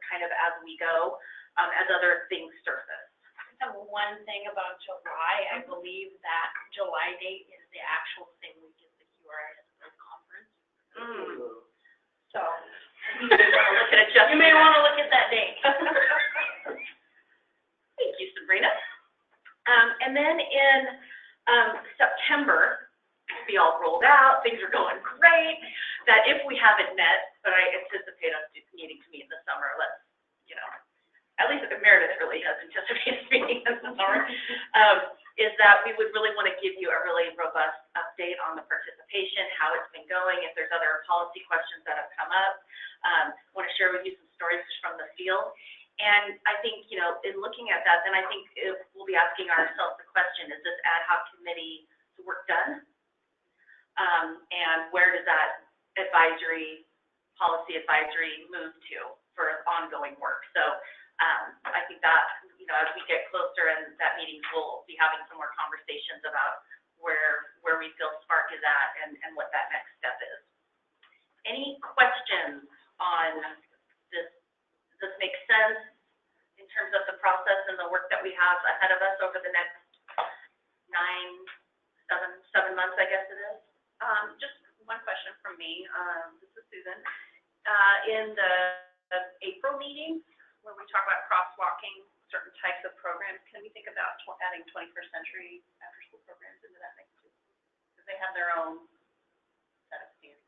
kind of as we go, as other things surface. One thing about July, I believe that July date is the actual thing we get the QRIS conference. So you may want to look at that date. Thank you, Sabrina. And then in September, we'll be all rolled out, things are going great, that if we haven't met, but I anticipate us needing to meet in the summer, let's, you know, at least Meredith really does anticipate us meeting in the summer, is that we would really want to give you a really robust update on the participation, how it's been going, if there's other policy questions that have come up. I want to share with you some stories from the field. And I think, you know, in looking at that, then I think we'll be asking ourselves the question, is this ad hoc committee work done? And where does that policy advisory move to for ongoing work? So I think that, you know, as we get closer and that meeting, we'll be having some more conversations about where we feel Spark is at and what that next step is. Any questions on this? Does this make sense in terms of the process and the work that we have ahead of us over the next 7 months, I guess it is? Just one question from me. This is Susan. In the April meeting, where we talk about crosswalking certain types of programs, can we think about adding 21st century after-school programs into that mix too? Because they have their own set of standards.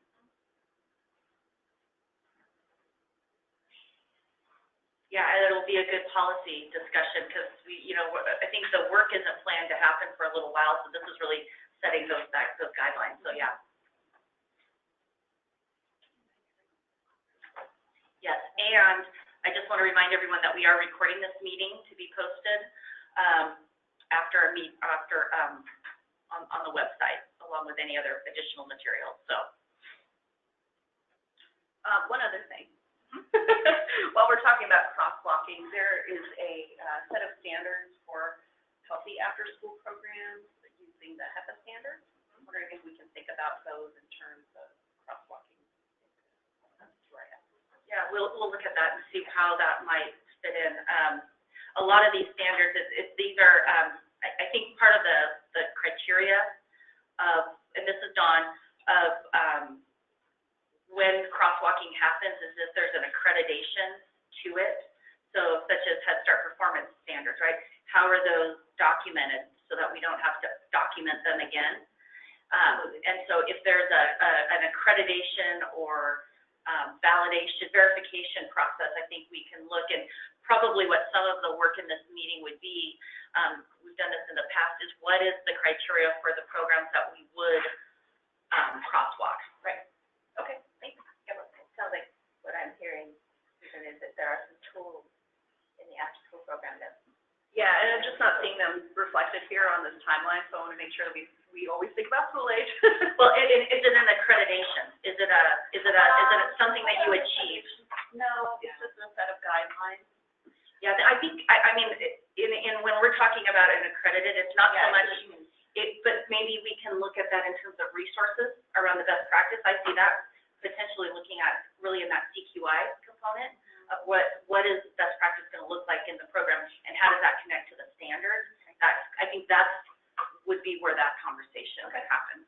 Yeah, and it'll be a good policy discussion because I think the work isn't planned to happen for a little while, so this is really setting those guidelines. So yeah. Yes, and I just want to remind everyone that we are recording this meeting to be posted on the website, along with any other additional materials. So, one other thing. While we're talking about crosswalking, there is a set of standards for healthy after-school programs using the HEPA standards. I'm wondering if we can think about those in terms of crosswalking. Yeah, we'll look at that and see how that might fit in. A lot of these standards, these are, I think, part of the criteria of, and this is Dawn, of when crosswalking happens is if there's an accreditation to it, so such as Head Start performance standards, right? How are those documented so that we don't have to document them again? And so if there's an accreditation or verification process, I think we can look, and probably what some of the work in this meeting would be, we've done this in the past, is what is the criteria for the programs that we would crosswalk? Right. Okay. Thanks. Yeah, it sounds like what I'm hearing, Susan, is that there are some tools in the after-school program that. Yeah, and I'm just not seeing them reflected here on this timeline, so I want to make sure that we always think about school age. Well, is it an accreditation? Is it something that you achieve? No, it's just a set of guidelines. Yeah, I think I mean in when we're talking about an accredited, it's not so much but maybe we can look at that in terms of resources around the best practice. I see that potentially looking at really in that CQI component of what is best practice going to look like in the program and how does that connect to the standards. I think that would be where that conversation could happen.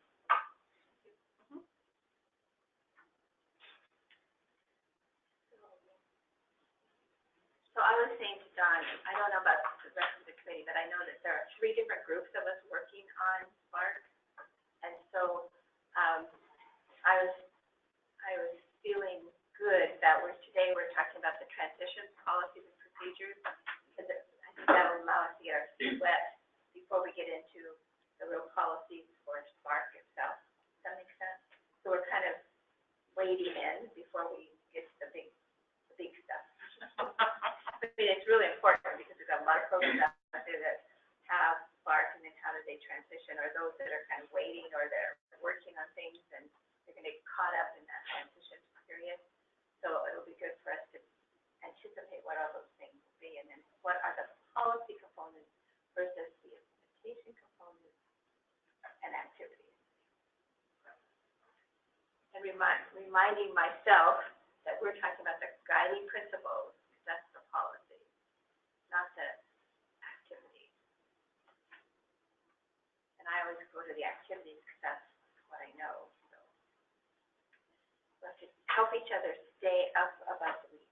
So I was saying to Dawn, I don't know about the rest of the committee, but I know that there are 3 different groups of us working on Spark, and so I was feeling good that today we're talking about the transition policies and procedures, because I think that will allow us to get our feet wet before we get into the real policies for Spark itself. Does that make sense? So we're kind of wading in before we get to the big stuff. I mean, it's really important because we've got a lot of programs out there that have Spark, and then how do they transition, or those that are kind of waiting, or they're working on things and they're going to get caught up in that transition period. So it'll be good for us to anticipate what all those things will be, and then what are the policy components versus the implementation components and activities. And reminding myself that we're talking about the guiding principles, because for the activities, because that's what I know. So we have to help each other stay up above the weeds.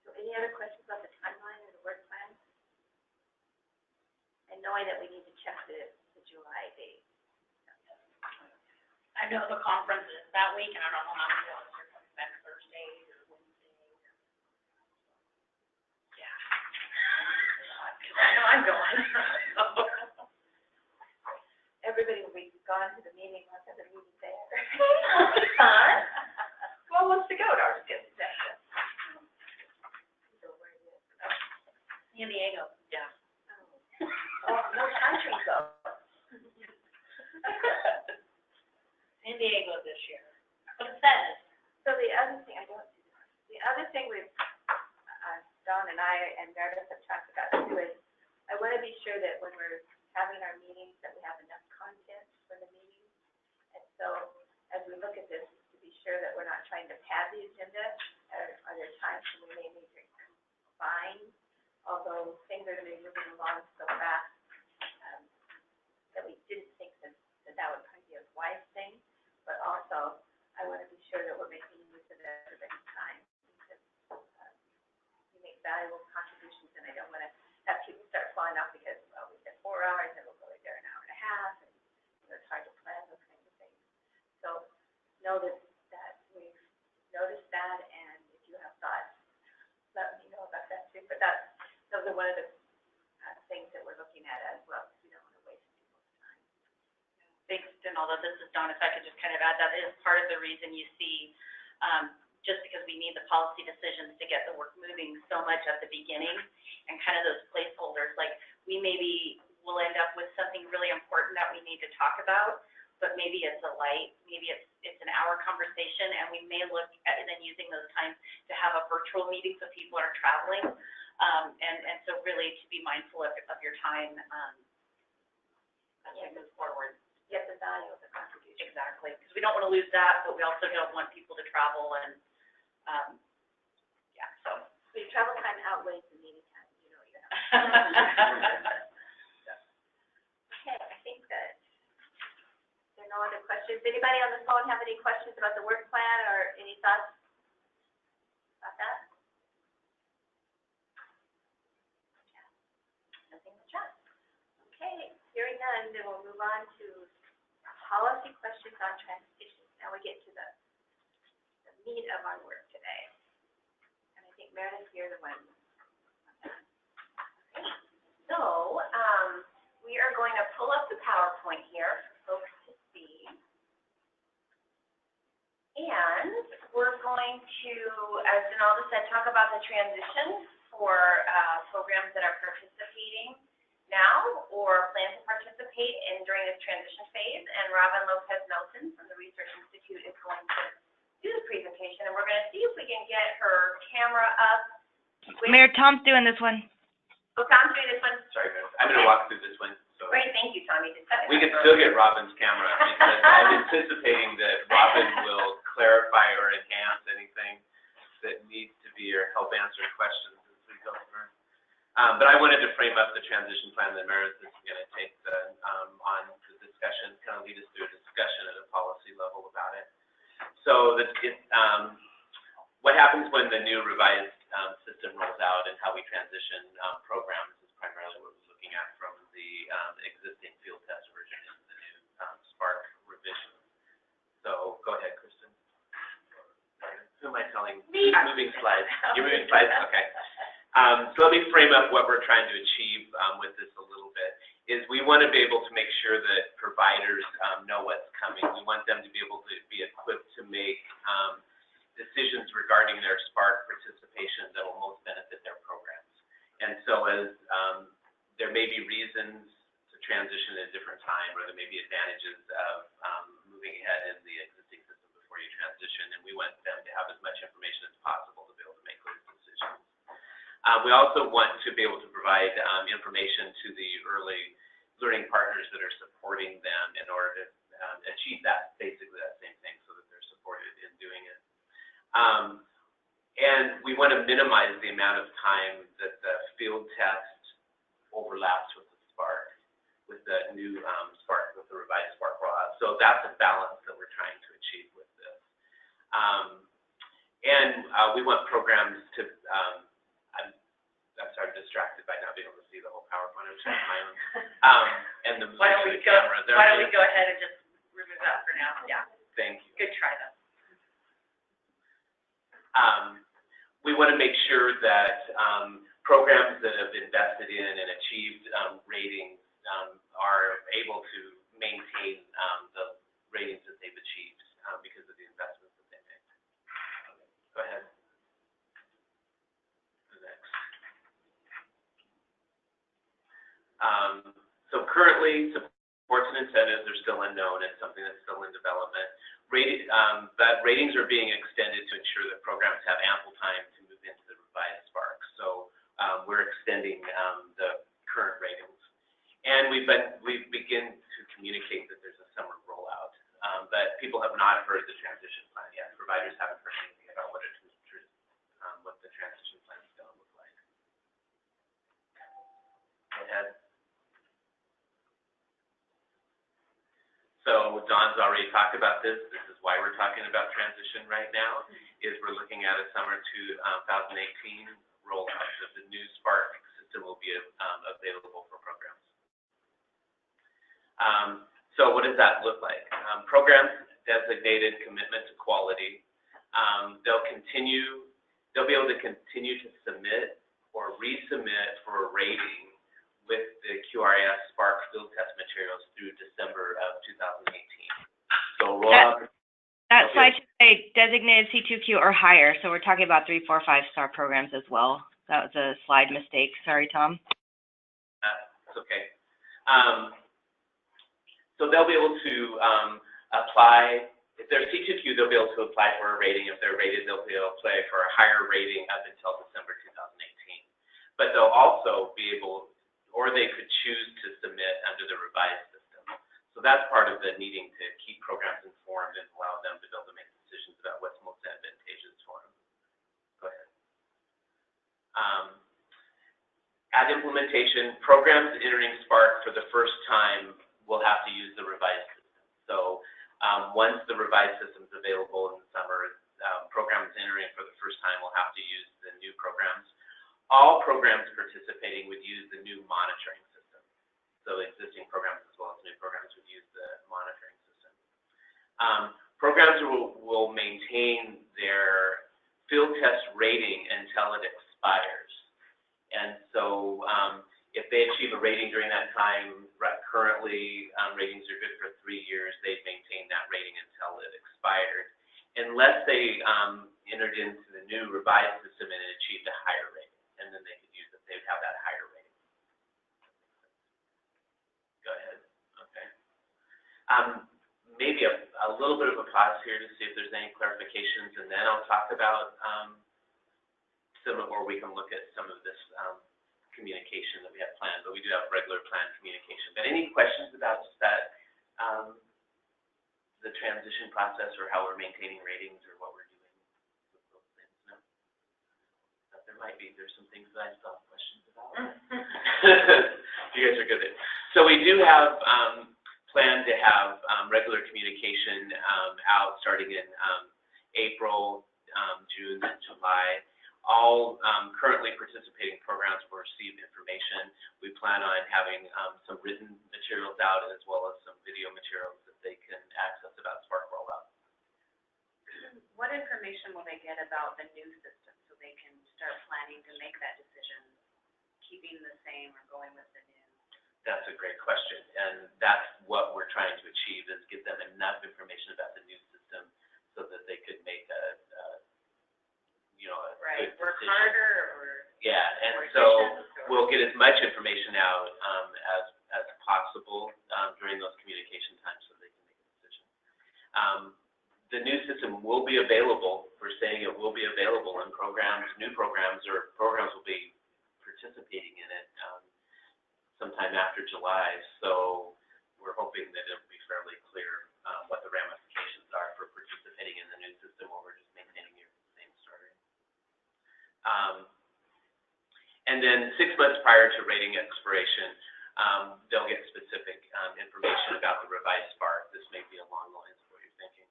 So any other questions about the timeline and the work plan? And knowing that we need to check the July date. I know the conference is that week, and I don't know how many of us are coming back Thursday or Wednesday. Yeah. I know I'm going. Everybody will be gone to the meeting, once the meeting there. It'll be fun. Who all wants to go to our skip session? San Diego, yeah. Oh, no country though. San Diego this year. What it says. So the other thing, I don't see this. The other thing we've, Dawn and I and Meredith have talked about too is, I want to be sure that when we're having our meetings, that we have enough content for the meeting. And so, as we look at this, to be sure that we're not trying to pad the agenda, are there times when we may need to combine, although things are going to be moving along so fast, that we didn't think that would probably be a wise thing. But also, I want to be sure that we're making use of everybody's time, because you make valuable contributions, and I don't want to have people start falling off because, well, we said 4 hours, and we'll go there an hour and a half, and it's hard to plan those kinds of things. So know that we've noticed that, and if you have thoughts, let me know about that too. But those are one of the things that we're looking at as well, because we don't want to waste people's time. Thanks, and although this is Dawn, if I could just kind of add, that is part of the reason you see, just because we need the policy decisions to get the work moving so much at the beginning, and kind of those placeholders, like we maybe will end up with something really important that we need to talk about, but maybe it's maybe it's an hour conversation, and we may look at then using those times to have a virtual meeting so people are traveling, and so really to be mindful of your time as we move forward. Get the value of the contribution. Exactly, because we don't want to lose that, but we also don't want people to travel, and yeah, so. So your travel time outweighs the meeting time, you know you have. Okay, I think that there are no other questions. Anybody on the phone have any questions about the work plan or any thoughts about that? Yeah. Nothing to chat. Okay, hearing none, then we'll move on to policy questions on transportation. Now we get to the meat of our work today. And I think Meredith, you're the one. So, we are going to pull up the PowerPoint here for folks to see. And we're going to, as Donalda said, talk about the transition for programs that are participating now or plan to participate in during this transition phase. And Robin Lopez-Nelson from the Research Institute is going to do the presentation. And we're going to see if we can get her camera up. Mayor, Tom's doing this one. Oh, Tom's doing this one? Sorry, guys. I'm going to walk through this one. So Great, thank you, Tommy. we can still get Robin's camera, because I'm anticipating that Robin will clarify or enhance anything that needs to be, or help answer questions as we go through. But I wanted to frame up the transition plan that Meredith is going to take on the discussion, kind of lead us through a discussion at a policy level about it. So what happens when the new revised system rolls out, and how we transition programs is primarily what we're looking at from the existing field test version into the new Spark revision. So go ahead, Kristen. Who am I telling? Moving slides. You're moving slides? Okay. So let me frame up what we're trying to achieve with this a little bit. Is we want to be able to make sure that providers know what's coming. We want them to be able to be equipped to make decisions regarding their Spark participation that will most benefit their programs. And so as there may be reasons to transition at a different time, or there may be advantages of moving ahead in the existing system before you transition, and we want them to have as much information as possible to be able to make those decisions. We also want to be able to provide information to the early learning partners that are supporting them in order to achieve that, basically that same thing, so that they're supported in doing it. And we want to minimize the amount of time that the field test overlaps with the Spark, with the new Spark, with the revised Spark rollout. So that's a balance that we're trying to achieve with this. We want programs to, I'm sorry, I'm distracted by not being able to see the whole PowerPoint. I'm showing my own. And the Why don't we go ahead and just remove that for now? Yeah. Thank you. Good try, though. We want to make sure that programs that have invested in and achieved ratings are able to maintain the ratings that they've achieved because of the investments that they made. Go ahead. Next. So currently, supports and incentives are still unknown. It's something that's still in development. But ratings are being extended to ensure that programs have ample time to move into the revised Spark. So we're extending the current ratings. And we begin to communicate that there's a summer rollout. But people have not heard the transition plan yet. Providers haven't heard anything about what the transition plan is going to look like. Go ahead. So Dawn's already talked about this. This is why we're talking about transition right now, is we're looking at a summer 2018 rollout. So the new Spark system will be available for programs. So what does that look like? Programs designated commitment to quality. They'll be able to continue to submit or resubmit for a rating with the QRS Spark field test materials through December of 2018. So roll out. That slide should say designated C2Q or higher, so we're talking about 3, 4, 5-star programs as well. That was a slide mistake. Sorry, Tom. That's okay. So they'll be able to apply. If they're C2Q, they'll be able to apply for a rating. If they're rated, they'll be able to apply for a higher rating up until December 2018. But they'll also be able, or they could choose to submit under the revised system. So that's part of the needing to keep programs informed and allow them to be able to make decisions about what's most advantageous for them. Go ahead. At implementation, programs entering Spark for the first time will have to use the revised system. So once the revised system is available in the summer, programs entering for the first time will have to use the new programs. All programs participating would use the new monitoring system. So existing programs as well as new programs would use the monitoring system. Programs will maintain their field test rating until it expires. And so if they achieve a rating during that time, currently ratings are good for 3 years, they'd maintain that rating until it expired, unless they entered into the new revised system and achieved a higher rating. And then they could use it, they would have that higher rating. Go ahead. Okay. Maybe a little bit of a pause here to see if there's any clarifications, and then I'll talk about or we can look at some of this communication that we have planned, but we do have regular planned communication. But any questions about just that, the transition process, or how we're maintaining ratings, or what we're doing with those things? No? There might be. There's some things that I still have questions about. You guys are good at it. So we do have planned to have regular communication out starting in April, June, and July. All currently participating programs will receive information. We plan on having some written materials out as well as some video materials that they can access about Spark rollout. What information will they get about the new system so they can start planning to make that decision, keeping the same or going with the new? That's a great question, and that's what we're trying to achieve, is give them enough information about the new system so that they could make a right, good work decision. harder, or yeah, and so we'll get as much information out as possible during those communication times so they can make a decision. The new system will be available. We're saying it will be available in programs, new programs, or programs will be participating in it sometime after July. So we're hoping that it'll be fairly clear what the ramifications are for participating in the new system, or we're just maintaining your same story. And And then 6 months prior to rating expiration, they'll get specific information about the revised Spark. This may be along the lines of what you're thinking,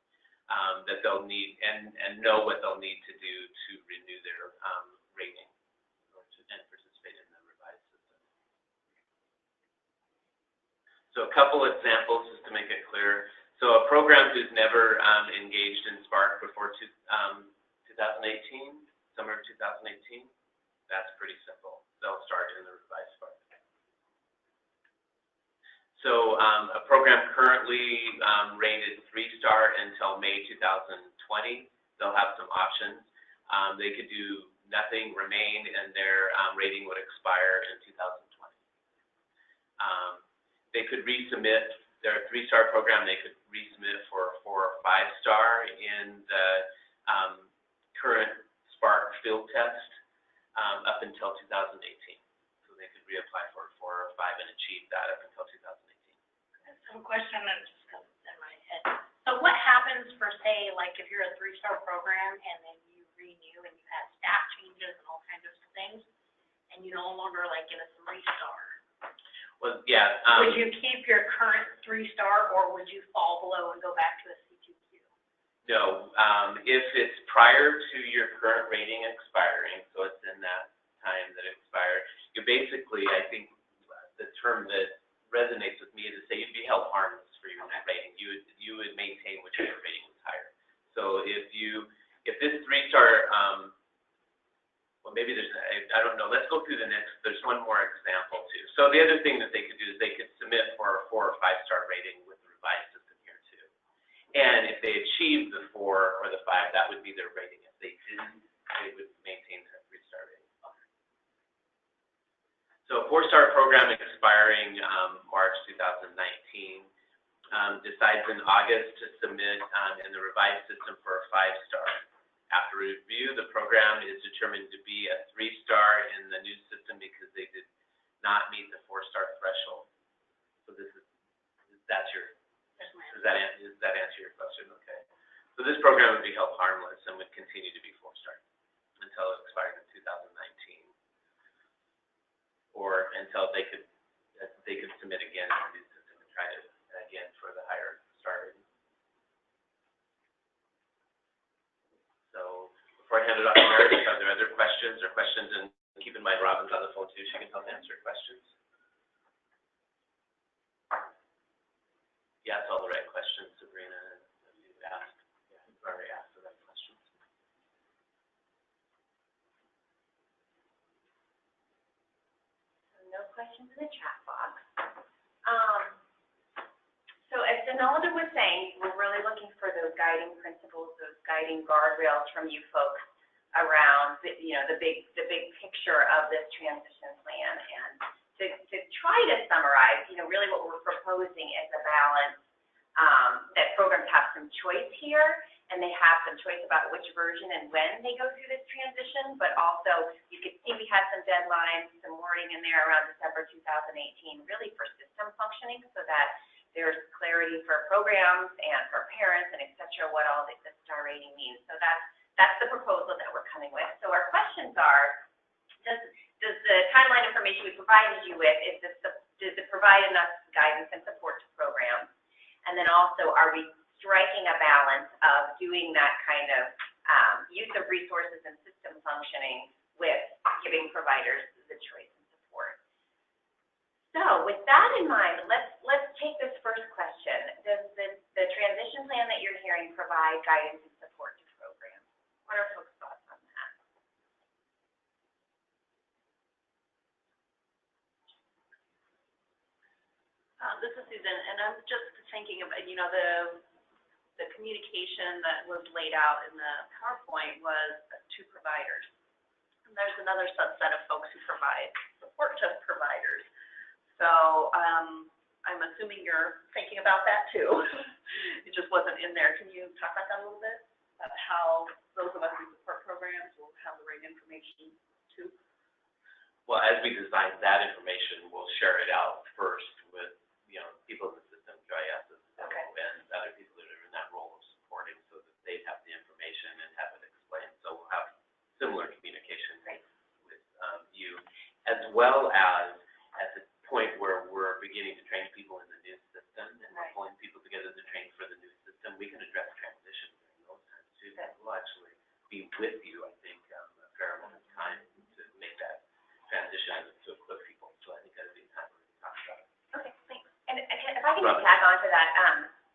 that they'll need and know what they'll need to do to renew their rating and participate in the revised system. So a couple examples just to make it clear. So a program who's never engaged in Spark before 2018, summer of 2018, that's pretty simple. They'll start in the revised Spark. So a program currently rated 3-star until May 2020. They'll have some options. They could do nothing, remain, and their rating would expire in 2020. They could resubmit their 3-star program. They could resubmit for a 4 or 5-star in the current Spark field test up until 2018. So they could reapply for 4 or 5 and achieve that up until 2018. Some question that just comes in my head. So what happens for, say, like if you're a 3-star program and then you renew and you have staff changes and all kinds of things, and you no longer like get a 3-star? Well, yeah. Would you keep your current 3-star, or would you fall below and go back to a C2Q? No, if it's prior to your current rating expiring, so it's in that time that it expired, you basically, I think the term that resonates with me is to say you'd be held harmless for your net rating. You would maintain whichever rating was higher. So if this 3-star, well, maybe there's, I don't know. Let's go through the next. There's one more example too. So the other thing that they could do is they could submit for a 4 or 5-star rating with the revised system here too. And if they achieve the 4 or the 5, that would be their rating. If they didn't, they would maintain their 3-star rating. So a 4-star program expiring March 2019, decides in August to submit in the revised system for a 5-star. After review, the program is determined to be a 3-star in the new system because they did not meet the 4-star threshold. So does that answer your question? Okay. So this program would be held harmless and would continue to be 4-star until it expires in 2019. Or until they could submit again in the new system and try to again for the higher star rating. So before I hand it off to Meredith, are there other questions or questions? And keep in mind, Robin's on the phone too; she can help answer questions. Yeah, it's all the right questions, Sabrina. You asked. Yeah, you've already asked the right questions. No questions in the chat box. So as Donalda was saying, we're really looking for those guiding principles, those guiding guardrails from you folks around the big picture of this transition plan. And to try to summarize, really what we're proposing is a balance that programs have some choice here, and they have some choice about which version and when they go through this transition, but also you could see we had some deadlines, some wording in there around December 2018, really for system functioning, so that there's clarity for programs and for parents and et cetera, what all the star rating means. So that's the proposal that we're coming with. So our questions are, does the timeline information we provided you with, does it provide enough guidance and support to programs? And then also, are we striking a balance of doing that kind of use of resources and system functioning with giving providers the choice and support? So with that in mind, let's take this first question. Does the transition plan that you're hearing provide guidance and support to programs? What are folks' thoughts on that? This is Susan, and I'm just thinking about, the communication that was laid out in the PowerPoint was to providers. And there's another subset of folks who provide support to providers. So I'm assuming you're thinking about that too. It just wasn't in there. Can you talk about that a little bit? About how those of us who support programs will have the right information too? Well, as we design that information, we'll share it out first with people in the system, GIS, Okay. and other people that are in that role of supporting, so that they have the information and have it explained. So we'll have similar communication with you. well as at the point where we're beginning to train people in the new system, and we're pulling people together to train for the new system, we can address transition during those times too. We'll actually be with you, I think, a fair amount of time to make that transition and to equip people. So I think that'd be a time where we talk about it. Okay, thanks. And if I can just tag on to that,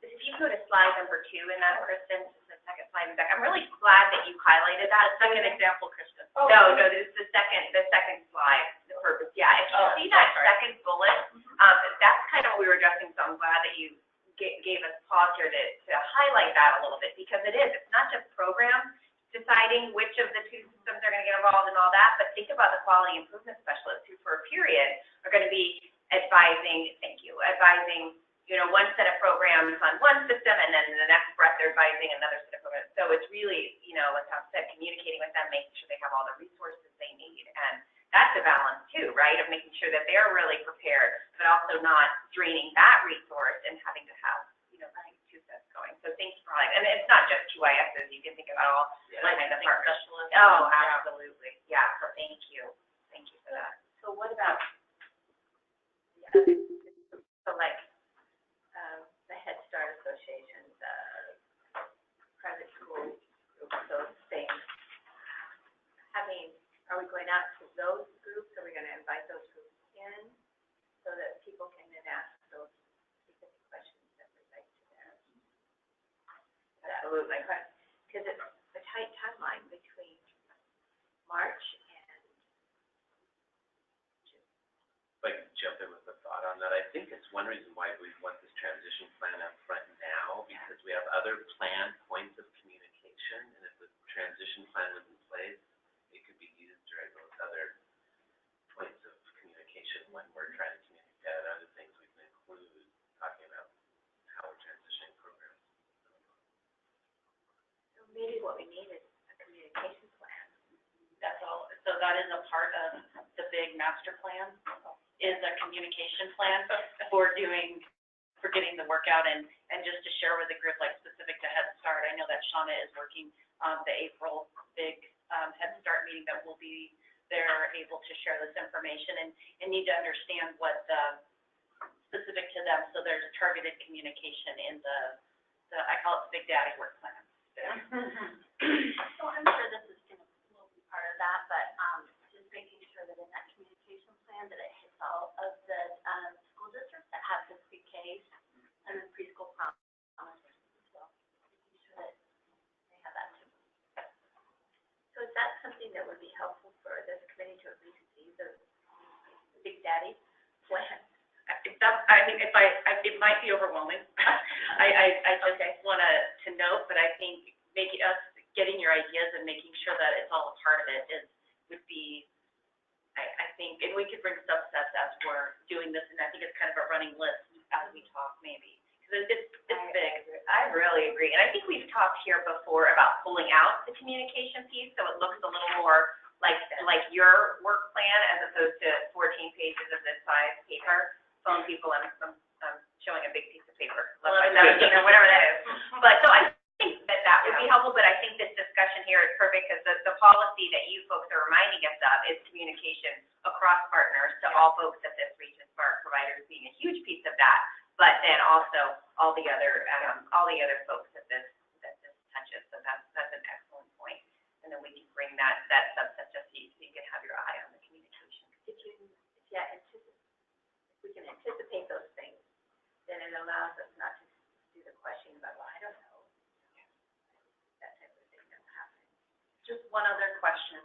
if you go to slide number 2 in that, Kristen, just the second slide back, I'm really glad that you highlighted that. Second example, Kristen. No, this is the second slide, the purpose, yeah. If you see that second bullet, that's kind of what we were addressing, so I'm glad that you gave us pause here to highlight that a little bit, because it's not just programs deciding which of the two systems are gonna get involved and all that, but think about the quality improvement specialists who for a period are gonna be advising, one set of programs on one system, and then in the next breath they're advising another set of programs. So it's really, like Tom said, communicating with them, making sure they have all the resources they need, and that's a balance too, right, of making sure that they're really prepared, but also not draining that resource and having to have, two sets going. So thanks for all that. And it's not just QISs, you can think about all kind of partners. Oh, absolutely, yeah, so thank you for that. So what about, the Head Start Association, the private school groups, those things? Are we going out to those groups? Are we gonna invite those groups in so that people can then ask those specific questions that relate to them? Absolutely. Because it's a tight timeline between March and June. If I can jump in with a thought on that, I think it's one reason why we want this transition plan up front now, because we have other planned points of communication, and if the transition plan was in place, it could be used during those other points of communication when we're trying to communicate other things we can include, talking about how we're transitioning programs. So maybe what we need is a communication plan. That's all, so that is a part of the big master plan, is a communication plan for getting the work out, and just to share with the group, like specific to Head Start. I know that Shauna is working on the April big Head Start meeting that will be there, able to share this information, and need to understand what specific to them, so there's targeted communication in the I call it the Big Daddy work plan. So I'm sure this is will be part of that, but just making sure that in that communication plan that it hits all of the school districts that have the pre-Ks and the preschool promises as well. Making sure that they have that too. So is that something that would be helpful for this committee to at least see the Big Daddy plan? I think it might be overwhelming. I just want to note, but I think making us getting your ideas and making sure that it's all a part of it would be, I think, and we could bring subsets as we're doing this, and I think it's kind of a running list as we talk, maybe, because it's big. I really agree, and I think we've talked here before about pulling out the communication piece, so it looks a little more like your work plan as opposed to 14 pages of this size paper. Phone people, I'm showing a big piece of paper, or whatever that is. But so I think that would be helpful, but I think this discussion here is perfect, because the policy that you folks are reminding us of is communication across partners to all folks at this region, Spark providers being a huge piece of that, but then also all the other folks that this touches. So that's an excellent point. And then we can bring that subset just so you can have your eye on the communication. If we can anticipate those things, then it allows us not to do the question about, well, I don't know. That type of thing that's happening. Just one other question.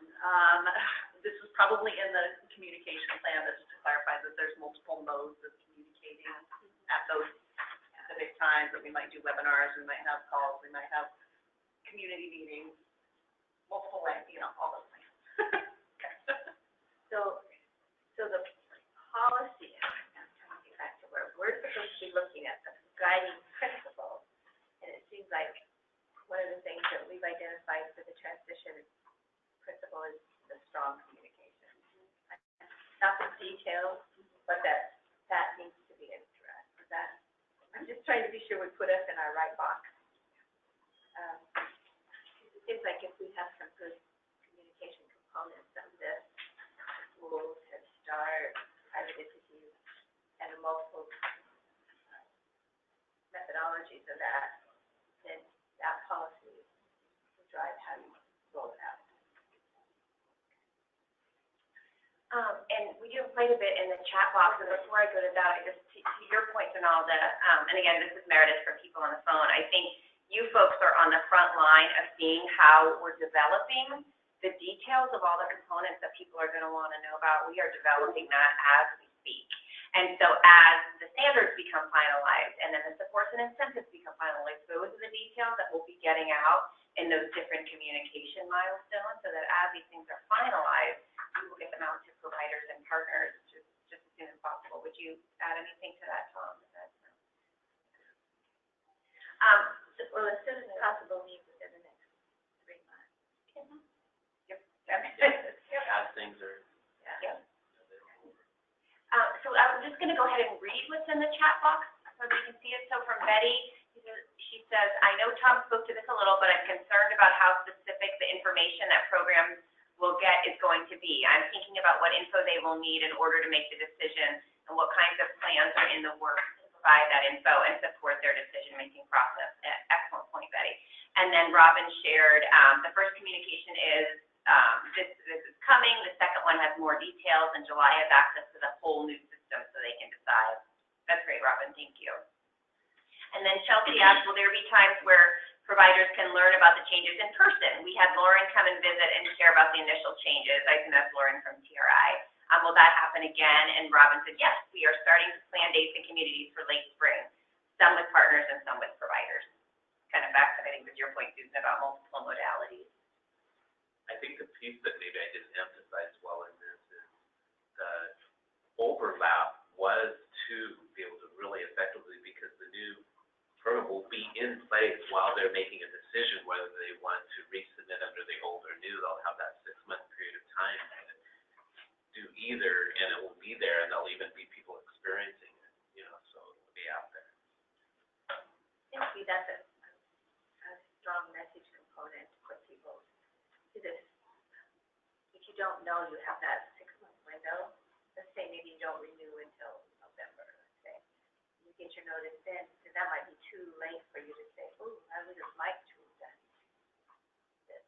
This is probably in the communication plan, but just to clarify that there's multiple modes of communicating at those specific times, that we might do webinars, we might have calls, we might have community meetings, multiple ways, all those things. So the policy, I'm trying to get back to where we're supposed to be looking at the guiding principles, and it seems like one of the things that we've identified for the transition principle is the strong communication. Not the details, but that needs to be addressed. I'm just trying to be sure we put us in our right box. It seems like if we have some good communication components of this, schools, Head STAR, private entities, and the multiple methodologies of that, then that policy will drive how you roll it out. And we do quite a bit in the chat box, and before I go to that, I just, to your point, Donalda, and again, this is Meredith for people on the phone, I think you folks are on the front line of seeing how we're developing the details of all the components that people are going to want to know about. We are developing that as we speak. And so as the standards become finalized, and then the supports and incentives become finalized, those are the details that we'll be getting out in those different communication milestones, so that as these things are finalized, we will get them out to providers and partners just as soon as possible. Would you add anything to that, Tom? Well, as soon as possible means within the next 3 months. Yep. As things are. Yeah. So I'm just going to go ahead and read what's in the chat box so we can see it. So from Betty, she says, I know Tom spoke to this a little, but I'm concerned about how specific the information that programs will get is going to be. I'm thinking about what info they will need in order to make the decision and what kinds of plans are in the works to provide that info and support their decision-making process. Excellent point, Betty. And then Robin shared, the first communication is, this is coming. The second one has more details, and July has access to the whole new system so they can decide. That's great, Robin. Thank you. And then Chelsea asked, will there be times where providers can learn about the changes in person? We had Lauren come and visit and share about the initial changes. I think that's Lauren from TRI. Will that happen again? And Robin said, yes, we are starting to plan dates and communities for late spring, some with partners and some with providers. Kind of back to, I think, with your point, Susan, about multiple modalities. I think the piece that maybe I didn't emphasize well in this is the overlap was to be able to really effectively, because the new program will be in place while they're making a decision whether they want to resubmit under the old or new. They'll have that 6-month period of time to do either, and it will be there, and there'll even be people experiencing it, so it'll be out there. Maybe that's a strong message component for people to this. If you don't know you have that 6-month window, let's say maybe you don't renew until November, let's say. You get your notice then, so that might be too late for you to say, oh, I would have liked to have done this.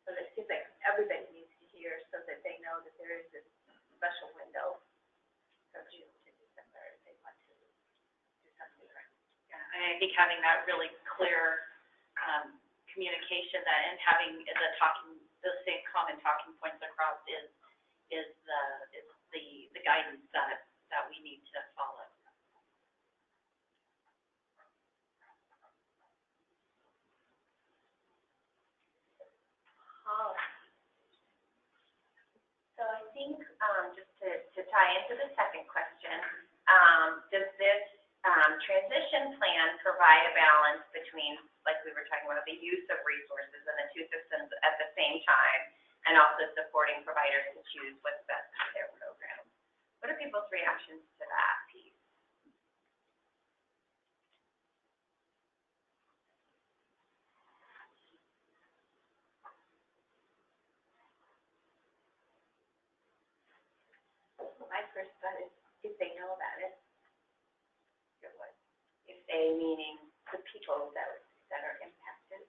So it seems like everybody needs to hear so that they know that there is this special window from June to December if they want to do something different. Yeah, and I think having that really clear communication that and having the same common talking points across is the guidance that we need to follow. So I think just to tie into the second question, does this transition plan provide a balance between, like we were talking about, the use of resources and the two systems at the same time, and also supporting providers to choose what's best for their program? What are people's reactions to that piece? My first thought is if they know about it. If they, meaning The people that are impacted,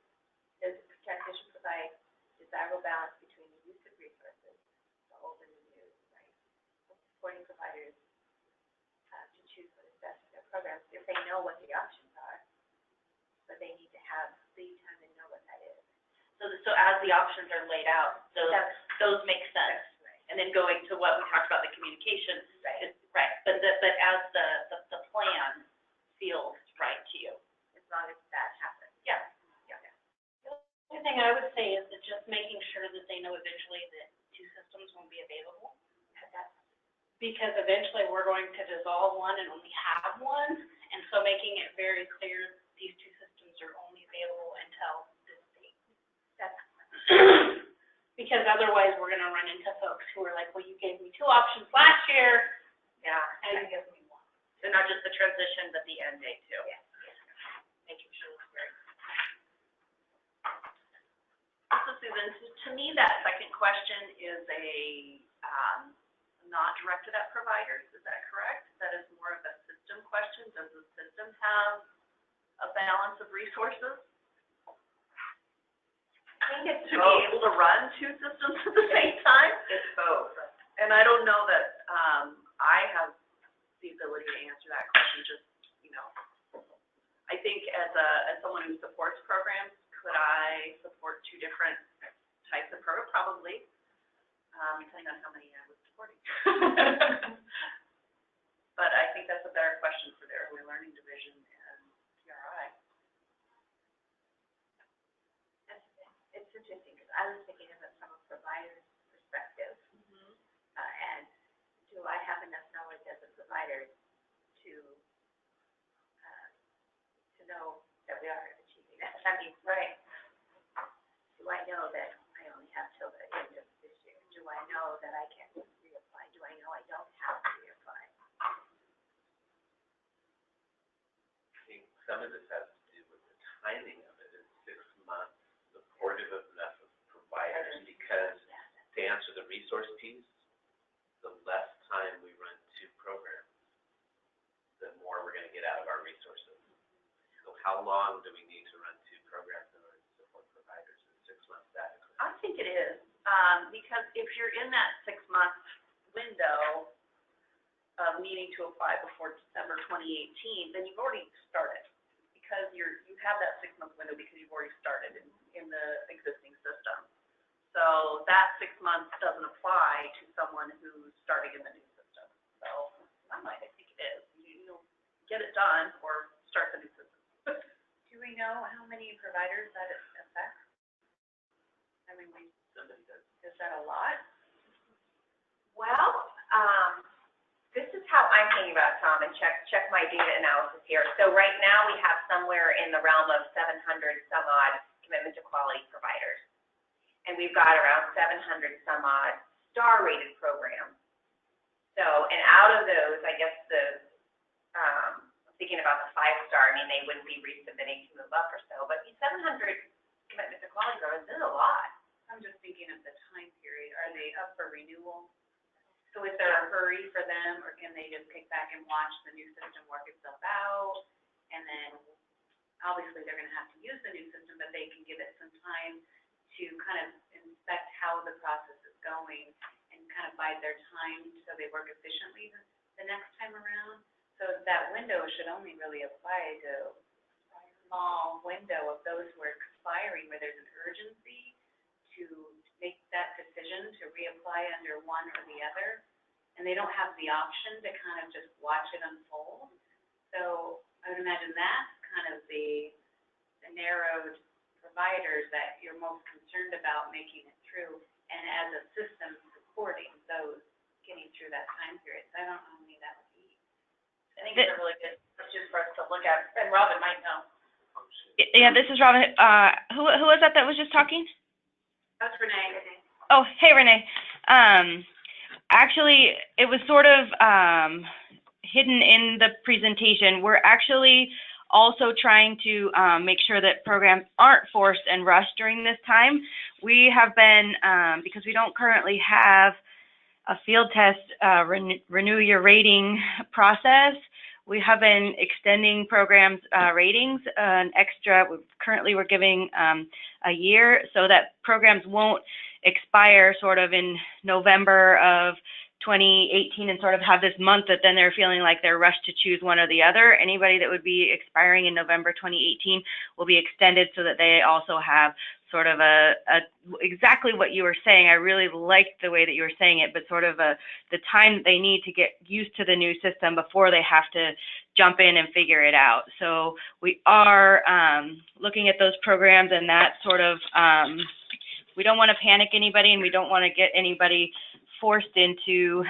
does the transition provide desirable balance between the use of resources, the old and the new, right? Supporting providers to choose what is best for their programs, if they know what the options are, but they need to have lead time and know what that is. So as the options are laid out, those make sense. Right. And then going to what we talked about, the communication, Right. right, but as the plan feels right to you. As long as that happens. Yeah. The other thing I would say is that just making sure that they know eventually that two systems won't be available. Because eventually we're going to dissolve one and only have one, and so making it very clear these two systems are only available until this date. Because otherwise we're gonna run into folks who are like, well, you gave me 2 options last year. Yeah. And you give me 1. So not just the transition, but the end date too. Yeah. Making sure it's very. So Susan, to me, that second question is not directed at providers, is that correct? That is more of a system question. Does the system have a balance of resources I think it's to be able to run two systems at the same time? It's both. And I don't know that, I have the ability to answer that question, just, you know. I think as someone who supports programs, could I support two different types of programs? Probably, depending on how many I was supporting. But I think that's a better question for the early learning division and PRI. It's interesting, because I was thinking of it from a provider's perspective, and do I have enough knowledge as a provider to know that we are achieving that? I mean, Right. do I know that I only have till the end of this year? Do I know that I can reapply? Do I know I don't have to reapply? I think some of this has to do with the timing of it. Is 6 months supportive of enough of providers? Because to answer the resource piece, the less time we run two programs, the more we're gonna get out of our resources. So how long do we need to run two programs in order to support providers? Is 6 months adequate? I think it is, because if you're in that 6-month window of needing to apply before December 2018, then you've already started. Because you have that 6-month window because you've already started in the existing system. So that 6 months doesn't apply to someone who's starting in the new system. So in my mind, I think it is. You get it done or start the new system. Do we know how many providers that it affects? I mean, Somebody does. is that a lot? Well, This is how I'm thinking about it, Tom, and check my data analysis here. So right now, we have somewhere in the realm of 700 some odd commitment to quality providers. And we've got around 700 some odd star-rated programs. So, and out of those, I guess thinking about the 5-star, I mean, they wouldn't be resubmitting to move up or so, but 700 commitment to quality programs is a lot. I'm just thinking of the time period. Are they up for renewal? So is Is there a hurry for them, or can they just kick back and watch the new system work itself out? And then, obviously, they're gonna have to use the new system, but they can give it some time to kind of inspect how the process is going and kind of bide their time so they work efficiently the next time around. So that window should only really apply to a small window of those who are expiring, where there's an urgency to make that decision to reapply under one or the other, and they don't have the option to kind of just watch it unfold. So I would imagine that's kind of the narrowed providers that you're most concerned about making it through, and as a system supporting those getting through that time period. So I don't know how many that would be. I think it's a really good question for us to look at, and Robin might know. Yeah, this is Robin. Who was that was just talking? That's Renee. Oh, hey, Renee. Actually, it was sort of hidden in the presentation. We're actually also trying to make sure that programs aren't forced and rushed during this time. We have been, because we don't currently have a field test renew your rating process, we have been extending programs ratings an extra. Currently, we're giving a year so that programs won't expire sort of in November of 2018 and sort of have this month that then they're feeling like they're rushed to choose one or the other. Anybody that would be expiring in November 2018 will be extended so that they also have sort of a exactly what you were saying. I really liked the way that you were saying it, but sort of the time that they need to get used to the new system before they have to jump in and figure it out. So we are looking at those programs, and that sort of, we don't want to panic anybody, and we don't want to get anybody forced into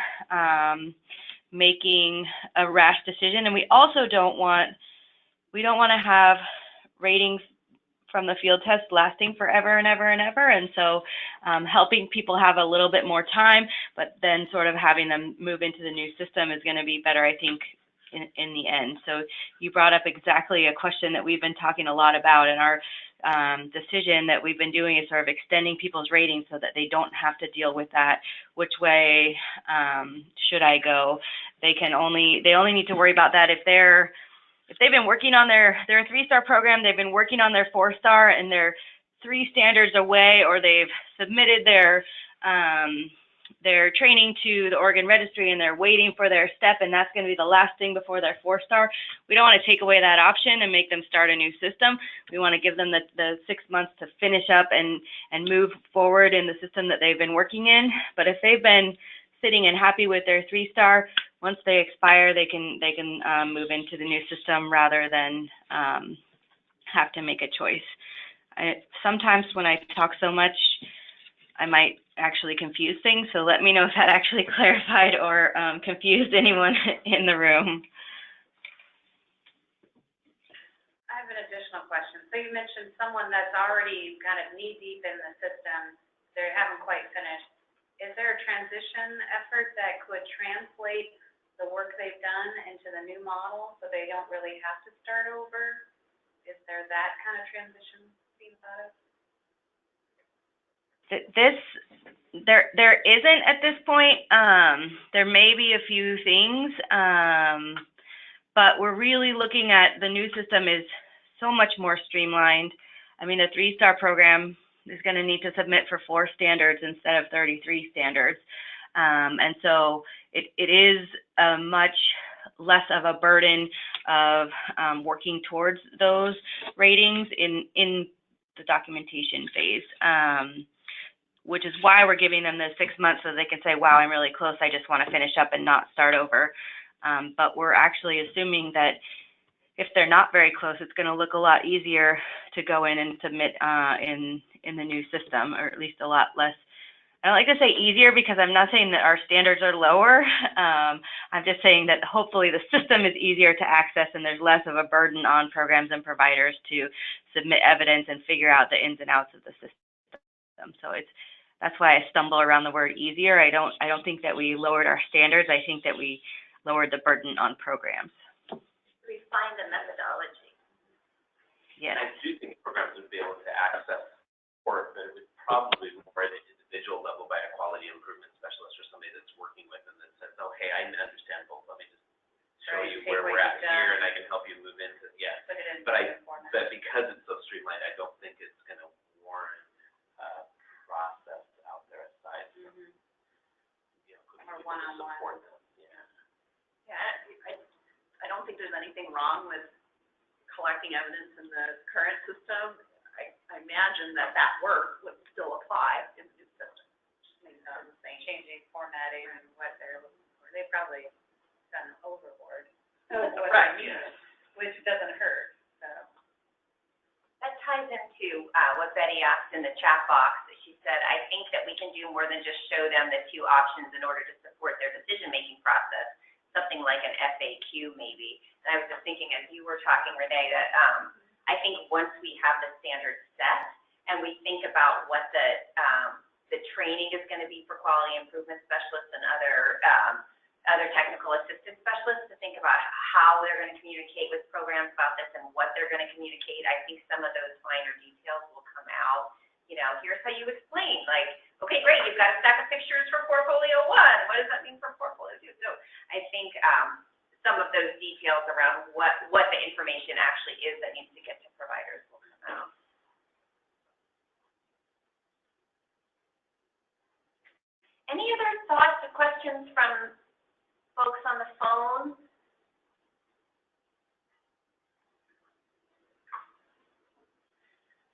making a rash decision. And we also don't want to have ratings from the field test lasting forever and ever and ever. And so helping people have a little bit more time, but then sort of having them move into the new system is going to be better, I think, in the end. So you brought up exactly a question that we've been talking a lot about, and our decision that we've been doing is sort of extending people's ratings so that they don't have to deal with that. Which way should I go? They only need to worry about that if they've been working on their 3-star program, they've been working on their 4-star, and they're 3 standards away, or they've submitted their training to the Oregon Registry and they're waiting for their step, and that's going to be the last thing before their 4-star. We don't want to take away that option and make them start a new system. We want to give them the 6 months to finish up and move forward in the system that they've been working in. But if they've been sitting and happy with their 3-star, once they expire, they can move into the new system rather than have to make a choice. Sometimes when I talk so much, I might actually confuse things, so let me know if that actually clarified or confused anyone in the room. I have an additional question. So you mentioned someone that's already kind of knee-deep in the system, they haven't quite finished. Is there a transition effort that could translate the work they've done into the new model so they don't really have to start over? Is there that kind of transition being thought of? There isn't at this point. There may be a few things, but we're really looking at the new system is so much more streamlined. I mean, the 3-star program is going to need to submit for 4 standards instead of 33 standards. And so it is much less of a burden of working towards those ratings in the documentation phase, which is why we're giving them the 6 months so they can say, wow, I'm really close, I just want to finish up and not start over. But we're actually assuming that if they're not very close, it's going to look a lot easier to go in and submit in the new system, or at least a lot less. I don't like to say easier because I'm not saying that our standards are lower. I'm just saying that hopefully the system is easier to access and there's less of a burden on programs and providers to submit evidence and figure out the ins and outs of the system. So that's why I stumble around the word easier. I don't think that we lowered our standards. I think that we lowered the burden on programs. Refine the methodology. Yes. And I do think programs would be able to access support, but it would probably be more at an individual level by a quality improvement specialist or somebody that's working with them that says, oh, hey, I understand both. Let me just show you where we're at here, and I can help you move into, yeah. But because it's so streamlined, I don't think it's going to warrant process out there aside from, Or one-on-one. support them. Yeah, I don't think there's anything wrong with collecting evidence in the current system. I imagine that work would still apply in the new system. Just maybe not the same. Changing formatting and what they're looking for. They've probably done overboard. Right, which doesn't hurt, so. That ties into what Betty asked in the chat box. She said, I think that we can do more than just show them the 2 options in order to support their decision-making process, something like an FAQ maybe. And I was just thinking, as you were talking, Renee, that I think once we have the standards set and we think about what the training is going to be for quality improvement specialists and other technical assistance specialists, to think about how they're going to communicate with programs about this and what they're going to communicate. I think some of those finer details will come out. Here's how you explain, like, okay, great, you've got a stack of pictures for portfolio 1. What does that mean for portfolio 2? So I think some of those details around what the information actually is that needs to get to providers will come out. Any other thoughts or questions from folks on the phone?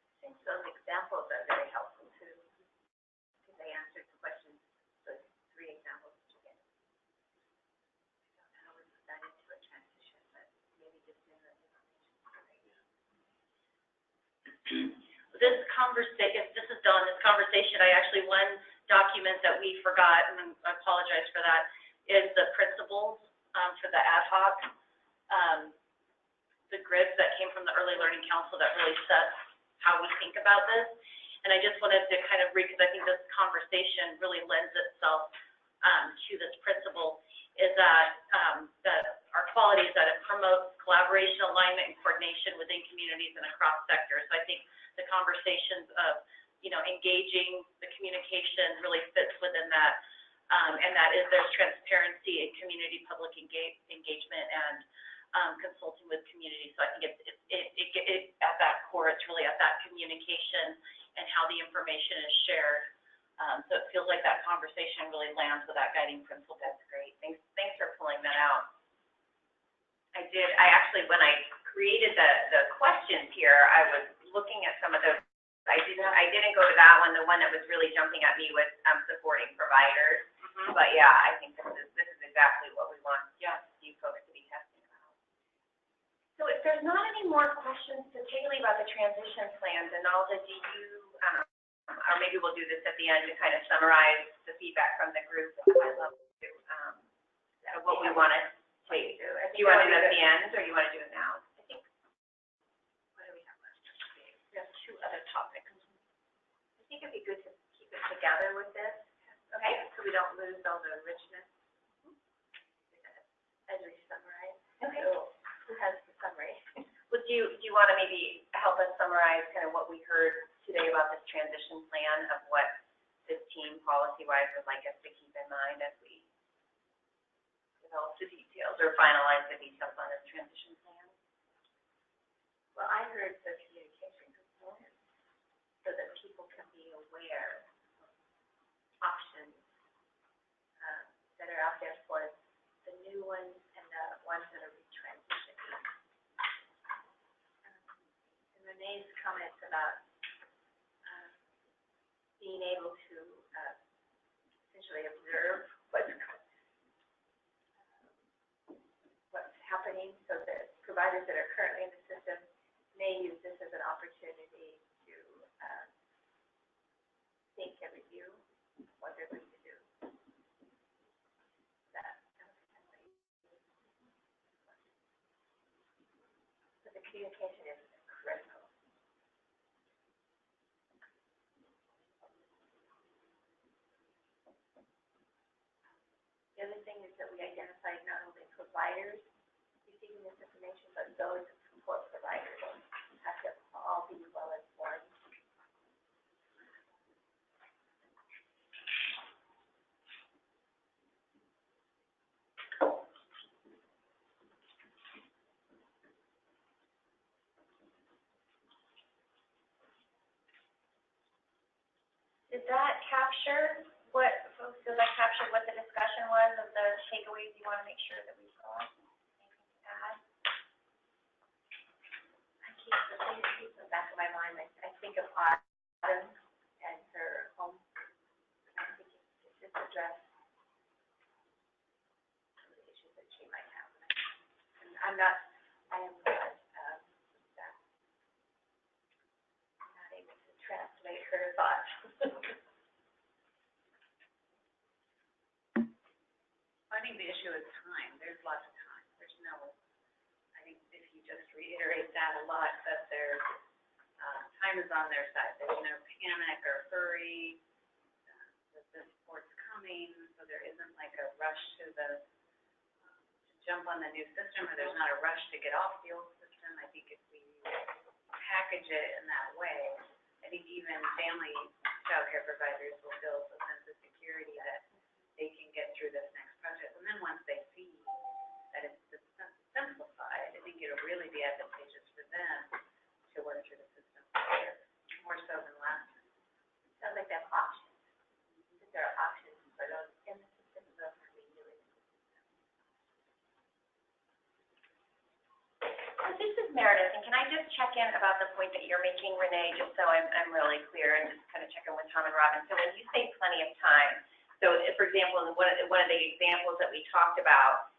I think those examples are very helpful too, because they answered the questions, the 3 examples again. I don't know how we put that into a transition, but maybe just in the This is Dawn, this conversation, one document that we forgot, and I apologize for that, is the principles for the ad hoc, the grids that came from the Early Learning Council that really sets how we think about this. And I just wanted to kind of read, because I think this conversation really lends itself to this principle is that, our qualities that it promotes collaboration, alignment, and coordination within communities and across sectors. So I think the conversations of, engaging the communication really fits within that. And that is there's transparency and community public engagement and consulting with community. So I think it at that core, it's really at that communication and how the information is shared. So it feels like that conversation really lands with that guiding principle. That's great. Thanks for pulling that out. I actually, when I created the questions here, I was looking at some of those. I didn't go to that one. The one that was really jumping at me was supporting providers. Mm-hmm. But yeah, I think this is exactly what we want you folks to be testing about. So if there's not any more questions, particularly about the transition plans, and Alda, do you, or maybe we'll do this at the end to kind of summarize the feedback from the group. I'd love to, what we want to take. Do you want to do it at the end, or you want to do it now? I think, what do we have left? We have two other topics. I think it'd be good to keep it together with this. Okay. So we don't lose all the richness as we summarize. Okay. So who has the summary? Well, do you want to maybe help us summarize kind of what we heard today about this transition plan of what this team policy-wise would like us to keep in mind as we develop the details or finalize the details on this transition plan? Well, I heard the communication component so that people can be aware of options that are out there for the new ones and the ones that are retransitioning. And Renee's comments about being able to essentially observe what's happening, so that providers that are currently in the system may use this as an opportunity to think and review what they're going to do. So the communication is critical. The other thing is that we identified not only providers receiving this information, but those that support providers have to all be well informed. Did that capture what, folks, did that capture what the discussion was of the takeaways you want to make sure that we saw? Anything to add? I keep the thing that keeps in the back of my mind. I think of Autumn and her home. I think it's just address some of the issues that she might have. And I am not able to translate her thoughts. I think the issue is time. There's lots of time. There's no, I think if you just reiterate that a lot, that there's, time is on their side. There's no panic or hurry, that the support's coming, so there isn't like a rush to to jump on the new system, or there's not a rush to get off the old system. I think if we package it in that way, I think even family childcare providers will feel a sense of security that they can get through this next project. And then once they see that it's simplified, I think it'll really be advantageous for them to work through the system together, more so than last time. Sounds like they have options. That there are options for those in the system, those can be doing it. This is Meredith, and can I just check in about the point that you're making, Renee, just so I'm really clear, and just kind of check in with Tom and Robin. So when you say plenty of time, so for example, one of the examples that we talked about,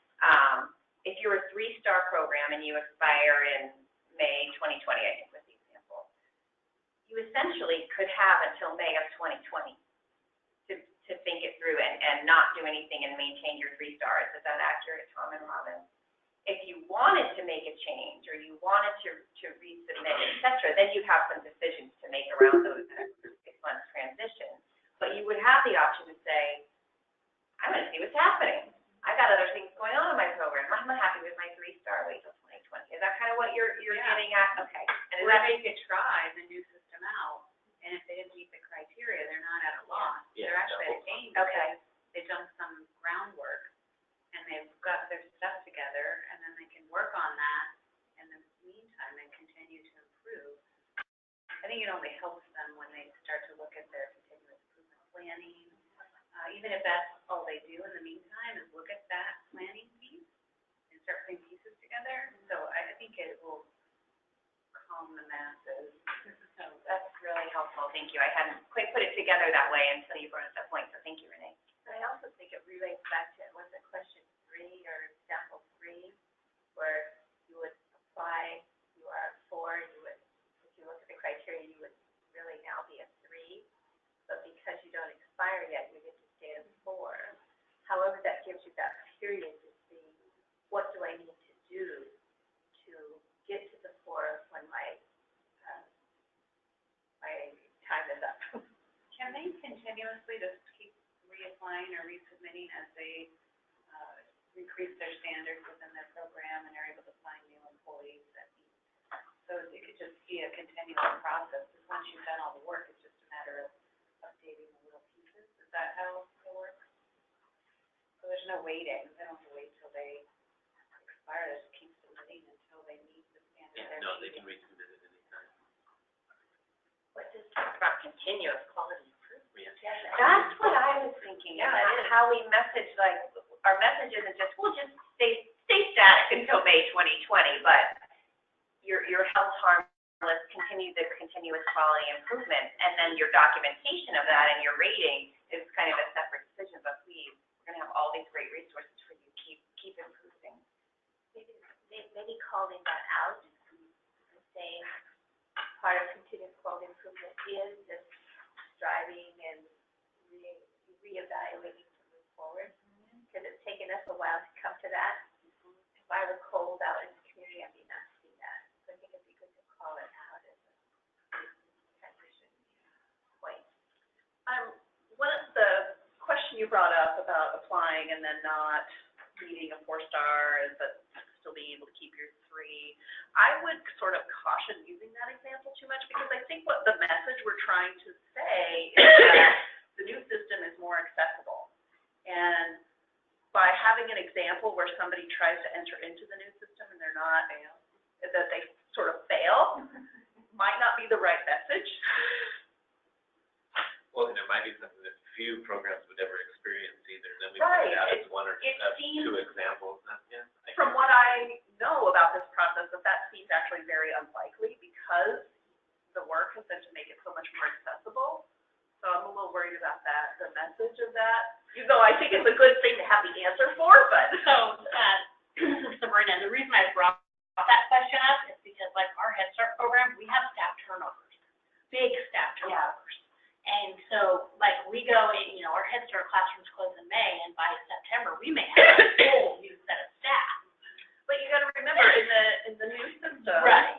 if you're a 3-star program and you expire in May 2020, I think was the example, you essentially could have until May of 2020 to think it through and not do anything and maintain your 3 stars. Is that accurate, Tom and Robin? If you wanted to make a change or you wanted to resubmit, et cetera, then you have some decisions to make around those 6 months transition. But you would have the option to say, I'm going to try the new system out, and if they didn't meet the criteria, they're not at a loss. Yeah, They're actually at a gain Okay. because they've done some groundwork, and they've got their stuff together, and then they can work on that in the meantime and continue to improve. I think it only helps them when they start to look at their continuous improvement planning, even if that's all they do in the meantime is look at that planning piece and start putting pieces together. So I think it will calm the masses. So that's really helpful, thank you. I hadn't quite put it together that way until you brought up that point, so thank you, Renee. But I also think it relates back to, was it question 3 or example 3, where you would apply, you are a 4, you would, if you look at the criteria, you would really now be a 3, but because you don't expire yet, you get to stay at a 4. However, that gives you that period to see, what do I need to do to get to the 4 when my time is up? Can they continuously just keep reapplying or resubmitting as they increase their standards within their program and are able to find new employees that meet? So it could just be a continuous process, because once you've done all the work, it's just a matter of updating the little pieces. Is that how it works? So there's no waiting, they don't have to wait till they expire, they just keep submitting until they meet the standards. Yeah, no, they can resubmit it anytime. What does about continuous quality improvement? That's what I was thinking, Yeah, about it is. how we message, like, our message isn't just, we'll just stay static until May 2020, but your health harmless, continue the continuous quality improvement, and then your documentation of that and your rating is kind of a separate decision, but we're gonna have all these great resources for you, keep improving. Maybe calling that out and saying part of continuous quality improvement is this striving and reevaluating to move forward. Because it's taken us a while to come to that. If I were cold out in the community, I'd be not seeing that. So I think it'd be good to call it out as a transition point. One of the question you brought up about applying and then not meeting a 4-star, but still being able to keep your 3, I would sort of caution using that example too much, because I think what the message we're trying to say is that the new system is more accessible. And by having an example where somebody tries to enter into the new system and they're not, that they sort of fail, might not be the right message. Well, and it might be something that few programs would ever experience either, then we Right. put it out as one or It seems- 2 examples, yeah. From what I know about this process, that seems actually very unlikely, because the work has been to make it so much more accessible. So I'm a little worried about that, the message of that, even though I think it's a good thing to have the answer for, but. So, Sabrina, the reason I brought that question up is because, like, our Head Start program, we have staff turnovers, big staff turnovers. And so, like, we go in, our Head Start classrooms close in May, and by September, we may have a whole new set of staff. But you gotta remember, in the new system. Right.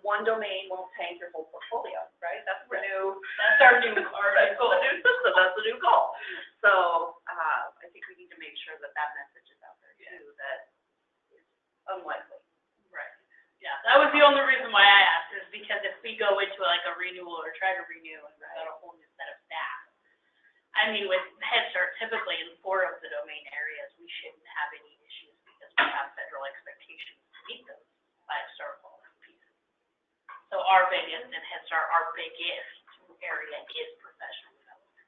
One domain won't tank your whole portfolio, right? That's the new. That's our new goal. That's the new system, that's the new goal. So, I think we need to make sure that that message is out there too, that is unlikely. Right. Yeah, that was the only reason why I asked, is because if we go into like a renewal or try to renew and we've got a whole new set of staff. I mean, with Head Start, typically in 4 of the domain areas, we shouldn't have any issues because we have federal expectations to meet those 5-star quality pieces. So our biggest in Head Start, our biggest area is professional development.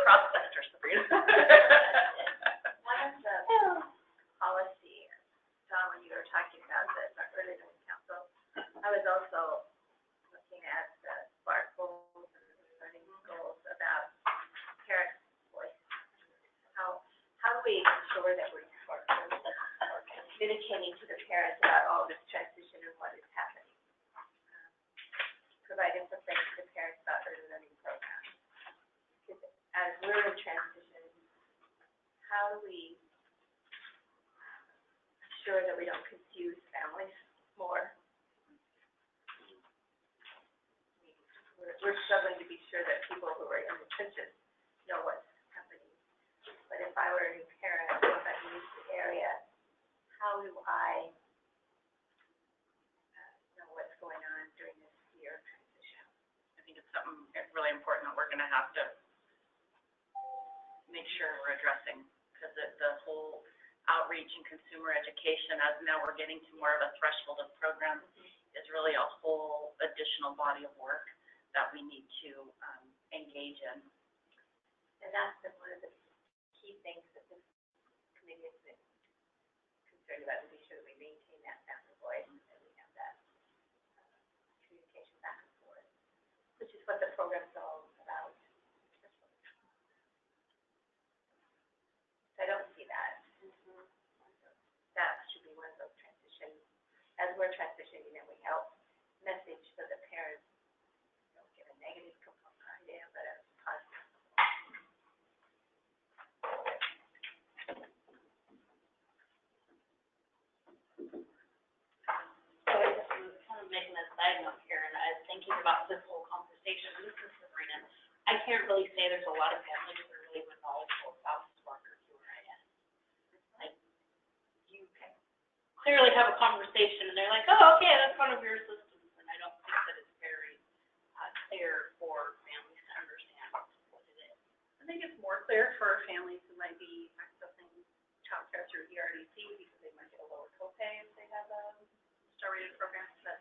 Cross sector, Sabrina. One of the policy, Don, when you were talking about this, our early learning council, I was also looking at the Spark goals and the learning goals about parents' voice. How do we ensure that we're communicating to the parents about all this transition and what is happening? Provide information to parents about early learning programs. Because as we're in transition, how do we ensure that we don't confuse families more? We're struggling to be sure that people who are in the trenches know what's happening. But if I were a new parent, if I'm new to the area, how do I know what something really important that we're gonna have to make sure we're addressing, because the whole outreach and consumer education, as now we're getting to more of a threshold of programs, is really a whole additional body of work that we need to, engage in. And that's been one of the key things that this committee has been concerned about, to be sure that we maintain that family voice and we have that communication back and forth, which is what the program's all about. So I don't see that. That should be one of those transitions. As we're transitioning, then we help message so that parents don't get a negative idea, but a positive. So I just was kind of making a side note here, and I was thinking about this whole conversation, this is Sabrina. I can't really say there's a lot of families that are really knowledgeable about Spark or QRIS. Like, you can clearly have a conversation, and they're like, oh, okay, that's one of your systems, and I don't think that it's very clear for families to understand what it is. I think it's more clear for families who might be accessing childcare through ERDC, because they might get a lower copay if they have a star-rated program, but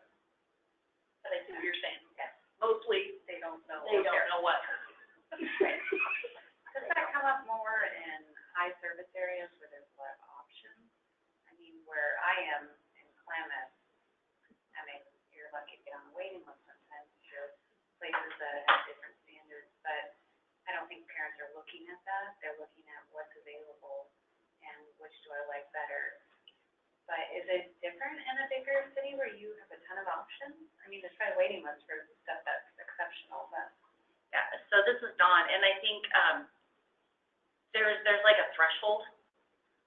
I see what you're saying. Yes. Mostly, they don't know. They don't know what. Does that come up more in high service areas where there's a lot of options? I mean, where I am in Klamath, I mean, you're lucky to get on the waiting list sometimes, there's places that have different standards, but I don't think parents are looking at that. They're looking at what's available and which do I like better. But is it different in a bigger city where you have a ton of options? I mean, there's probably waiting lists for stuff that's exceptional, but. Yeah, so this is Dawn, and I think, there's like a threshold,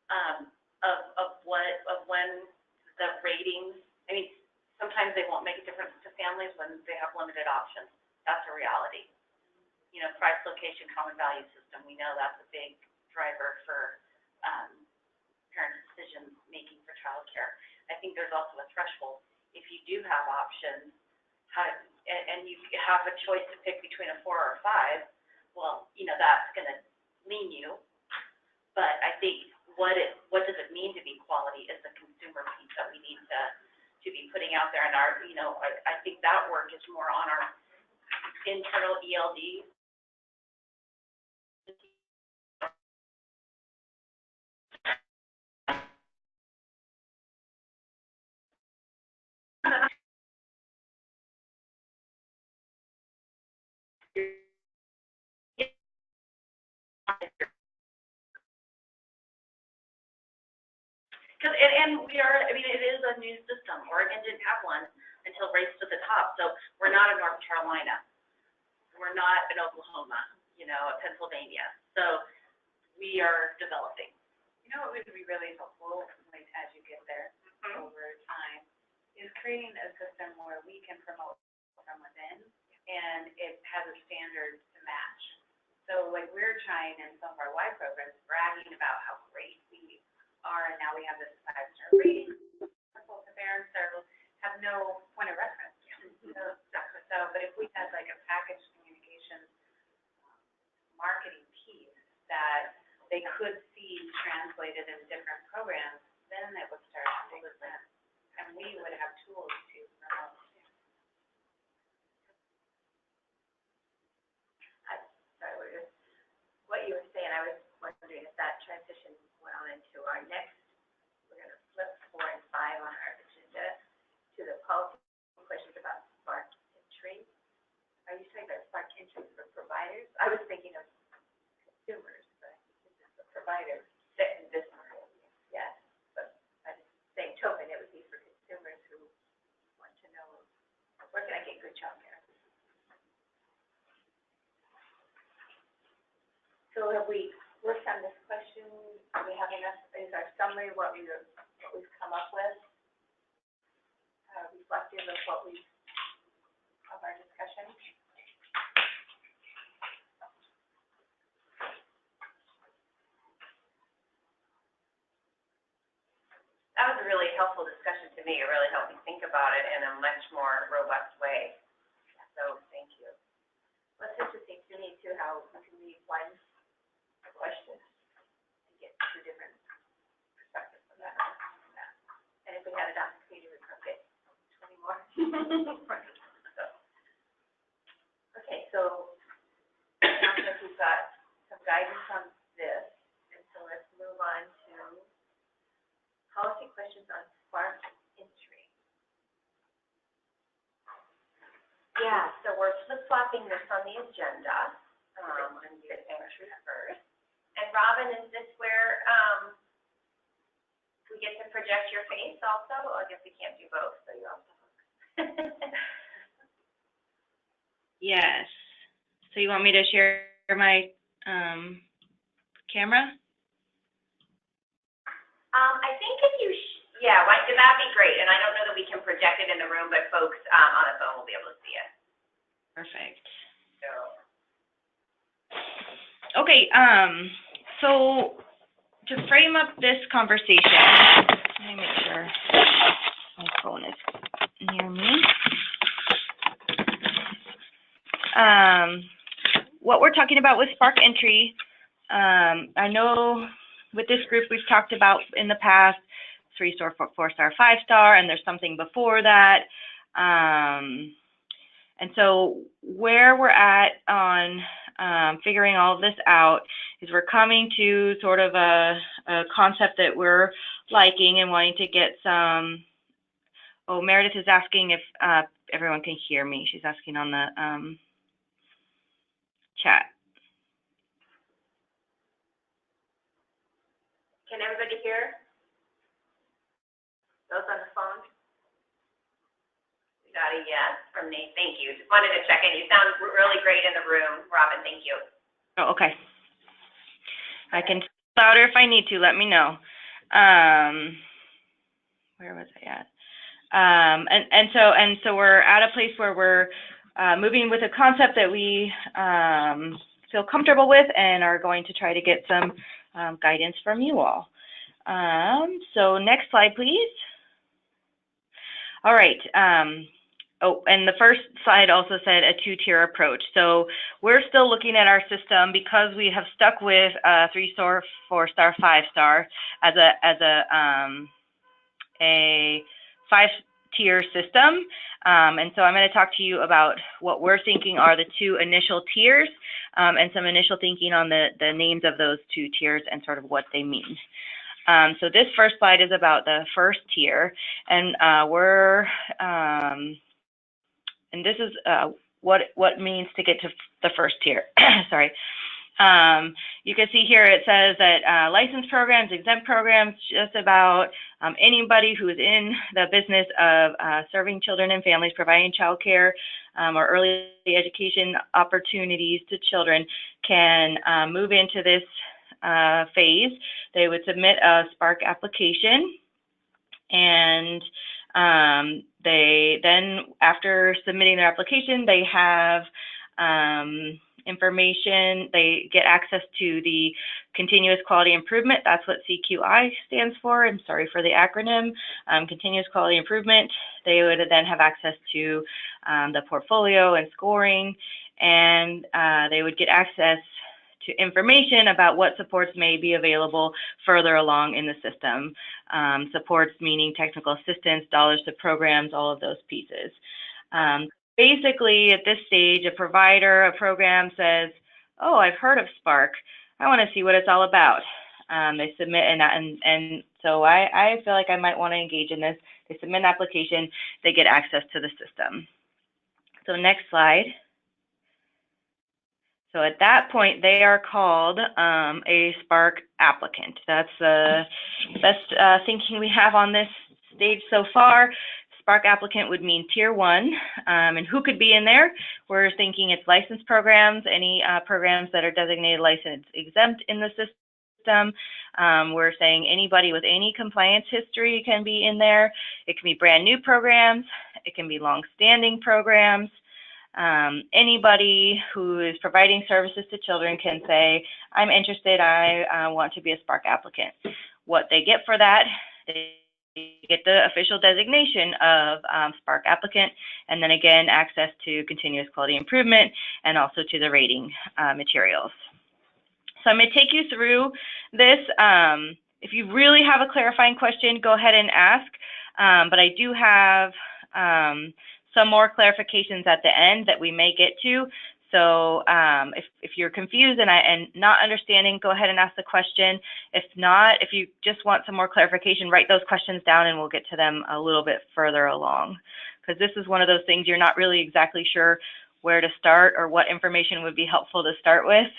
of when the ratings, I mean, sometimes they won't make a difference to families when they have limited options. That's a reality. You know, price, location, common value system, we know that's a big driver for, parent decision making for childcare. I think there's also a threshold. If you do have options, and you have a choice to pick between a 4 or a 5, well, you know, that's gonna lean you. But I think what does it mean to be quality is the consumer piece that we need to be putting out there. And our, you know, I think that work is more on our internal ELD. Because, and we are, I mean, it is a new system. Oregon didn't have one until Race to the Top. So we're not in North Carolina. We're not in Oklahoma, you know, Pennsylvania. So we are developing. You know what would be really helpful, like, as you get there over time, is creating a system where we can promote from within, and it has a standard to match. So, like, we're trying in some of our Y programs, bragging about how great we are, and now we have this 5-star rating. So the parents have no point of reference. So, but if we had like a package communication marketing piece that they could see translated in different programs, then it would start to make sense. And we would have tools to promote. Sorry, what you were saying, I was wondering if that transition well into our next, we're gonna flip 4 and 5 on our agenda to the policy questions about Spark entry. Are you saying that Spark entry for providers? I was thinking of consumers, but this is the providers set in this area. Yes, but by the same token, it would be for consumers who want to know, where can I get good childcare? So have we worked on this question? Do we have enough, is our summary what we've come up with? Reflective of what of our discussion? That was a really helpful discussion to me. It really helped me think about it in a much more robust way. So, thank you. Okay, so I think we've got some guidance on this, and so let's move on to policy questions on Spark entry. Yeah, so we're flip-flopping this on the agenda, on the entry first. And Robin, is this where, we get to project your face also? Well, I guess we can't do both, so you have to look. Yes. So you want me to share my camera? I think if you, yeah, that'd be great. And I don't know that we can project it in the room, but folks, on the phone will be able to see it. Perfect. So. Okay, so to frame up this conversation, let me make sure my phone is near me. What we're talking about with Spark Entry, I know with this group we've talked about in the past 3-star, 4-star, 5-star, and there's something before that. And so where we're at on figuring all of this out is we're coming to sort of a concept that we're liking and wanting to get some. Oh, Meredith is asking if everyone can hear me. She's asking on the chat. Can everybody hear? Those on the phone? We got a yes from Nate. Thank you. Just wanted to check in. You sound really great in the room, Robin. Thank you. Oh, okay. I can speak louder if I need to. Let me know. Where was I at? And so we're at a place where we're moving with a concept that we feel comfortable with and are going to try to get some guidance from you all. So next slide, please. All right. Oh, and the first slide also said a 2-tier approach. So we're still looking at our system because we have stuck with 3-star, 4-star, 5-star as a 5-tier system. And so I'm going to talk to you about what we're thinking are the 2 initial tiers and some initial thinking on the names of those 2 tiers and sort of what they mean. So this first slide is about the first tier, and and this is what it means to get to the first tier. Sorry. You can see here it says that licensed programs, exempt programs, just about anybody who is in the business of serving children and families, providing childcare or early education opportunities to children can move into this phase. They would submit a Spark application, and they then, after submitting their application, they have information, they get access to the continuous quality improvement. That's what CQI stands for. I'm sorry for the acronym, continuous quality improvement. They would then have access to the portfolio and scoring, and they would get access to information about what supports may be available further along in the system. Supports meaning technical assistance, dollars to programs, all of those pieces. Basically, at this stage, a provider, a program says, oh, I've heard of Spark. I want to see what it's all about. They submit, and so I feel like I might want to engage in this. They submit an application, they get access to the system. So next slide. So at that point, they are called a Spark applicant. That's the best thinking we have on this stage so far. Spark applicant would mean tier 1, and who could be in there? We're thinking it's licensed programs, any programs that are designated license exempt in the system. We're saying anybody with any compliance history can be in there. It can be brand new programs. It can be long-standing programs. Anybody who is providing services to children can say, I'm interested, I want to be a Spark applicant. What they get for that, they get the official designation of Spark applicant, and then again, access to continuous quality improvement and also to the rating materials. So I'm going to take you through this. If you really have a clarifying question, go ahead and ask, but I do have some more clarifications at the end that we may get to. So if you're confused and not understanding, go ahead and ask the question. If not, if you just want some more clarification, write those questions down and we'll get to them a little bit further along. Because this is one of those things you're not really exactly sure where to start or what information would be helpful to start with.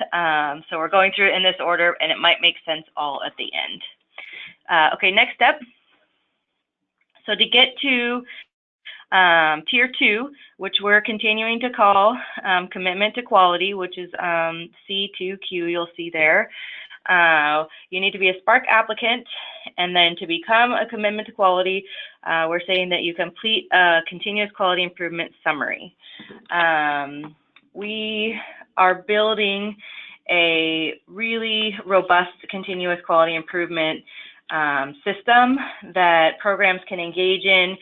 So we're going through it in this order, and it might make sense all at the end. Okay, next step. So to get to Tier 2, which we're continuing to call Commitment to Quality, which is C2Q, you'll see there. You need to be a Spark applicant, and then to become a Commitment to Quality, we're saying that you complete a continuous quality improvement summary. We are building a really robust continuous quality improvement system that programs can engage in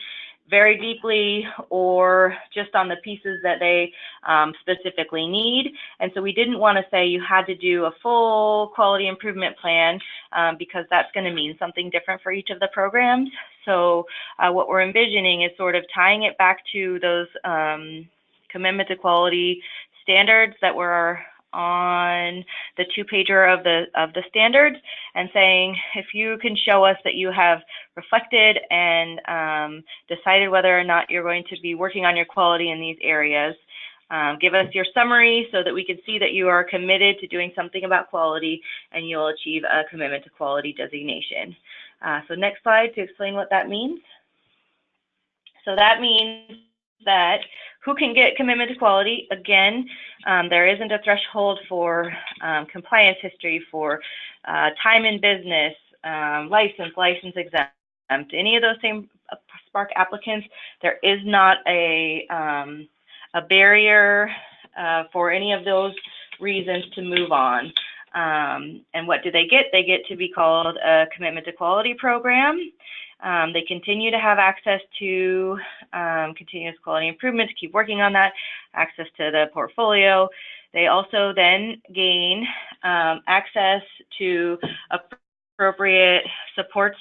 very deeply or just on the pieces that they specifically need. And so we didn't want to say you had to do a full quality improvement plan because that's going to mean something different for each of the programs. So what we're envisioning is sort of tying it back to those commitment to quality standards that were on the 2-pager of the standards, and saying if you can show us that you have reflected and decided whether or not you're going to be working on your quality in these areas, give us your summary so that we can see that you are committed to doing something about quality, and you'll achieve a commitment to quality designation. So next slide to explain what that means. So that means that who can get commitment to quality? Again, there isn't a threshold for compliance history, for time in business, license exempt, any of those same Spark applicants. There is not a barrier for any of those reasons to move on. And what do they get? They get to be called a commitment to quality program. They continue to have access to continuous quality improvement to keep working on that, access to the portfolio. They also then gain access to appropriate supports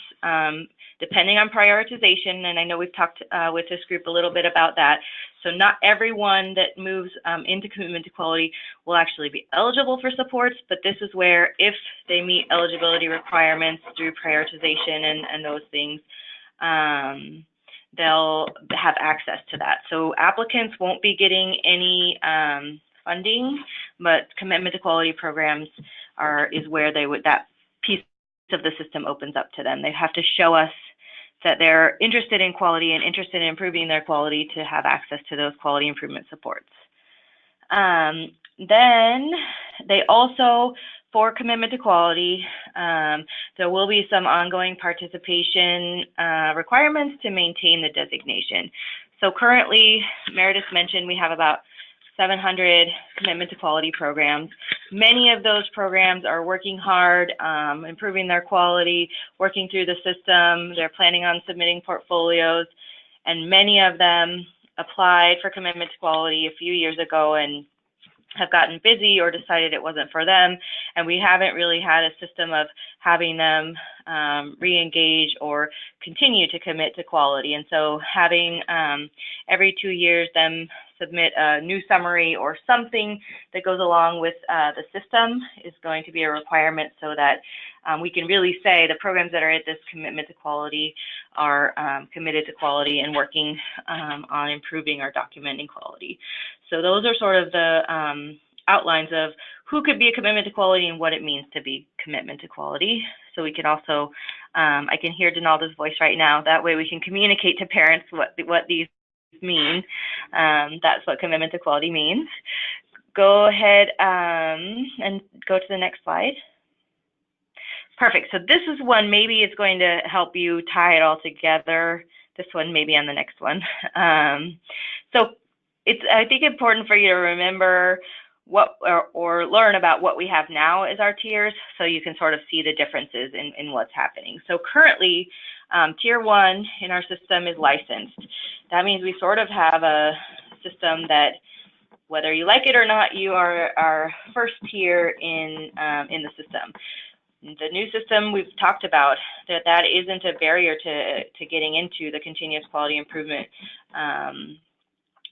depending on prioritization, and I know we've talked with this group a little bit about that. So not everyone that moves into commitment to quality will actually be eligible for supports, but this is where if they meet eligibility requirements through prioritization and those things, they'll have access to that. So applicants won't be getting any funding, but commitment to quality programs is where that piece of the system opens up to them. They have to show us that they're interested in quality and interested in improving their quality to have access to those quality improvement supports. Then they also, for commitment to quality, there will be some ongoing participation requirements to maintain the designation. So currently, Meredith mentioned we have about 700 commitment to quality programs. Many of those programs are working hard, improving their quality, working through the system. They're planning on submitting portfolios, and many of them applied for commitment to quality a few years ago and have gotten busy or decided it wasn't for them, and we haven't really had a system of having them re-engage or continue to commit to quality. And so having every 2 years them submit a new summary or something that goes along with the system is going to be a requirement, so that we can really say the programs that are at this commitment to quality are committed to quality and working on improving or documenting quality. So those are sort of the outlines of who could be a commitment to quality and what it means to be commitment to quality. So we can also, I can hear Donalda's voice right now. That way we can communicate to parents what these mean. That's what commitment to quality means. Go ahead and go to the next slide. Perfect. So this is one, maybe it's going to help you tie it all together. This one, maybe on the next one. So it's, I think, important for you to remember what or learn about what we have now as our tiers, so you can sort of see the differences in what's happening. So currently, Tier 1 in our system is licensed. That means we sort of have a system that, whether you like it or not, you are our first tier in the system. The new system we've talked about, that isn't a barrier to getting into the continuous quality improvement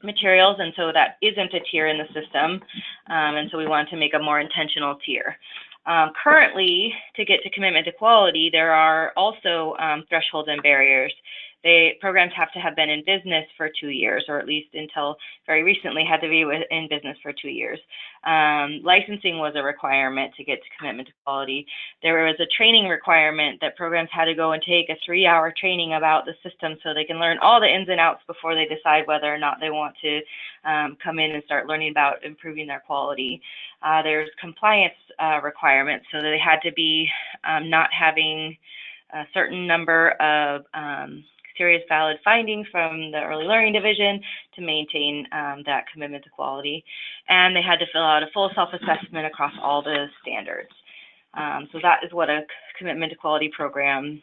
materials, and so that isn't a tier in the system, and so we wanted to make a more intentional tier. Currently, to get to commitment to quality, there are also thresholds and barriers. Programs have to have been in business for 2 years, or at least until very recently had to be in business for 2 years. Licensing was a requirement to get to commitment to quality. There was a training requirement that programs had to go and take a 3-hour training about the system so they can learn all the ins and outs before they decide whether or not they want to come in and start learning about improving their quality. There's compliance requirements, so that they had to be not having a certain number of serious valid findings from the early learning division to maintain that commitment to quality. And they had to fill out a full self-assessment across all the standards. So that is what a commitment to quality program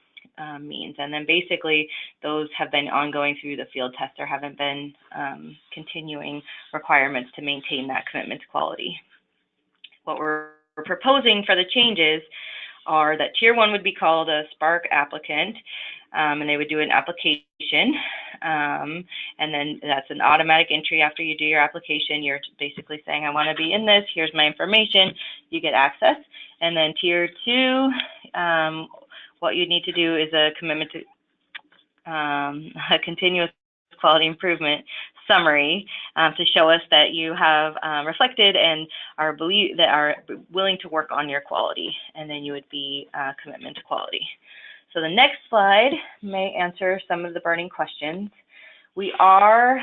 means. And then basically those have been ongoing through the field test. There haven't been continuing requirements to maintain that commitment to quality. What we're proposing for the changes are that Tier 1 would be called a Spark applicant, and they would do an application, and then that's an automatic entry after you do your application. You're basically saying, I want to be in this, here's my information, you get access. And then Tier 2, what you need to do is a commitment to a continuous quality improvement summary to show us that you have reflected and are willing to work on your quality, and then you would be commitment to quality. So the next slide may answer some of the burning questions. We are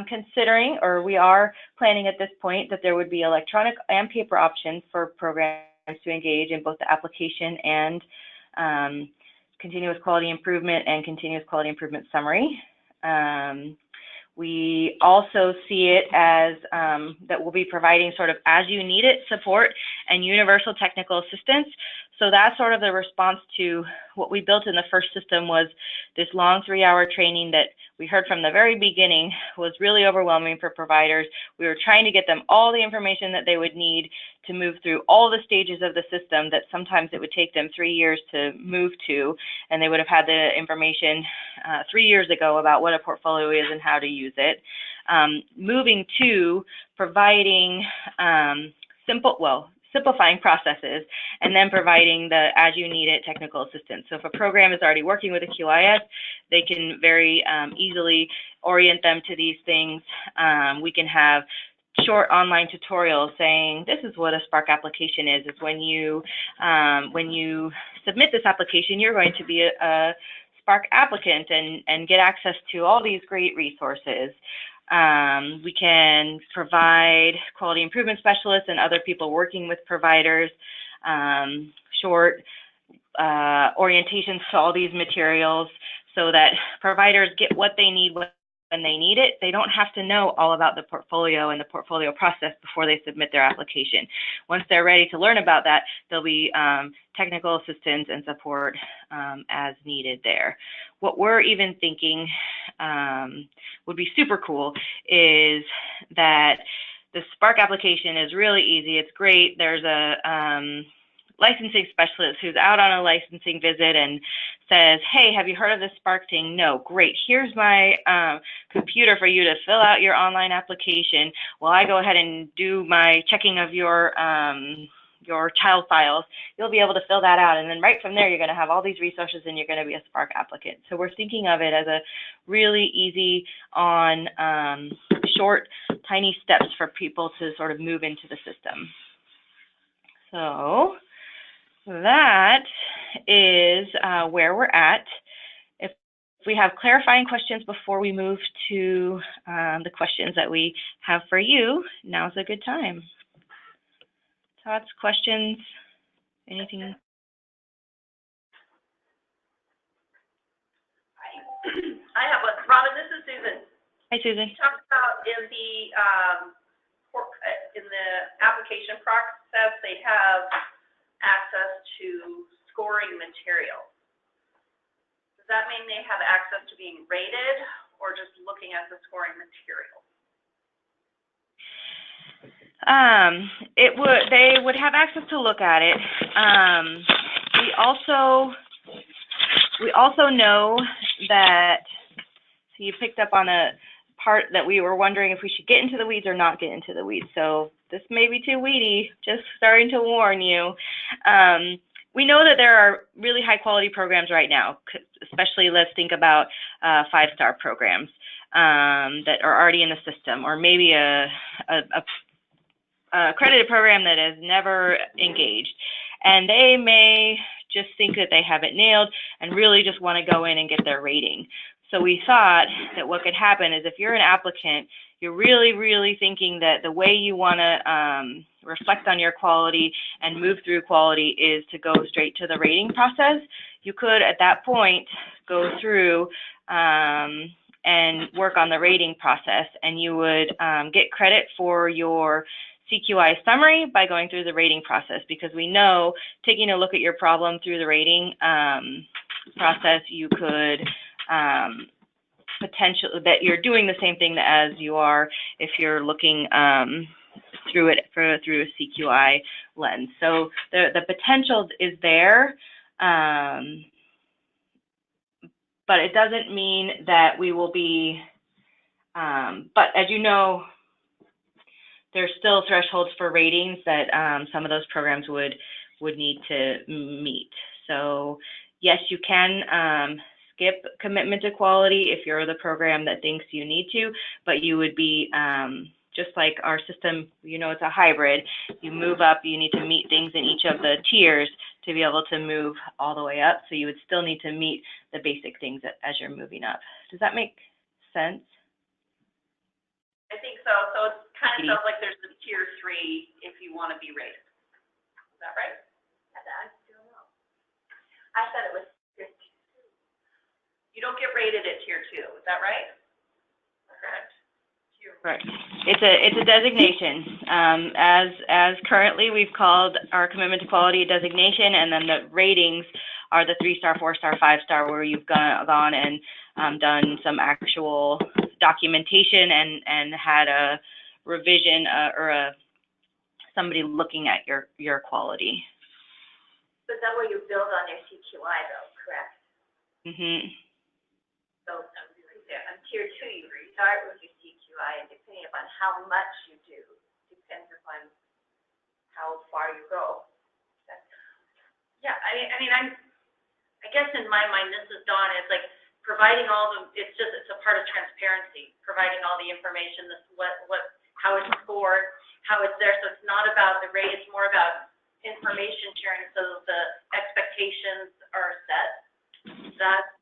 considering, or we are planning at this point, that there would be electronic and paper options for programs to engage in both the application and continuous quality improvement and continuous quality improvement summary. We also see it as that we'll be providing sort of as you need it support and universal technical assistance. So that's sort of the response to what we built in the first system, was this long 3-hour training that we heard from the very beginning was really overwhelming for providers. We were trying to get them all the information that they would need to move through all the stages of the system that sometimes it would take them 3 years to move to, and they would have had the information 3 years ago about what a portfolio is and how to use it. Moving to providing simplifying processes, and then providing the as-you-need-it technical assistance. So if a program is already working with a QIS, they can very easily orient them to these things. We can have short online tutorials saying, this is what a Spark application is. It's when you submit this application, you're going to be a Spark applicant and get access to all these great resources. We can provide quality improvement specialists and other people working with providers short orientations to all these materials so that providers get what they need when they need it. They don't have to know all about the portfolio and the portfolio process before they submit their application. Once they're ready to learn about that, there'll be technical assistance and support as needed there. What we're even thinking would be super cool is that the Spark application is really easy. It's great. There's a licensing specialist who's out on a licensing visit and says, hey, have you heard of this Spark thing? No, great. Here's my computer for you to fill out your online application while I go ahead and do my checking of your child files. You'll be able to fill that out, and then right from there you're going to have all these resources and you're going to be a Spark applicant. So we're thinking of it as a really easy on short, tiny steps for people to sort of move into the system. So that is where we're at. If we have clarifying questions before we move to the questions that we have for you, now's a good time. Thoughts, questions, anything? I have one. Robin, this is Susan. Hi, Susan. You talked about in the application process, they have access to scoring materials. Does that mean they have access to being rated, or just looking at the scoring materials? They would have access to look at it. We also know that, so you picked up on a part that we were wondering if we should get into the weeds or not get into the weeds. So this may be too weedy, just starting to warn you. We know that there are really high quality programs right now, especially let's think about 5-star programs that are already in the system, or maybe a accredited program that has never engaged. And they may just think that they have it nailed and really just want to go in and get their rating. So we thought that what could happen is if you're an applicant, you're really, really thinking that the way you want to reflect on your quality and move through quality is to go straight to the rating process. You could, at that point, go through and work on the rating process, and you would get credit for your CQI summary by going through the rating process, because we know, taking a look at your problem through the rating process, you could potentially, that you're doing the same thing as you are if you're looking through it through a CQI lens. So the potential is there, but it doesn't mean that we will be, but as you know, there's still thresholds for ratings that some of those programs would need to meet. So yes, you can skip commitment to quality if you're the program that thinks you need to, but you would be, just like our system, you know, it's a hybrid. You move up, you need to meet things in each of the tiers to be able to move all the way up. So you would still need to meet the basic things as you're moving up. Does that make sense? I think so. So it kind of sounds like there's the tier 3 if you want to be rated. Is that right? I don't know. I thought it was tier 2. You don't get rated at tier 2. Is that right? Correct. Correct. It's a designation. As currently, we've called our commitment to quality a designation, and then the ratings are the 3-star, 4-star, 5-star, where you've gone and done some actual documentation and had a revision or somebody looking at your quality. But that way you build on your CQI though, correct? Mm-hmm. So on tier 2, you start with your CQI, and depending upon how much you do, depends upon how far you go. Yeah, I mean, I guess in my mind, this is Dawn, it's like providing all it's a part of transparency, providing all the information, how it's scored, how it's there. So it's not about the rate, it's more about information sharing so the expectations are set. That's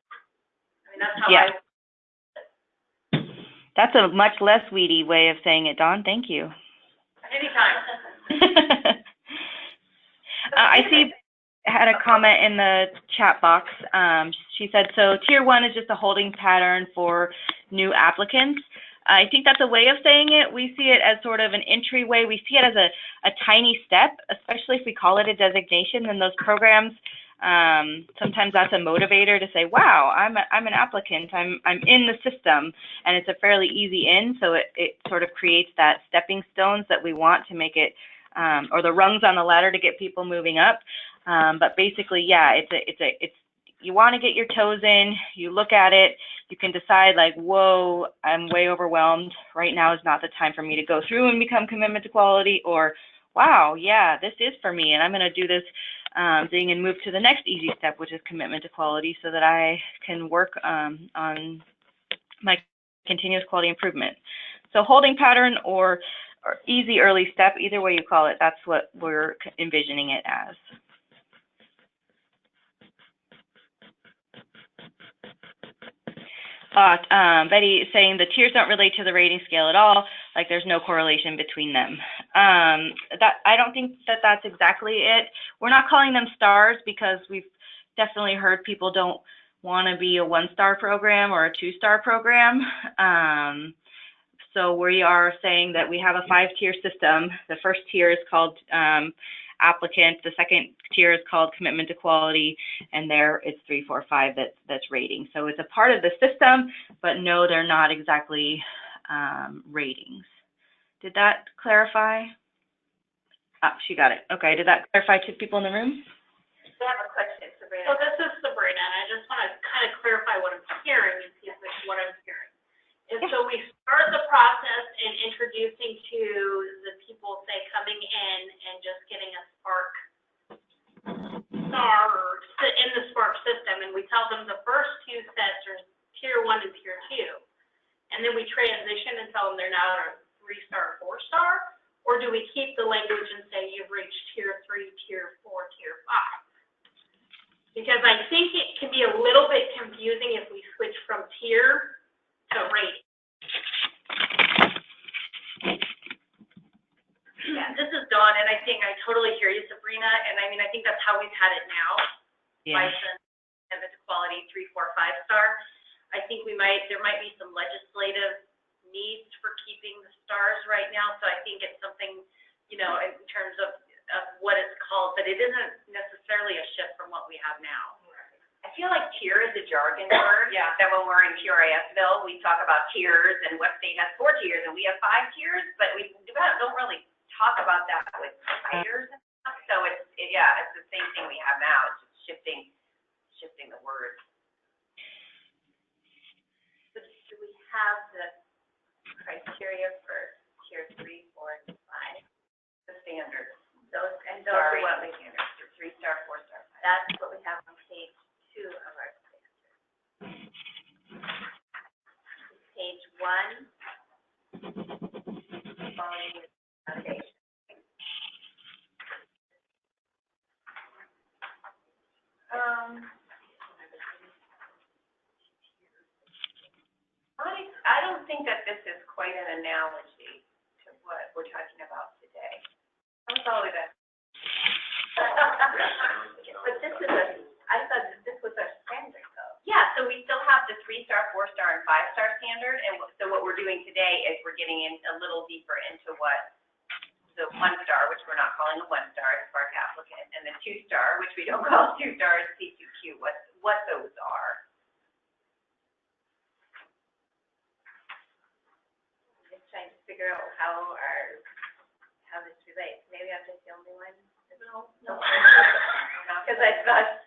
how yeah. That's a much less weedy way of saying it, Dawn. Thank you. Anytime. I see had a comment in the chat box. She said, so tier 1 is just a holding pattern for new applicants. I think that's a way of saying it. We see it as sort of an entryway. We see it as a tiny step, especially if we call it a designation. And those programs, sometimes that's a motivator to say, wow, I'm an applicant, I'm in the system, and it's a fairly easy in, so it sort of creates that stepping stones that we want to make it, or the rungs on the ladder to get people moving up. But basically, yeah, it's you want to get your toes in, you look at it, you can decide like, whoa, I'm way overwhelmed, right now is not the time for me to go through and become commitment to quality, or wow, yeah, this is for me, and I'm going to do this thing and move to the next easy step, which is commitment to quality, so that I can work on my continuous quality improvement. So holding pattern or easy early step, either way you call it, that's what we're envisioning it as. Betty is saying the tiers don't relate to the rating scale at all, like there's no correlation between them. I don't think that that's exactly it. We're not calling them stars because we've definitely heard people don't want to be a 1-star program or a 2-star program. So we are saying that we have a 5-tier system. The first tier is called applicant, the second tier is called commitment to quality, and there it's 3, 4, 5 that's rating. So it's a part of the system, but no, they're not exactly ratings. Did that clarify? She got it. Okay, did that clarify to people in the room? I have a question, Sabrina. So this is Sabrina, and I just want to kind of clarify what I'm hearing and see if it's what I'm hearing. And so we start the process in introducing to the people, say, coming in and just getting a Spark star in the Spark system, and we tell them the first two sets are tier 1 and tier 2. And then we transition and tell them they're now a 3-star, 4-star, or do we keep the language and say you've reached tier 3, tier 4, tier 5? Because I think it can be a little bit confusing if we switch from tier to rate. Yeah, this is Dawn, and I think I totally hear you, Sabrina, and I mean, I think that's how we've had it now. License and the quality 3, 4, 5-star. I think there might be some legislative needs for keeping the stars right now, so I think it's something, in terms of what it's called, but it isn't necessarily a shift from what we have now. I feel like tier is a jargon word. Yeah. That when we're in QRSville, we talk about tiers, and what state has 4 tiers, and we have 5 tiers, but we don't really talk about that with providers and stuff. So it's the same thing we have now. It's just shifting the words. So do we have the criteria for tier 3, 4, and 5? The standards. Those are what we standards. 3-star, 4-star, 5. That's what we have on page 2 of our standards. Page 1. Quality foundation. I don't think that this is quite an analogy to what we're talking about today. I'm sorry that. But I thought that this was our standard though. Yeah, so we still have the 3-star, 4-star, and 5-star standard, and so what we're doing today is we're getting in a little deeper into what the 1-star, which we're not calling a 1-star, Spark applicant, and the 2-star, which we don't call 2-star, CQQ, what those are. I'm just trying to figure out how this relates. Maybe I'm just the only one. No. Because I thought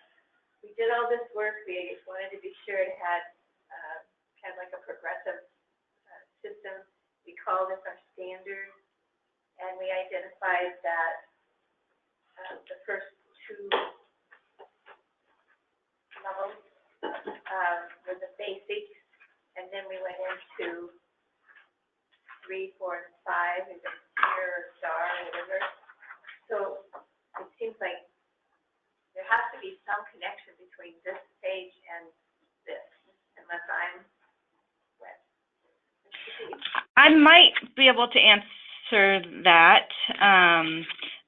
we did all this work. We wanted to be sure it had kind of like a progressive system. We called this our standard, and we identified that the first 2 levels were the basics, and then we went into 3, 4, and 5, and the tier or star or whatever. So it seems like there has to be some connection between this page and this, unless I'm wet. I might be able to answer that.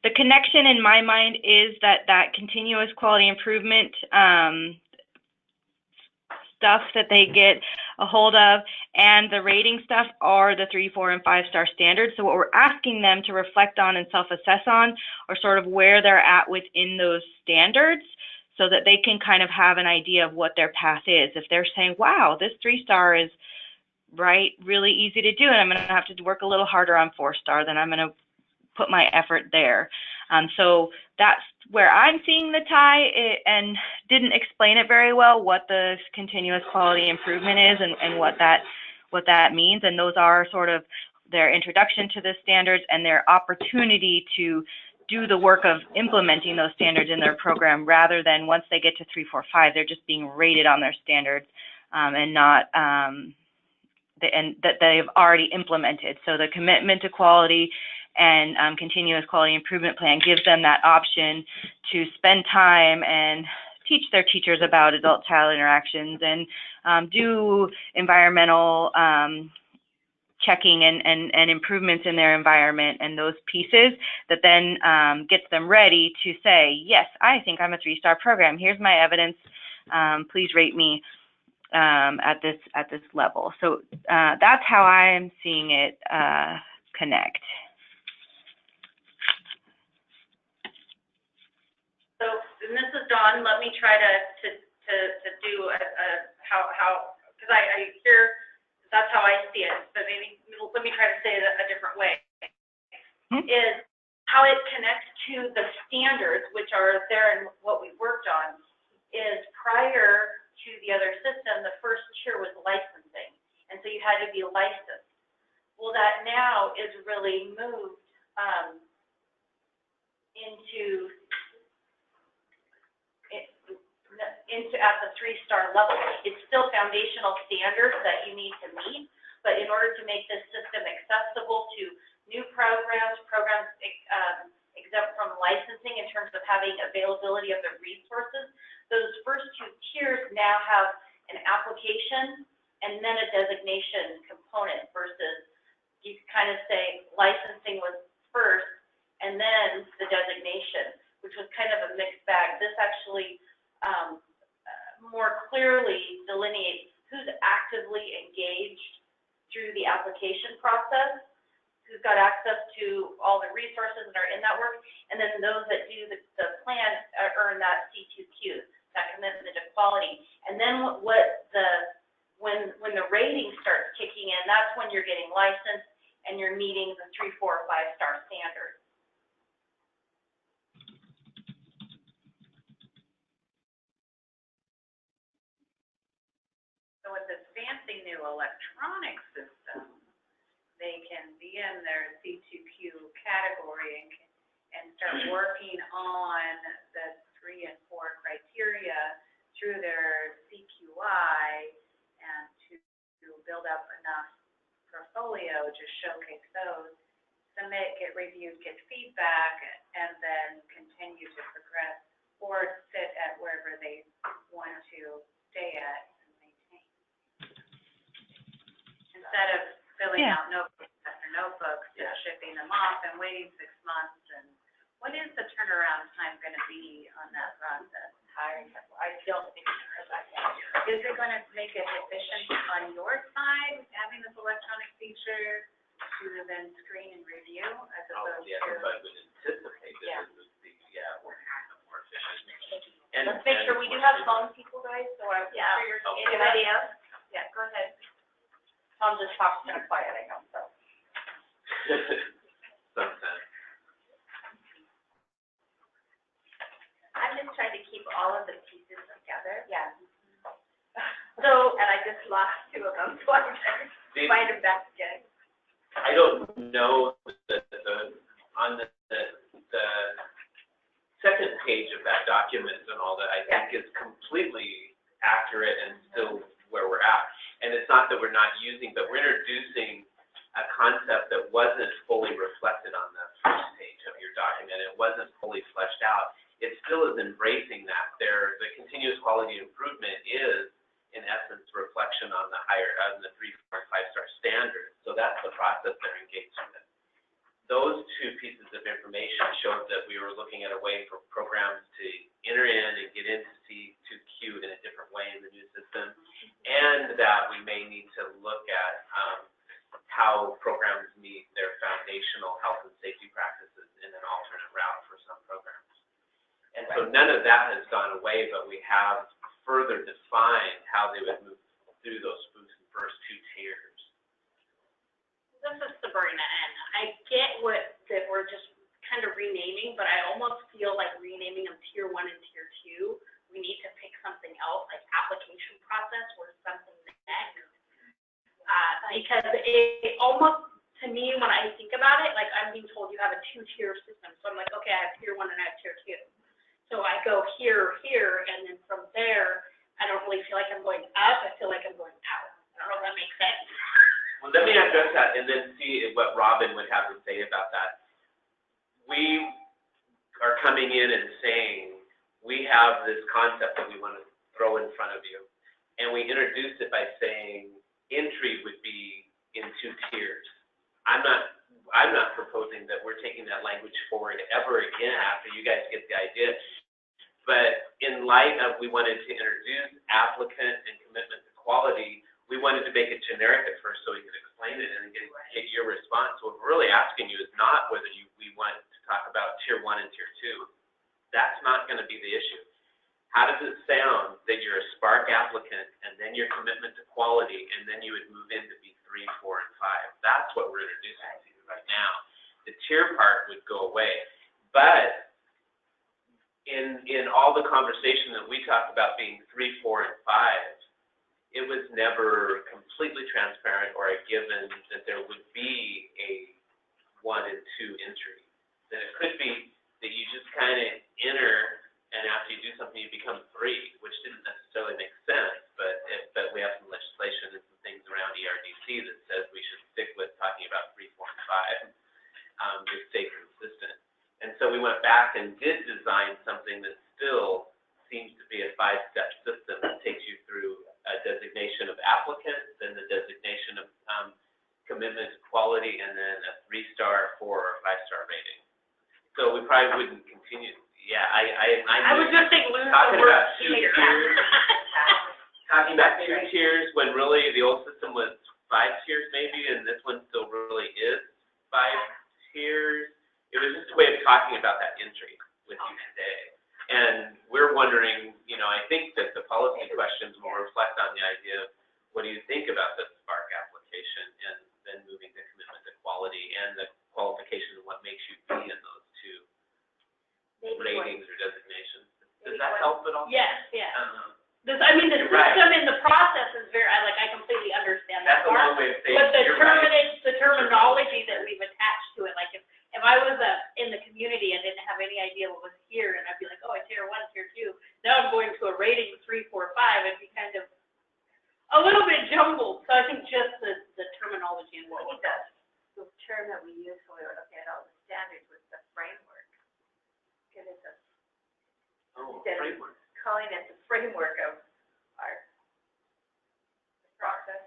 The connection in my mind is that continuous quality improvement stuff that they get a hold of and the rating stuff are the 3, 4, and 5-star standards. So what we're asking them to reflect on and self-assess on are sort of where they're at within those standards so that they can kind of have an idea of what their path is. If they're saying, wow, this 3-star is really easy to do, and I'm going to have to work a little harder on 4-star, then I'm going to put my effort there. So that's where I'm seeing the tie, and didn't explain it very well, what the continuous quality improvement is and what that means. And those are sort of their introduction to the standards and their opportunity to do the work of implementing those standards in their program, rather than once they get to 3, 4, 5, they're just being rated on their standards and not and that they've already implemented. So the commitment to quality and continuous quality improvement plan gives them that option to spend time and teach their teachers about adult-child interactions and do environmental checking and improvements in their environment and those pieces that then gets them ready to say, yes, I think I'm a 3-star program. Here's my evidence. Please rate me at this level. So that's how I'm seeing it connect. So, and this is Dawn, let me try to do how, because I hear, that's how I see it, but maybe, let me try to say it a different way. Is how it connects to the standards, which are there and what we worked on, is prior to the other system, the first tier was licensing. And and so you had to be licensed. Well, that now is really moved, into at the 3-star level. It's still foundational standards that you need to meet, but in order to make this system accessible to new programs exempt from licensing in terms of having availability of the resources, those first 2 tiers now have an application and then a designation component versus you kind of say licensing was first and then the designation, which was kind of a mixed bag. This actually more clearly delineates who's actively engaged through the application process, who's got access to all the resources that are in that work, and then those that do the plan earn that C2Q, that commitment to quality. And then when the rating starts kicking in, that's when you're getting licensed and you're meeting the 3, 4, or 5-star standards. So with this fancy new electronic system, they can be in their C2Q category and start working on the 3 and 4 criteria through their CQI and to build up enough portfolio to showcase those, submit, get reviewed, get feedback, and then continue to progress or sit at wherever they want to stay at. Instead of filling out notebooks after notebooks, and shipping them off and waiting 6 months, and what is the turnaround time going to be on that process? I don't think that Is it going to make it efficient on your side, having this electronic feature to then screen and review as opposed to? But I would anticipate that it would be, more efficient. And let's make sure we do have phone people, guys, so I'm sure you're, anybody else? Yeah, go ahead. Tom just talks kind of quiet, I know, so. Sometimes. I'm just trying to keep all of the pieces together. Yeah. So, and I just lost 2 of them, so I'm trying to find them back again. I don't know that on the second page of that document and all that, I think is completely accurate and still where we're at. And it's not that we're not using, but we're introducing a concept that wasn't fully reflected on the first page of your document. It wasn't fully fleshed out. It still is embracing that. The continuous quality improvement is, in essence, reflection on the 3, 4, and 5-star standards. So that's the process they're engaged in. Those 2 pieces of information showed that we were looking at a way for programs to enter in and get into C2Q in a different way in the new system, and that we may need to look at how programs meet their foundational health and safety practices in an alternate route for some programs. And so none of that has gone away, but we have further defined how they would move through those first 2 tiers. This is Sabrina, and I get that we're just kind of renaming, but I almost feel like renaming them Tier 1 and Tier 2. We need to pick something else, like application process or something next. Because it almost, to me, when I think about it, like I'm being told you have a 2-tier system. So I'm like, okay, I have Tier 1 and I have Tier 2. So I go here, and then from there, I don't really feel like I'm going up. I feel like I'm going out. I don't know if that makes sense. Well, let me address that and then see what Robin would have to say about that. We are coming in and saying, we have this concept that we want to throw in front of you. And we introduce it by saying entry would be in 2 tiers. I'm not proposing that we're taking that language forward ever again after you guys get the idea. But in light of we wanted to introduce applicant and commitment to quality, we wanted to make it generic at first so we could explain it and get your response. What we're really asking you is not whether we want to talk about Tier 1 and Tier 2. That's not going to be the issue. How does it sound that you're a Spark applicant and then your commitment to quality and then you would move into B3, 4, and 5? That's what we're introducing to you right now. The tier part would go away. But in all the conversation that we talked about being 3, 4, and 5, it was never completely transparent or a given that there would be a 1 and 2 entry. That it could be that you just kind of enter, and after you do something, you become 3, which didn't necessarily make sense, but we have some legislation and some things around ERDC that says we should stick with talking about 3, 4, and 5 to stay consistent. And so we went back and did design something that still seems to be a 5-step system that takes you through a designation of applicant, then the designation of commitment to quality, and then a 3-star, 4, or 5-star rating. So we probably wouldn't continue. Yeah, I was just saying lose talking the word about 2 tier. tiers, talking about 2 tiers when really the old system was 5 tiers maybe, and this one still really is 5 tiers. It was just a way of talking about that entry with you today. And we're wondering, I think that the policy questions will reflect on the idea of what do you think about the Spark application, and then moving to commitment to quality and the qualifications of what makes you be in those 2 ratings or designations. Does that help at all? Yes, yes. The You're right. system in the process is very, I completely understand that That's a part. long way of saying But you're right. the terminology that we've attached to it, like if I was in the community and didn't have any idea what was here, and I'd be like, oh, tier 1, tier 2, now I'm going to a rating 3, 4, 5, it'd be kind of a little bit jumbled. So I think just the terminology and what it does. The term that we used when we were looking at all the standards was the framework. Because it's a, Framework. calling it the framework of our process,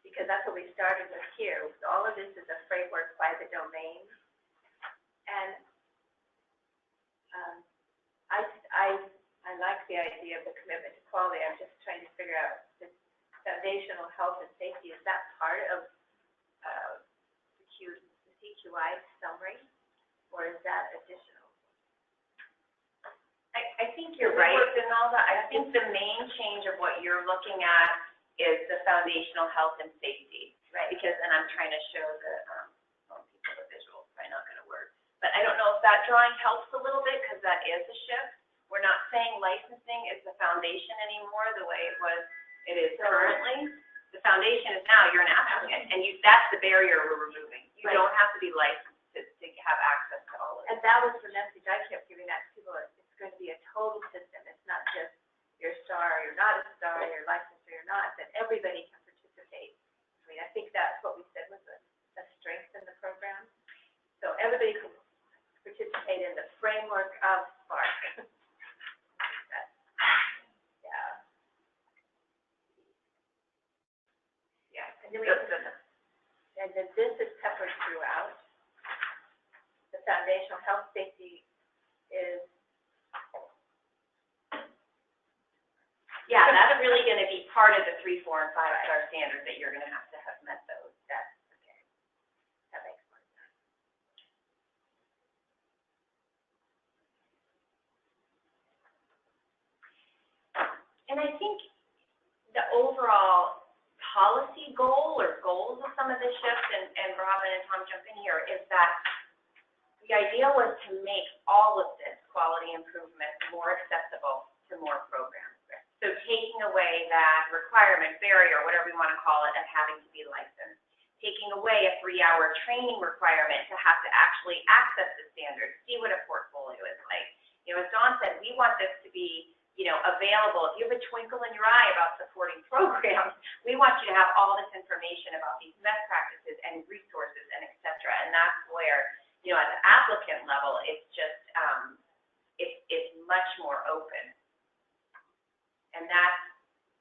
because that's what we started with here. All of this is a framework by the domain. And I like the idea of the commitment to quality. I'm just trying to figure out the foundational health and safety. Is that part of the CQI summary, or is that additional? I think you're right, Donalda. I think the main change of what you're looking at is the foundational health and safety. Right. Because, and I'm trying to show the, people the visual, it's probably not gonna work. But I don't know if that drawing helps a little bit, because that is a shift. We're not saying licensing is the foundation anymore, the way it is currently. The foundation is now you're an applicant, and that's the barrier we're removing. You Right. don't have to be licensed to have access to all of it. And that was the message I kept giving out to people. It's going to be a total system. It's not just you're a star, you're not a star, you're licensed or you're not, that everybody can participate. I think that's what we said was a strength in the program. So everybody can participate in the framework of Spark. Yeah. And then this is peppered throughout. The foundational health safety is. Yeah, that's really gonna be part of the 3, 4, and 5-star standard that you're gonna have met those. That's okay. That makes more sense. And I think the overall policy goal or goals of some of the shifts, and Robin and Tom jump in here, is that the idea was to make all of this quality improvement more accessible to more programs. So taking away that requirement, barrier, whatever you want to call it, of having to be licensed. Taking away a 3-hour training requirement to have to actually access the standards, see what a portfolio is like. As Dawn said, we want this to be, available. If you have a twinkle in your eye about supporting programs, we want you to have all this information about these best practices and resources and et cetera. And that's where, at the applicant level, it's just, it's much more open. And that's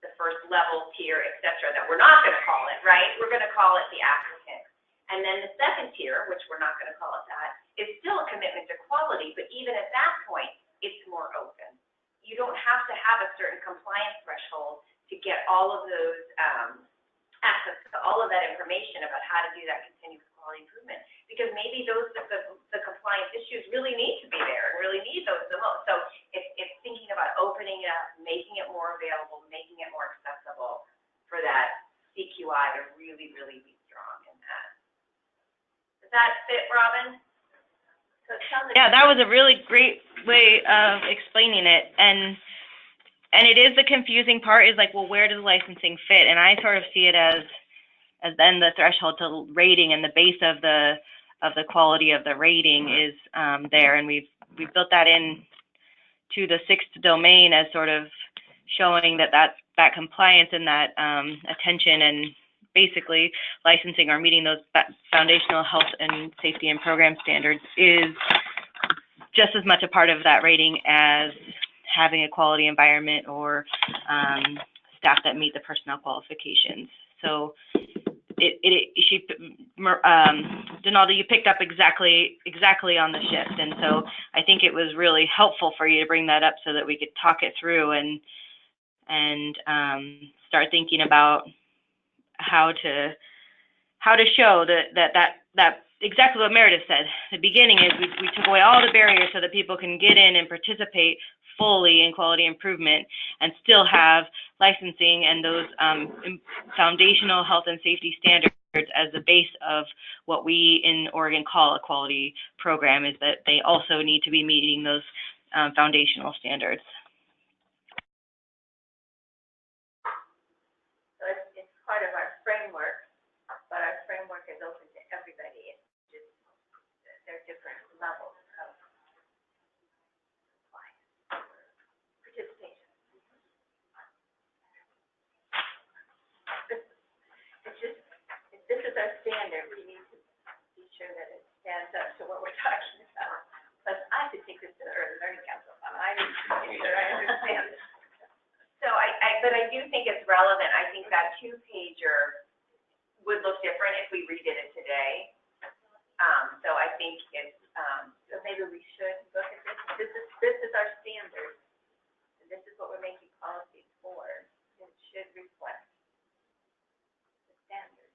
the first level, tier, et cetera, that we're not going to call it, right? We're going to call it the applicant. And then the second tier, which we're not going to call it that, is still a commitment to quality, but even at that point, it's more open. You don't have to have a certain compliance threshold to get all of those, access to all of that information about how to do that continuous quality improvement. Because maybe the compliance issues really need to be there and really need those the most. So it's thinking about opening it up, making it more available, making it more accessible for that CQI to really, really be strong in that. Does that fit, Robin? So it sounds like. Yeah, that was a really great way of explaining it. And And it is the confusing part is like, well, where does licensing fit? And I sort of see it as then the threshold to rating, and the base of the quality of the rating is there, and we've built that in to the 6th domain as sort of showing that compliance and that attention and basically licensing or meeting those foundational health and safety and program standards is just as much a part of that rating as having a quality environment or staff that meet the personnel qualifications. So Donalda, you picked up exactly on the shift, and so I think it was really helpful for you to bring that up so that we could talk it through and start thinking about how to show that exactly what Meredith said. The beginning is we took away all the barriers so that people can get in and participate fully in quality improvement and still have licensing and those foundational health and safety standards as the base of what we in Oregon call a quality program, is that they also need to be meeting those foundational standards. So it's part of our framework, but our framework is open to everybody. It's just, there are different levels of participation. It's just, if this is our standard, we need to be sure that it stands up to what we're talking about. But I have to take this to the early learning council. I need to make sure I understand this. So but I do think it's relevant. I think that 2-pager would look different if we redid it today. So I think it's, So maybe we should look at this. This is our standard, and this is what we're making policies for. It should reflect the standard.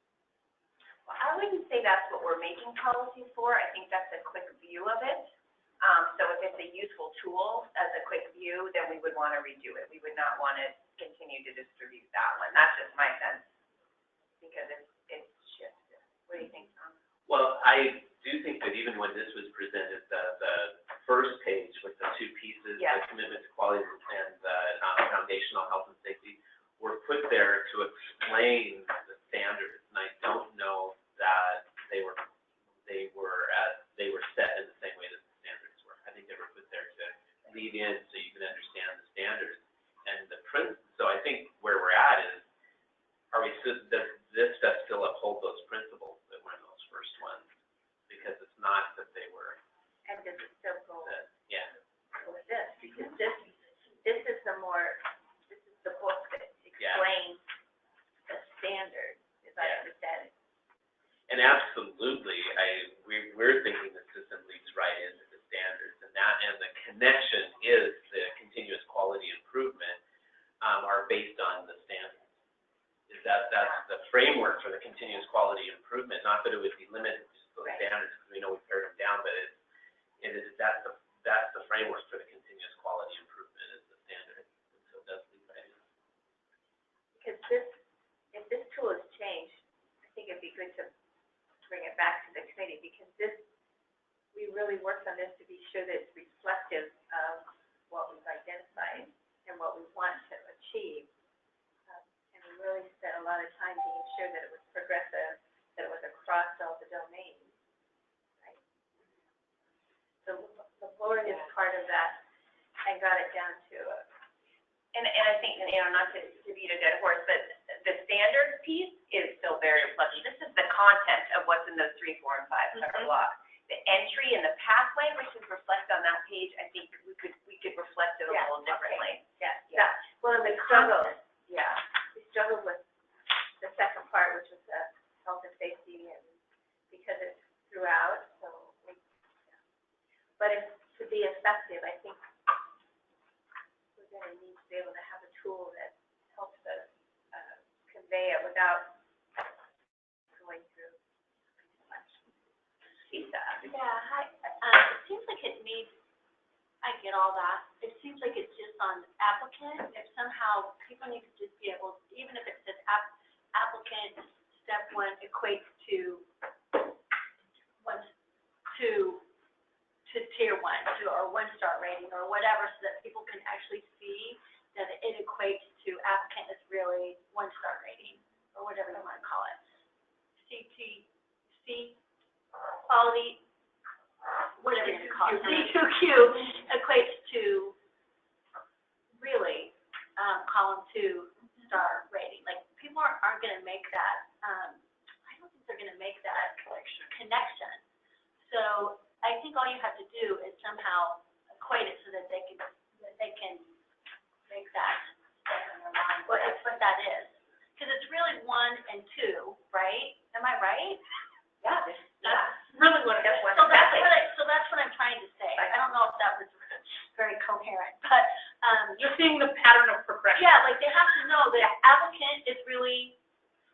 well, I wouldn't say that's what we're making policies for. I think that's a quick view of it. So if it's a useful tool as a quick view, then we would want to redo it. We would not want to continue to distribute that one. That's just my sense, because it's shifted. What do you think, Tom? Well, I do think that even when this was presented, the first page with the 2 pieces, Yes. the commitment to quality and the foundational health and safety, were put there to explain the standards. And I don't know that they were set in the same way that the standards were. I think they were put there to lead in so you can understand the standards and the principles. So I think where we're at is, does this stuff still uphold those principles that were in those first ones? Because it's not that they were. And does it still go Yeah. with this? Because this is the book that explains the standard, as I understand it. And absolutely, we're thinking the system leads right into the standards, and the connection is the continuous quality improvement are based on the standards. That's the framework for the continuous quality improvement. Not that it would be limited to those standards, because we know we've pared them down, but that's the framework for the continuous quality improvement is the standard. So it does lead right in. Because if this tool has changed, I think it'd be good to bring it back to the committee, because we really worked on this to be sure that it's reflective of what we've identified and what we want to achieve. And we really spent a lot of time being sure that it was progressive, that it was across all the domains, right? So the board is part of that and got it down to And I think, not to beat a dead horse, but the standards piece is still very reflective. This is the content of what's in those 3, 4, and 5 separate blocks. The entry and the pathway, which is reflected on that page, I think we could reflect it a little differently. Yes. Yeah. Well, we struggled. Yeah. We struggled with the second part, which was the health and safety, and because it's throughout, so but to be effective, I think we're going to need to be able to have a tool that helps us convey it without going through too much. Lisa. Yeah, hi, it seems like it needs, I get all that. It seems like it's just on applicant, if somehow people need to just be able, even if it says applicant, step 1 equates to tier 1, or 1-star rating, or whatever, so that people can actually see that it to applicant is really 1-star rating, or whatever you want to call it. CTC, quality, whatever you call it, C2Q equates to really, column 2-star rating. Like, people aren't gonna make that, I don't think they're gonna make that connection. So I think all you have to do is somehow equate it so that they can make that step in their mind, what that is. Because it's really 1 and 2, right? Am I right? Yeah, That's really what it is. So that's what I'm trying to say. I don't know if that was very coherent, but, Just seeing the pattern of progression. yeah, like, they have to know that applicant is really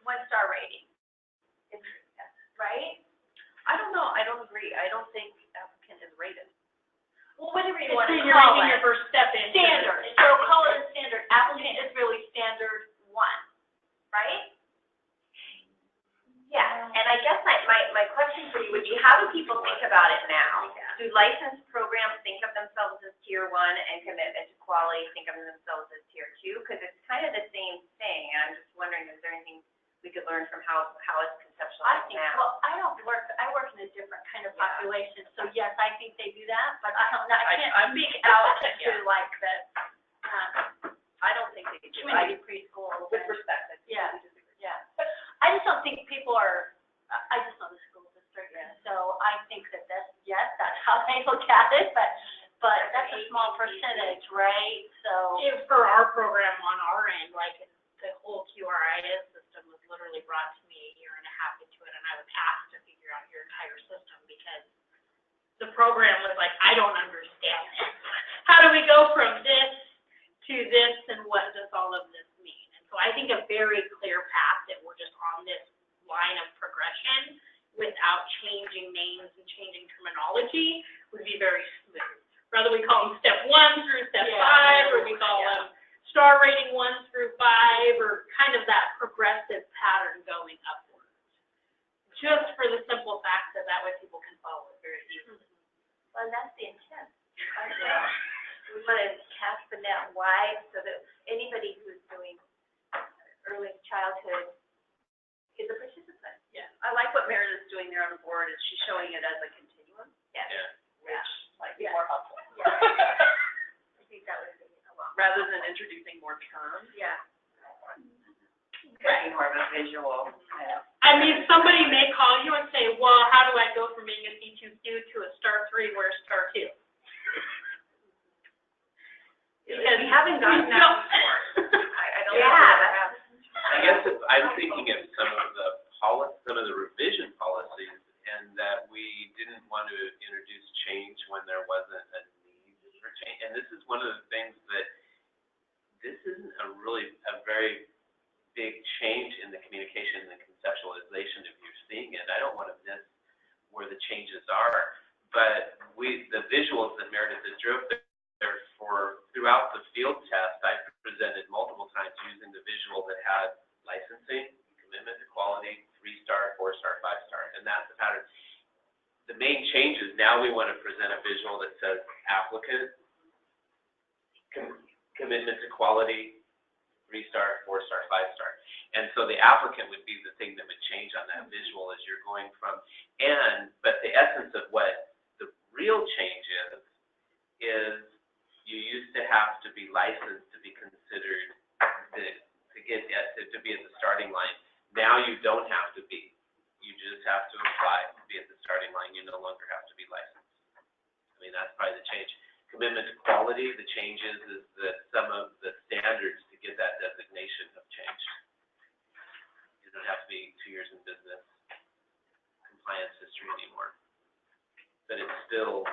1-star rating. It's, right? I don't know, I don't agree. I don't think applicant is rated. Well, whatever you It's want to you're call making your it. first step in. Standard. So call it a standard. Applicant is really standard 1, right? Yeah, and I guess my question for you would be, how do people think about it now? Do licensed programs think of themselves as tier 1 and commitment to quality think of themselves as tier 2? Because it's kind of the same thing, and I'm just wondering, is there anything we could learn from how it's conceptualized now? Well, I work in a different kind of population, so yes, I think they do that, but I can't speak out to like the, I don't think they do. community preschools. With respect, I Yeah. totally disagree. Yeah, I just don't think people are, I just know the school district, so I think that's how they look at it, but that's a small percentage, right? So. For our program on our end, like, the whole QRIS system was literally brought to me a year and a half into it, and I was asked to figure out your entire system, because the program was like, I don't understand this. How do we go from this to this, and what does all of this mean? And so I think a very clear path that we're just on this line of progression without changing names and changing terminology would be very smooth. Whether we call them step 1 through step 5, or we call them star rating 1 through 5, or kind of that progressive pattern going upward. Just for the simple fact that way people can follow it very easily. Well, that's the intent. We want to cast the net wide so that anybody who's doing early childhood is a participant. Yeah, I like what Meredith's doing there on the board, is she's showing it as a continuum, Yes. Yeah. which might be Yeah. more helpful. Yeah. I think that would be a lot. Rather than introducing more terms. Yeah. Right, more of a visual kind of. I mean, somebody may call you and say, well, how do I go from being a C2Q to a star 3, where's star 2? Because we haven't gotten that before. I don't know. I guess I'm thinking of some of the revision policies, and that we didn't want to introduce change when there wasn't a need for change. And this is one of the things that, this isn't a very big change in the communication and the conceptualization if you're seeing it. I don't want to miss where the changes are, but the visuals that Meredith has drove there throughout the field test, I presented multiple times using the visual that had licensing, commitment to quality, 3-star, 4-star, 5-star, and that's the pattern. The main change is now we want to present a visual that says applicant, commitment to quality, 3-star, 4-star, 5-star. And so the applicant would be the thing that would change on that visual as you're going from, but the essence of what the real change is you used to have to be licensed to be considered to be at the starting line. Now you don't have to be. You just have to apply to be at the starting line. You no longer have to be licensed. I mean, that's probably the change. Commitment to quality, the change is that some of the standards to get that designation have changed. You don't have to be 2 years in business compliance history anymore. But it's still,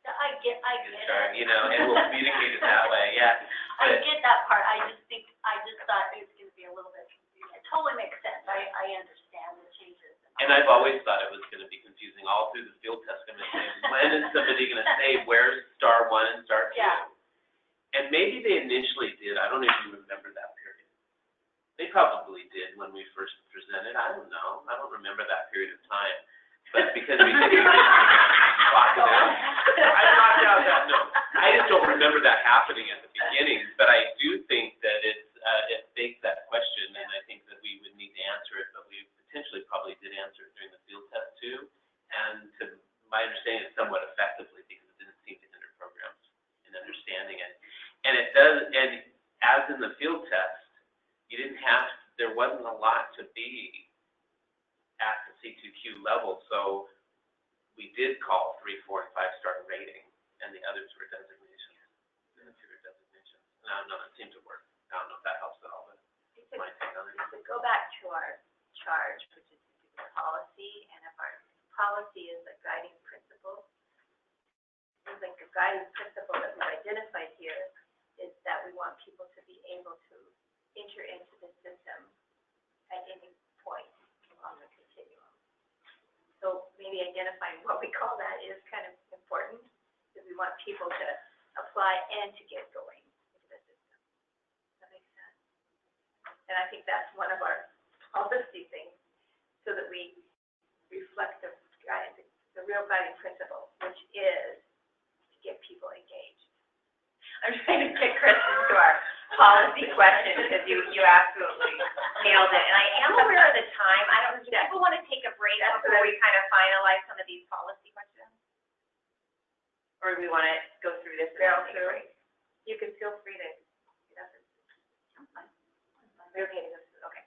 I get it. and we'll communicate it that way, yeah. I get that part. I just thought it was going to be a little bit confusing. It totally makes sense. I understand the changes. And I've always thought it was going to be confusing all through the field test. I'm going to say, when is somebody going to say, where's star 1 and star 2? Yeah. And maybe they initially did. I don't even remember that period. They probably did when we first presented. I don't know. I don't remember that period of time. But because we didn't block it out. I blocked out that note. I just don't remember that happening at the beginning. But I do think that it's and to my understanding, somewhat effectively, because it didn't seem to hinder programs in understanding it. And it does, and as in the field test, there wasn't a lot to be at the C2Q level, so we did call 3, 4, and 5-star rating, and the others were designations. And the two were designations. And I don't know, it seemed to work. I don't know if that helps at all, but it's my take on it. We could go back to our charge, which is to do with policy, and if our policy is a guiding principle, I think a guiding principle that we've identified here is that we want people to be able to enter into the system at any point along the continuum. So maybe identifying what we call that is kind of important, because we want people to apply and to get going into the system. Does that make sense? And I think that's one of our policy things, so that we reflect the real guiding principle, which is to get people engaged. I'm trying to get Chris into our policy question, because you absolutely nailed it. And I am aware of the time. I don't, do people want to take a break before we kind of finalize some of these policy questions? Or do we want to go through this? You can feel free to get up and. Okay. Okay.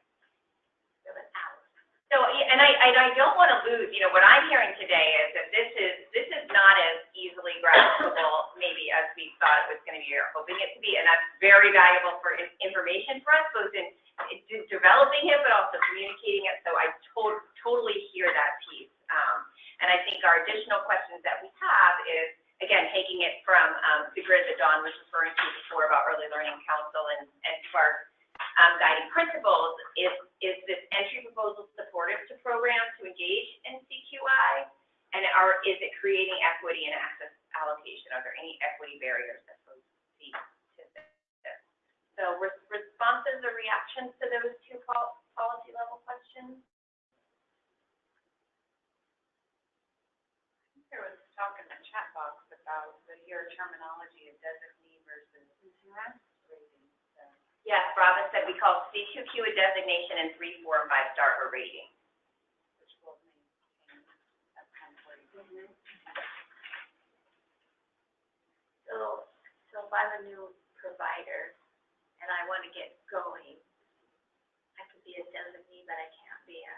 We have an hour. So, and I don't want to lose, what I'm hearing today is that this is not as easily graspable maybe as we thought it was going to be, or hoping it to be, and that's very valuable for information for us, both in developing it, but also communicating it, so I totally hear that piece. And I think our additional questions that we have is, again, taking it from the grid that Dawn was referring to before about early learning council and Spark guiding principles, is this entry proposal supportive to programs to engage in CQI? And is it creating equity and access allocation? Are there any equity barriers that folks see to this? So responses or reactions to those two policy level questions? There was talk in the chat box about your terminology of designee versus rating. Yes, Robin said we call C2Q a designation and 3, 4, and 5-star a rating. Which will maintain that kind of way. So if I'm a new provider and I want to get going, I could be a designee, but I can't be a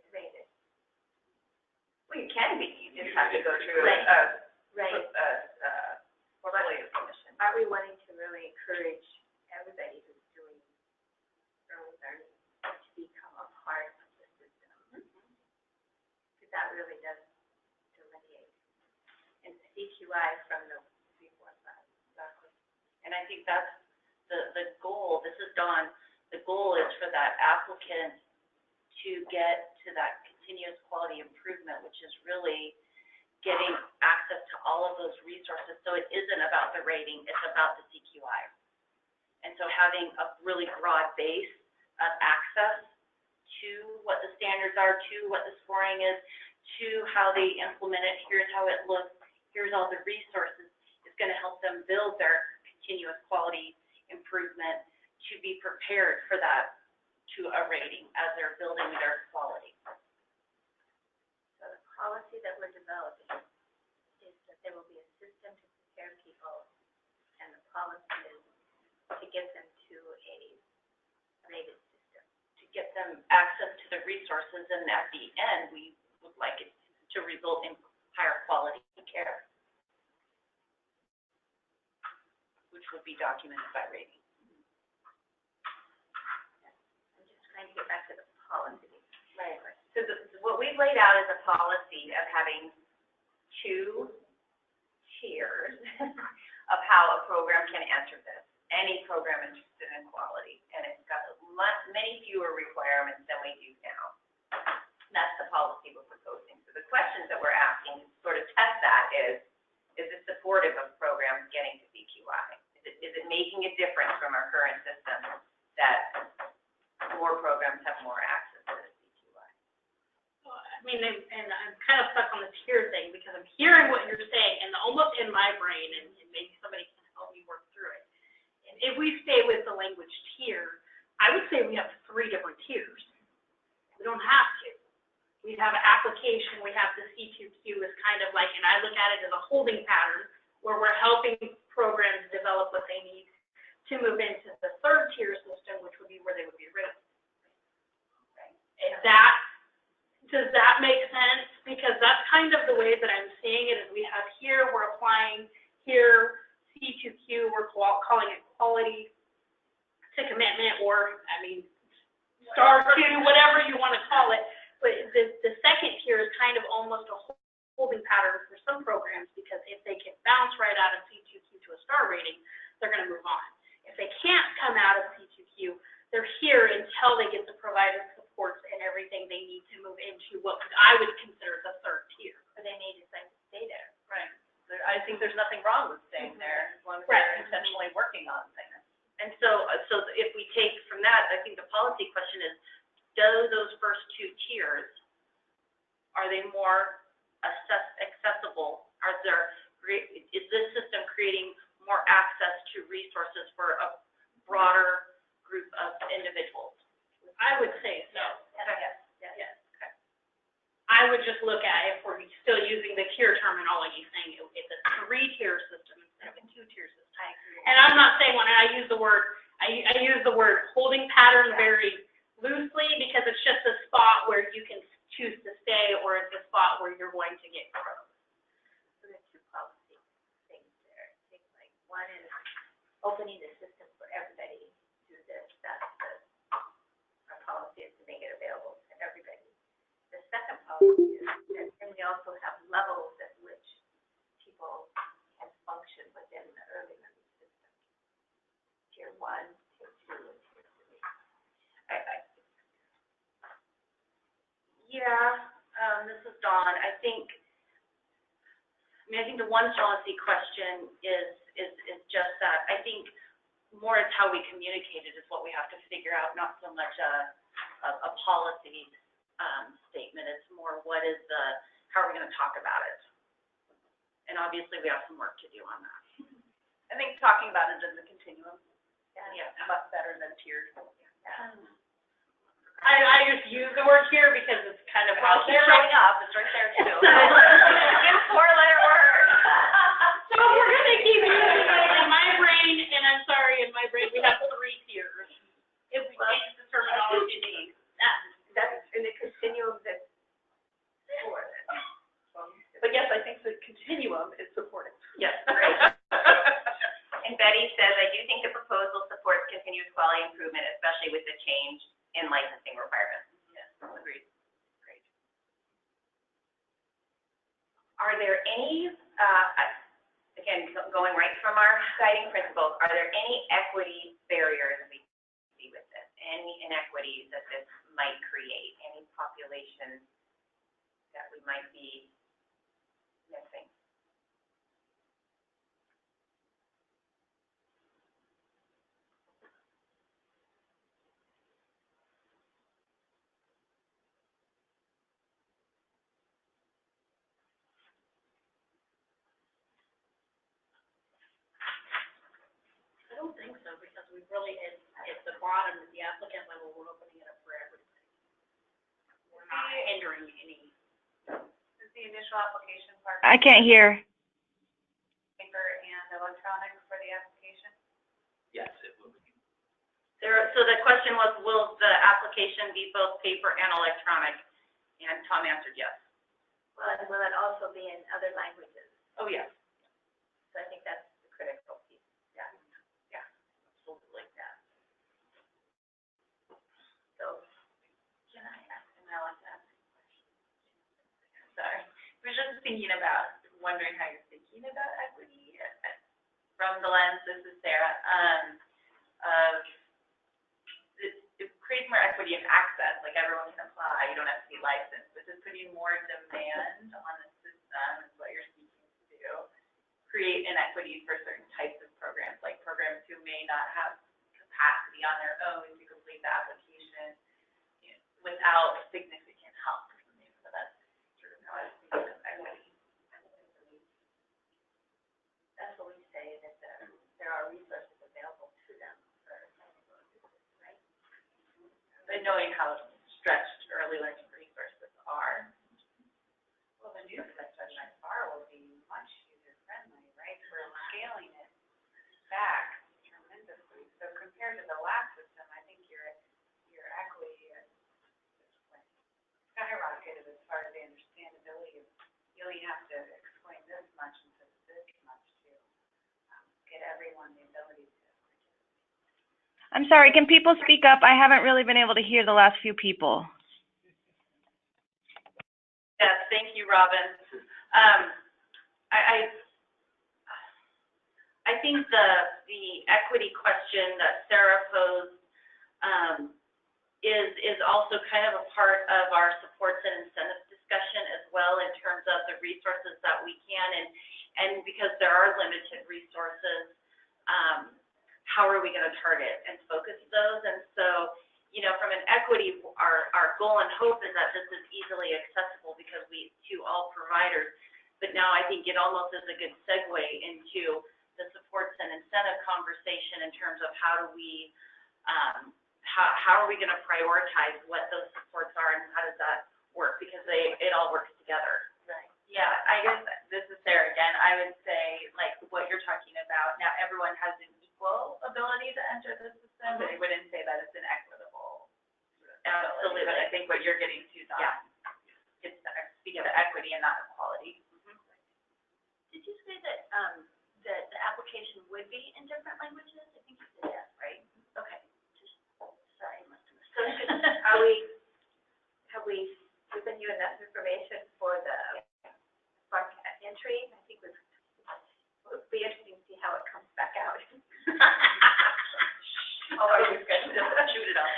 rated. Well, you can be, you just have to go through portfolio submission. Are we wanting to really encourage everybody who's doing early learning to become a part of the system? Because that really does delineate and CQI from the 3, 4, 5. Exactly. And I think that's the goal. This is Dawn. The goal is for that applicant to get to that continuous quality improvement, which is really getting access to all of those resources. So it isn't about the rating, it's about the CQI. And so having a really broad base of access to what the standards are, to what the scoring is, to how they implement it, here's how it looks, here's all the resources, is going to help them build their continuous quality improvement to be prepared for that, to a rating as they're building their quality. So the policy that we're developing is that there will be a system to prepare people, and the policy is to get them to a rated system. To get them access to the resources, and at the end, we would like it to result in higher quality care, which would be documented by rating. I'm just trying to get back to the policy. Right. So what we've laid out is a policy of having 2 tiers of how a program can enter this. Any program interested in quality, and it's got many fewer requirements than we do now. That's the policy we're proposing. So the questions that we're asking to sort of test that is it supportive of programs getting to CQI? Is it making a difference from our current system that more programs have more access to the CQI? I mean, and I'm kind of stuck on the tier thing, because I'm hearing what you're saying, and almost in my brain, and maybe somebody can help me work through it. And if we stay with the language tier, I would say we have 3 different tiers. We don't have to. We we have an application, we have the C2Q is kind of like, and I look at it as a holding pattern, where we're helping programs develop what they need to move into the third tier system, which would be where they would be rated. Does that make sense? Because that's kind of the way that I'm seeing it, is we have here, we're applying here, C2Q, we're calling it quality to commitment, or, I mean, star two, whatever you want to call it. But the second tier is kind of almost a holding pattern for some programs, because if they can bounce right out of C2Q to a star rating, they're going to move on. If they can't come out of C2Q, they're here until they get the provider supports and everything they need to move into what I would consider the third tier. Or they may decide to stay there. Right. I think there's nothing wrong with staying there, as long as they're intentionally working on things. And so if we take from that, I think the policy question is, do those first two tiers, are they more accessible? Is this system creating more access to resources for a broader group of individuals? I would say so. Yes. Okay. I would just look at, if we're still using the tier terminology, saying it's a three-tier system instead of a two-tier system. I agree. And I'm not saying when I use the word, I use the word holding pattern very loosely, because it's just a spot where you can choose to stay, or it's a spot where you're going to get growth. So there's two policy things there. I think like one is opening the system for everybody to do this. That's our policy, is to make it available to everybody. The second policy is that, and we also have levels at which people can function within the early learning system. Tier 1, tier 2, and tier 3. This is Dawn. I think the one policy question is just that. I think more it's how we communicate it is what we have to figure out, not so much a policy statement. It's more how are we going to talk about it? And obviously we have some work to do on that. I think talking about it as a continuum, Yeah. much better than tiered. I just use the word tier because it's kind of Well, how it's showing up, it's right there too. Good four-letter word. So we're going to keep using it in my brain, and I'm sorry, in my brain we have three tiers. If we change the terminology name. That's in the continuum that's four. But yes, I think the continuum is supported. Yes. And Betty says, I do think the proposal supports continuous quality improvement, especially with the change in licensing requirements. Yes, agreed. Great. Are there any, again, going right from our guiding principles, are there any equity barriers we see with this? Any inequities that this might create? Any populations that we might be missing? I don't think so, because we really, at the bottom, at the applicant level, we're opening it up for everybody. We're not hindering any. Is the initial application part I can't hear. paper and electronic for the application? Yes, it will be. So the question was, will the application be both paper and electronic? And Tom answered yes. Well, and will it also be in other languages? Oh, yes. So I think that's the critical piece. Absolutely. So, Can I ask, am I allowed to ask a question? Sorry, I was just thinking about, wondering how you're thinking about equity from the lens, this is Sarah, it creates more equity of access, like everyone can apply, you don't have to be licensed, but just putting more demand on the system is what you're seeking to do. Create inequities for certain types of programs, like programs who may not have capacity on their own to complete the application, without significant help or something. So that's sort of how I think of equity. that's what we say, that there are resources available to them for right? But knowing how stretched early learning resources are, I'm sorry, can people speak up? I haven't really been able to hear the last few people. Yes, thank you, Robin. I think the equity question that Sarah posed, is also kind of a part of our supports and incentives discussion as well in terms of the resources that we can, and because there are limited resources, how are we gonna target and focus those? And so, you know, from an equity, our goal and hope is that this is easily accessible because to all providers. But now I think it almost is a good segue into the supports and incentive conversation in terms of how do we, how are we gonna prioritize what those supports are and how does that work? Because it all works together. Right. Yeah, I guess this is Sarah again. I would say, like, what you're talking about, now everyone has an equal ability to enter the system, but I wouldn't say that it's an equitable ability. But I think what you're getting to, Dawn, it's speak to equity and not equality. Did you say that, that the application would be in different languages? I think you said yes, right? Okay. Sorry, I must have missed. So have we given you enough information for the Spark entry? I think it would be interesting to see how it comes back out. Oh, are you good? Shoot it up.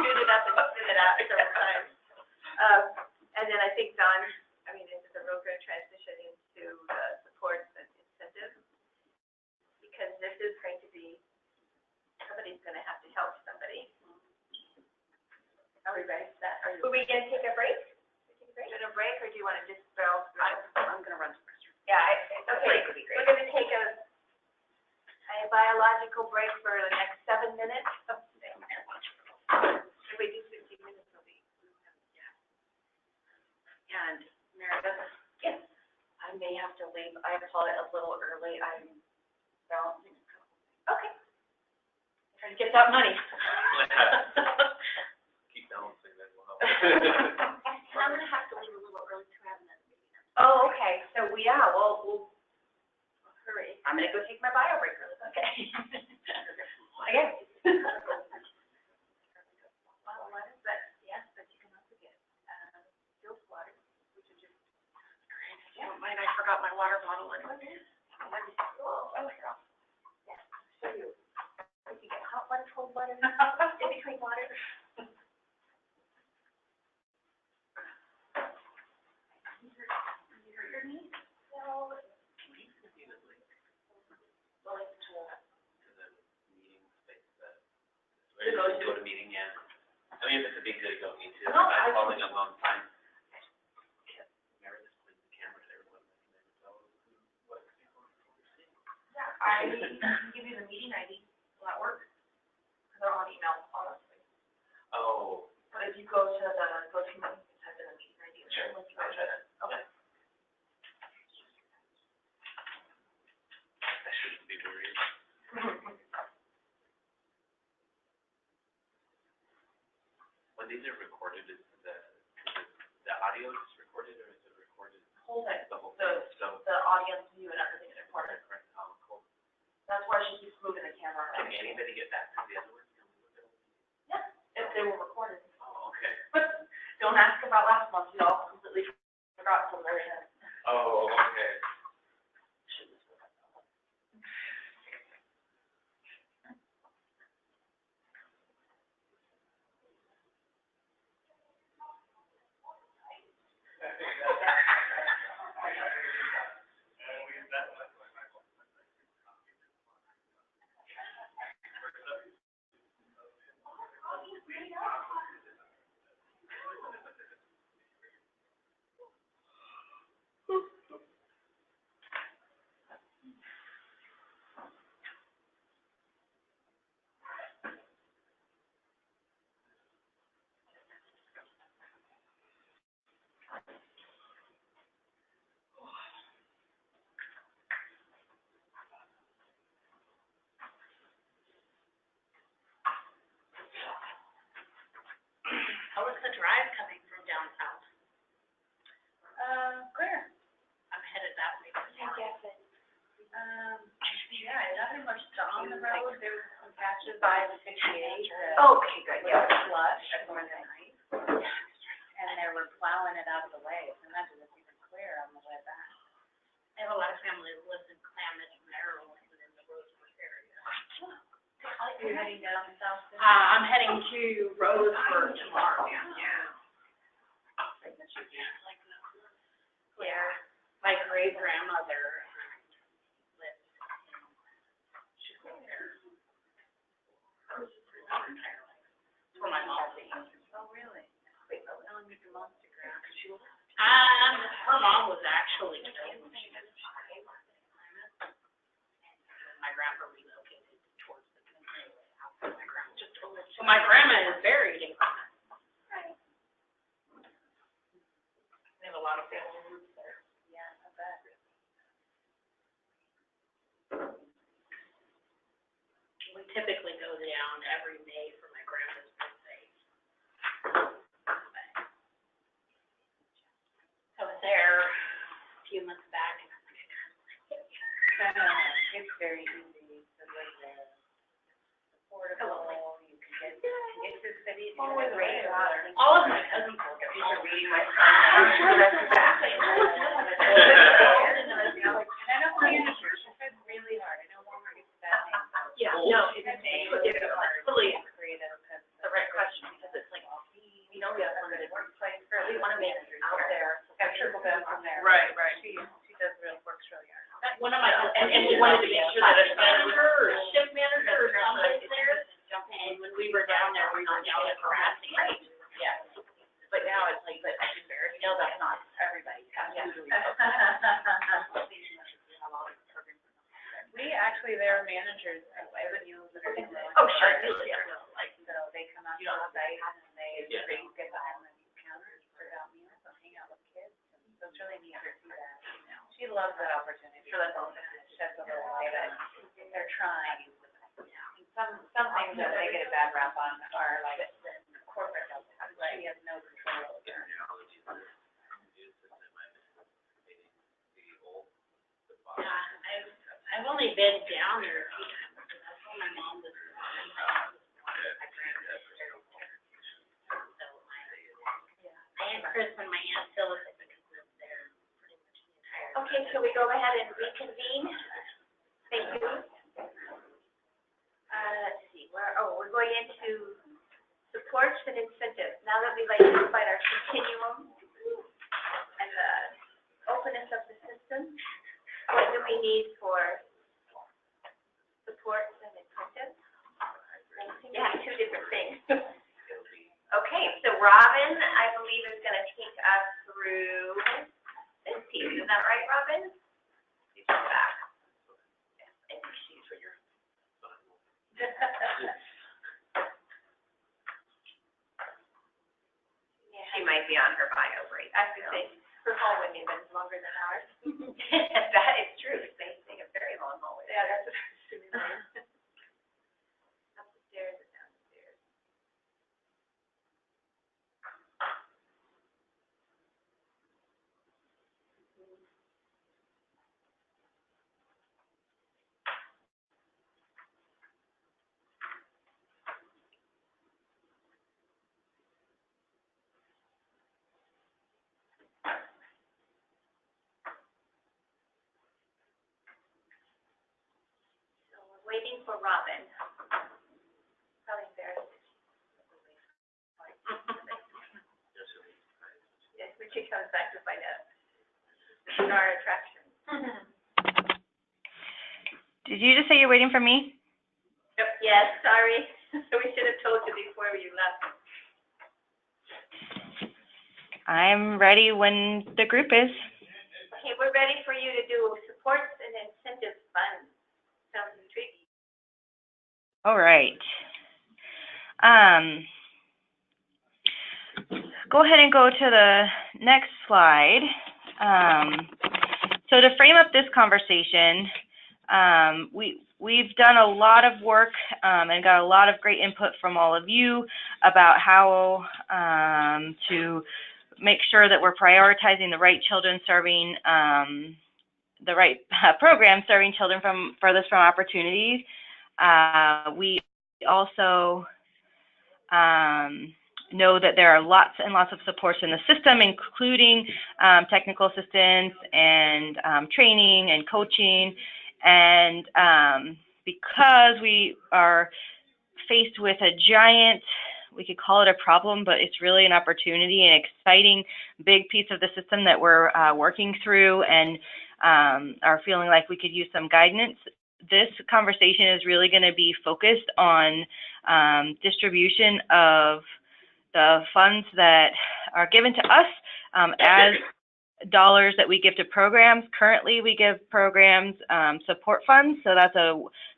Shoot it up and spit it out several times. And then I think Don, I mean, is the real good transition into the supports and incentives? Because this is going to be, somebody's gonna have to help somebody. Are we ready for that? Are we gonna take a break? Gonna break, or do you wanna just barrel through? I'm gonna run to the restroom. Yeah, A break would be great. We're gonna take a biological break for the next 7 minutes. If we do 15 minutes, it'll be. And Meredith? Yes. I may have to leave. I apologize a little early. I'm balancing a couple. Okay. Trying to get that money. Keep balancing that will help. And I'm gonna have to leave a little early to have another meeting. Oh, okay. So we'll Hurry. I'm gonna go take my bio break really quick. Okay. Okay. Bottled water, but yes, but you can also get, distilled water, which is just. If you don't mind, I forgot my water bottle in. Oh, here. Yes, show you. You can get hot water, cold water, in between water. You hurt your knee? No. Go to meeting, yeah. I mean, if it's a big deal, you don't need to. No, I'm calling them on time. Meredith plays the camera to everyone. What people are seeing. Yeah, I can give you the meeting ID. Will that work? Because they're on email, honestly. Oh. But if you go to the GoToMeeting, type in the meeting ID. Sure. Once you go to it. Okay. I shouldn't be worried. When these are recorded, is the audio just recorded or is it recorded? Whole thing. The whole thing, so. The audience view and everything is recorded. Correct. Oh, cool. That's why she keeps moving the camera Can around. anybody get back to the other one? Yeah, if they were recorded. Oh, okay. Don't ask about last month, we all completely forgot till the very end. Oh, okay. Okay, good, yeah. Slush more than ice. And they were plowing it out of the way. So imagine it's even clear on the way back. I have a lot of family that lives in Klamath, Maryland, and in the Roseburg area. You're heading down south? I'm heading to Roseburg tomorrow. Yeah. Yeah, my great grandmother lived in, she lived there. It's where my mom was. Oh, really? Wait, how long did your mom stick around? 'Cause she was. Her mom was actually killed when she was in Klamath. My grandpa relocated towards the community after my grandma just over. So my grandma is buried in Klamath. They have a lot of family roots there. Yeah, I bet. We typically go down every May for my grandma's birthday. I was there a few months back, and I'm like, It's very easy to live there. Affordable, you can get to the city, you can rate water. all of my cousins were there. These are reading my son. That's exactly. And I know managers, it's really hard. I know Walmart gets a bad name. Yeah, no, it's fully Creative, because the right question, because it's like, we know we have limited workplace, we want to manage out there, got trickle down from there. Right. She does works really hard. One of my, and we wanted to make sure that a manager or a shift manager or somebody there, and when we were down there, we were down at harassing. Yeah. But now it's like, but you know, that's not everybody. We actually, their managers, revenue that are in the. Oh, sure. Like, so they come out to the site and they get behind the counters, serve out meals, and hang out with kids. So it's really neat to see that. She loves that opportunity. Sure, that's all. Sheds a little light on, they're trying. Some things that they get a bad rap on are like corporate, she has no control over. Yeah, I've only been down there a few times, because that's when my mom was. I had Chris and my Aunt Phyllis, I think, lived there pretty much the entire. Okay, shall we go ahead and reconvene? Thank you. Let's see, we're going into supports and incentives. Now that we've identified our continuum and the openness of the system, what do we need for supports and incentives? Yeah, two different things. Okay, so Robin, I believe, is gonna take us through this piece. Is that right, Robin? You come back. Yeah, I think she's what you're. She might be on her bio break. I was gonna say, her hallway may have been longer than ours. That is true, they a very long hallway. Yeah, that's what I was assuming. Up the stairs and down the stairs. So we're waiting for Robin. Probably embarrassed. Yes, when she comes back to find out. Our attraction. Did you just say you're waiting for me? Yep, yes, sorry. We should have told you before you left. I'm ready when the group is. Okay, we're ready for you to do supports and incentive funds. Sounds intriguing. All right. Go ahead and go to the next slide. So to frame up this conversation, we've done a lot of work and got a lot of great input from all of you about how to make sure that we're prioritizing the right children serving, the right program serving children from furthest from opportunities. We also know that there are lots and lots of supports in the system, including technical assistance and training and coaching. And because we are faced with a giant, we could call it a problem, but it's really an opportunity, an exciting big piece of the system that we're working through and are feeling like we could use some guidance. This conversation is really going to be focused on distribution of the funds that are given to us as dollars that we give to programs. Currently, we give programs support funds, so that's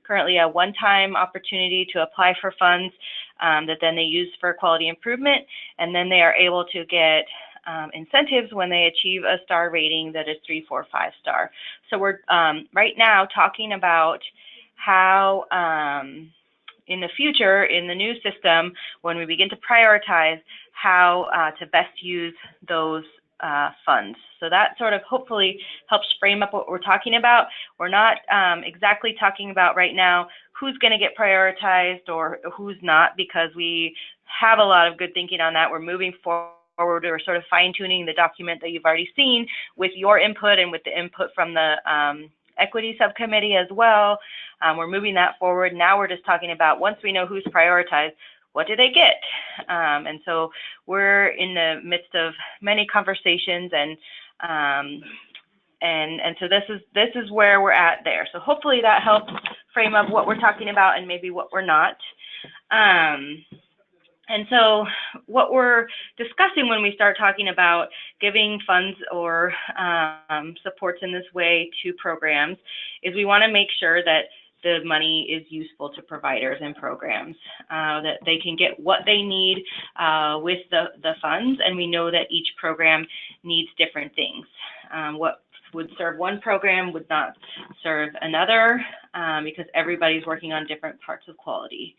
currently a one-time opportunity to apply for funds that then they use for quality improvement, and then they are able to get incentives when they achieve a star rating that is 3, 4, 5 star. So we're right now talking about how in the future, in the new system, when we begin to prioritize how to best use those funds. So that sort of hopefully helps frame up what we're talking about. We're not exactly talking about right now who's going to get prioritized or who's not, because we have a lot of good thinking on that. We're moving forward. We're sort of fine-tuning the document that you've already seen with your input and with the input from the equity subcommittee as well. We're moving that forward. Now we're just talking about, once we know who's prioritized, what do they get? And so we're in the midst of many conversations, and so this is where we're at there. So hopefully that helps frame up what we're talking about and maybe what we're not. And so what we're discussing when we start talking about giving funds or supports in this way to programs is we want to make sure that the money is useful to providers and programs, that they can get what they need with the funds, and we know that each program needs different things. What would serve one program would not serve another because everybody's working on different parts of quality.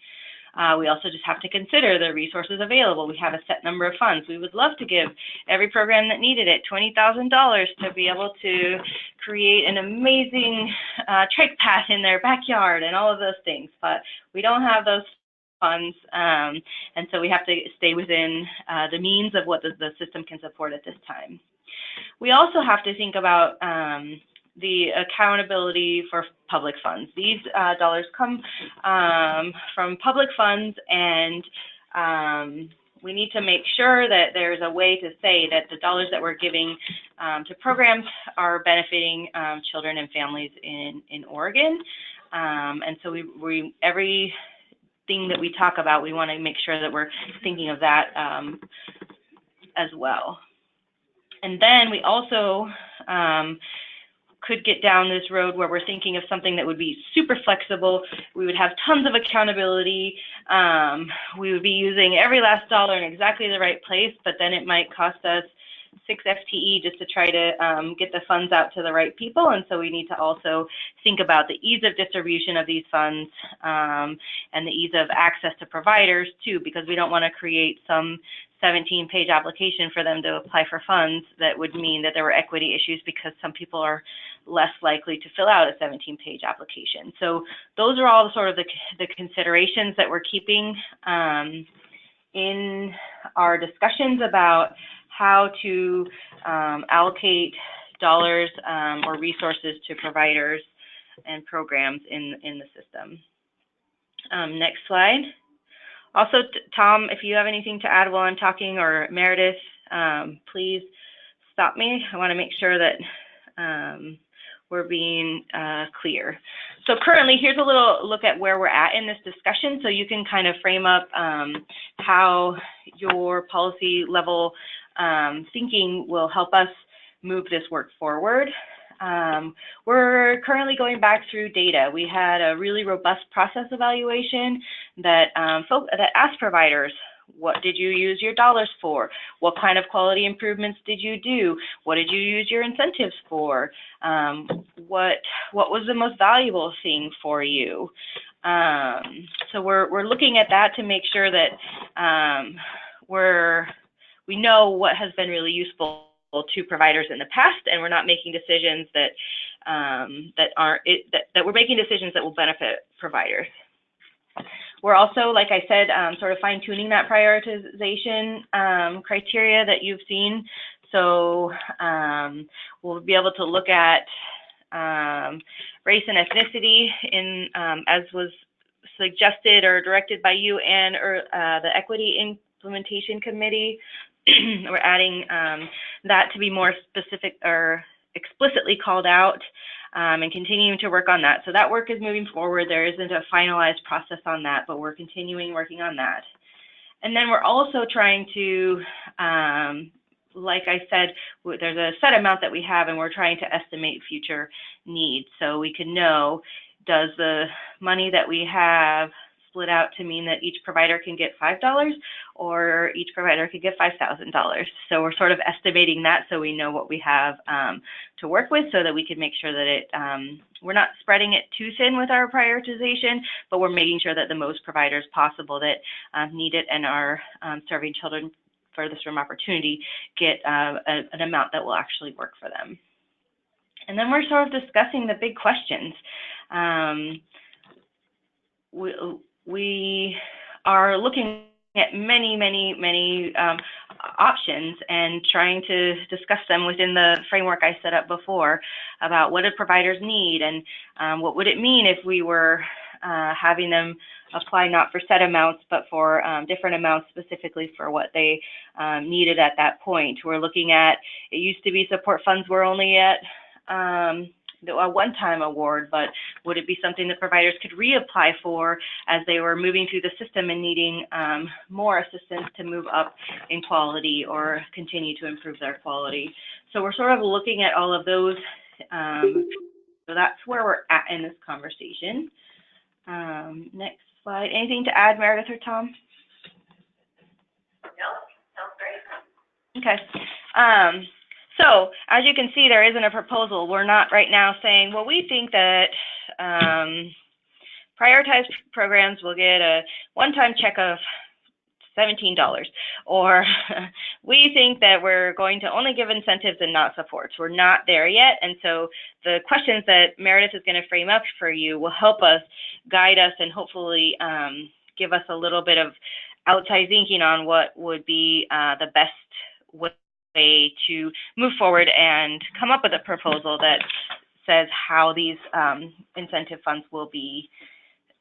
We also just have to consider the resources available. We have a set number of funds. We would love to give every program that needed it $20,000 to be able to create an amazing trike path in their backyard and all of those things, but we don't have those funds, and so we have to stay within the means of what the system can support at this time. We also have to think about the accountability for public funds. These dollars come from public funds, and we need to make sure that there's a way to say that the dollars that we're giving to programs are benefiting children and families in Oregon. And so everything that we talk about, we want to make sure that we're thinking of that as well. And then we also could get down this road where we're thinking of something that would be super flexible. We would have tons of accountability. We would be using every last dollar in exactly the right place, but then it might cost us 6 FTE just to try to get the funds out to the right people. And so we need to also think about the ease of distribution of these funds and the ease of access to providers too, because we don't want to create some 17-page application for them to apply for funds that would mean that there were equity issues, because some people are less likely to fill out a 17-page application. So those are all sort of the considerations that we're keeping in our discussions about how to allocate dollars or resources to providers and programs in the system. Next slide. Also, Tom, if you have anything to add while I'm talking, or Meredith, please stop me. I want to make sure that we're being clear. So currently, here's a little look at where we're at in this discussion, so you can kind of frame up how your policy level thinking will help us move this work forward. We're currently going back through data. We had a really robust process evaluation that asked providers, what did you use your dollars for? What kind of quality improvements did you do? What did you use your incentives for? What was the most valuable thing for you? So we're looking at that to make sure that we know what has been really useful to providers in the past, and we're not making decisions that we're making decisions that will benefit providers. We're also, like I said, sort of fine-tuning that prioritization criteria that you've seen. So we'll be able to look at race and ethnicity in, as was suggested or directed by you and the Equity Implementation Committee. We're adding that to be more specific or explicitly called out, and continuing to work on that. So that work is moving forward. There isn't a finalized process on that, but we're continuing working on that. And then we're also trying to, like I said, there's a set amount that we have, and we're trying to estimate future needs. So we can know, does the money that we have split out to mean that each provider can get $5 or each provider could get $5,000. So we're sort of estimating that so we know what we have to work with, so that we can make sure that it, we're not spreading it too thin with our prioritization, but we're making sure that the most providers possible that need it and are serving children furthest from opportunity get an amount that will actually work for them. And then we're sort of discussing the big questions. We are looking at many options and trying to discuss them within the framework I set up before about what do providers need, and what would it mean if we were having them apply not for set amounts but for different amounts specifically for what they needed at that point. We're looking at, it used to be support funds were only at a one-time award, but would it be something that providers could reapply for as they were moving through the system and needing more assistance to move up in quality or continue to improve their quality? So we're sort of looking at all of those. So that's where we're at in this conversation. Next slide. Anything to add, Meredith or Tom? No, sounds great. Okay. So as you can see, there isn't a proposal. We're not right now saying, well, we think that prioritized programs will get a one-time check of $17, or we think that we're going to only give incentives and not supports. We're not there yet, and so the questions that Meredith is going to frame up for you will help us, guide us, and hopefully give us a little bit of outside thinking on what would be the best way to move forward and come up with a proposal that says how these incentive funds will be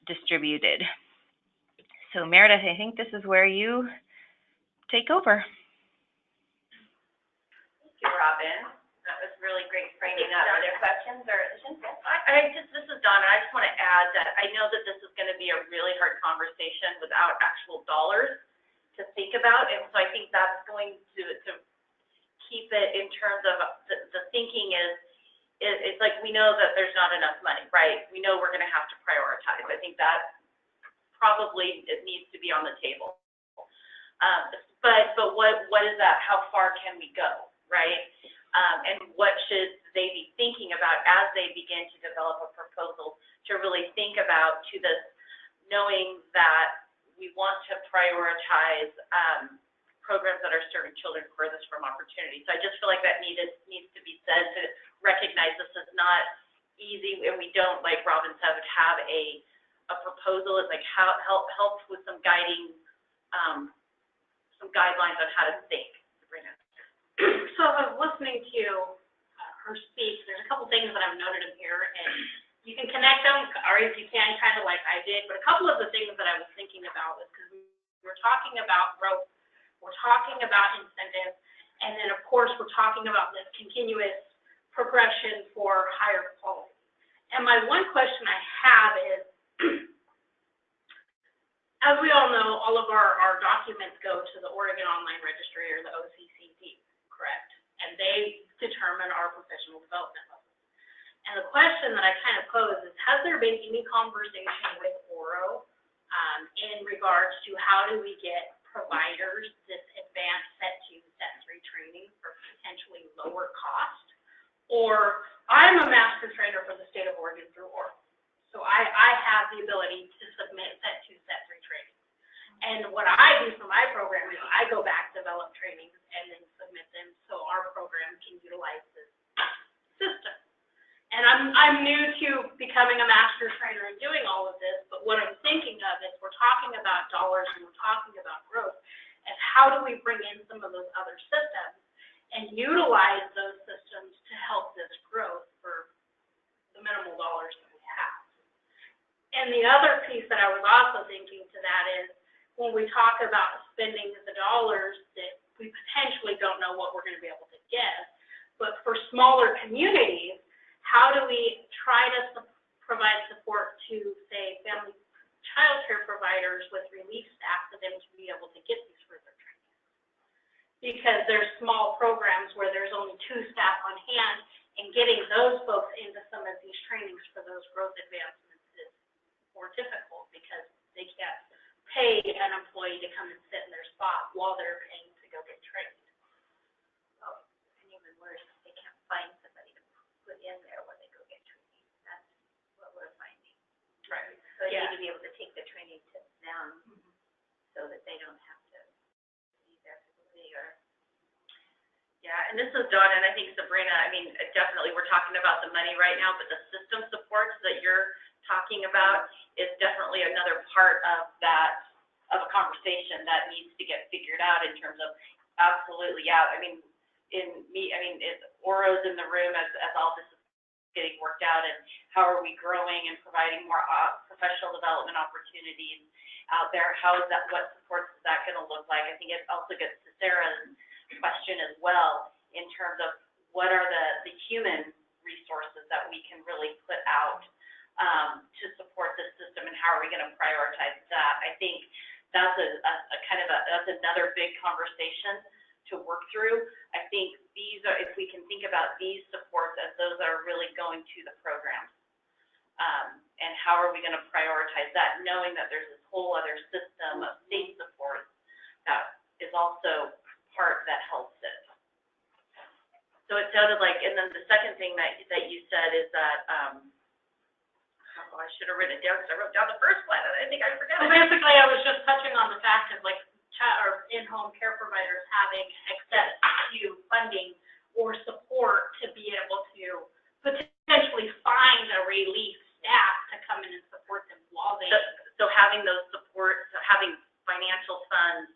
distributed. So Meredith, I think this is where you take over. Thank you, Robin. That was really great framing up. Are there questions or additions? This is Donna. I just want to add that I know that this is going to be a really hard conversation without actual dollars to think about, and so I think that's going to keep it in terms of the thinking is, it's like we know that there's not enough money, right? We know we're going to have to prioritize. I think that probably it needs to be on the table. But what is that? How far can we go, right? And what should they be thinking about as they begin to develop a proposal to really think about to this, knowing that we want to prioritize programs that are serving children furthest from opportunity. So I just feel like that needs to be said, to recognize this is not easy, and we don't, like Robin said, have a proposal. It's like help with some guiding, some guidelines on how to think. Sabrina. So I was listening to her speak. There's a couple things that I've noted in here, and you can connect them, or if you can, kind of like I did. But a couple of the things that I was thinking about was because we're talking about growth, we're talking about incentives, and then of course we're talking about this continuous progression for higher quality. And my one question I have is, as we all know, all of our documents go to the Oregon Online Registry, or the OCCD, correct? And they determine our professional development levels. And the question that I kind of pose is, has there been any conversation with ORO in regards to how do we get providers this advanced Set 2, Set 3 training for potentially lower cost? Or I'm a master trainer for the state of Oregon through ORO. So I have the ability to submit Set 2, Set 3 training. And what I do for my program is I go back, develop trainings, and then submit them so our program can utilize this system. And I'm new to becoming a master trainer and doing all of this, but what I'm thinking of is we're talking about dollars and we're talking about growth, is how do we bring in some of those other systems and utilize those systems to help this growth for the minimal dollars that we have. And the other piece that I was also thinking to that is, when we talk about spending the dollars that we potentially don't know what we're going to be able to get, but for smaller communities, how do we try to provide support to, say, family child care providers with relief staff for them to be able to get these further trainings? Because there's small programs where there's only 2 staff on hand, and getting those folks into some of these trainings for those growth advancements is more difficult because they can't pay an employee to come and sit in their spot while they're paying to go get trained. Well, and even worse, they can't find somebody to put in there when they go get training. That's what we're finding. Right. So they Yeah. need to be able to take the training to them so that they don't have to be there physically or. Yeah, and this is Dawn, and I think Sabrina, I mean, definitely, we're talking about the money right now, but the system supports that you're talking about is definitely another part of that, of a conversation that needs to get figured out in terms of, absolutely, yeah, I mean, Oro's in the room as all this is getting worked out, and how are we growing and providing more professional development opportunities out there? How is that, what supports is that gonna look like? I think it also gets to Sarah's question as well, in terms of what are the human resources that we can really put out to support this system, and how are we going to prioritize that? I think that's that's another big conversation to work through. I think these are, if we can think about these supports as those that are really going to the programs, and how are we going to prioritize that, knowing that there's this whole other system of state support that is also part that helps it. So it sounded like, and then the second thing that you said is that, I should have written it down because I wrote down the first one and I think I forgot So it. basically, I was just touching on the fact of like or in-home care providers having access to funding or support to be able to potentially find a relief staff to come in and support them while they. So having those supports, having financial funds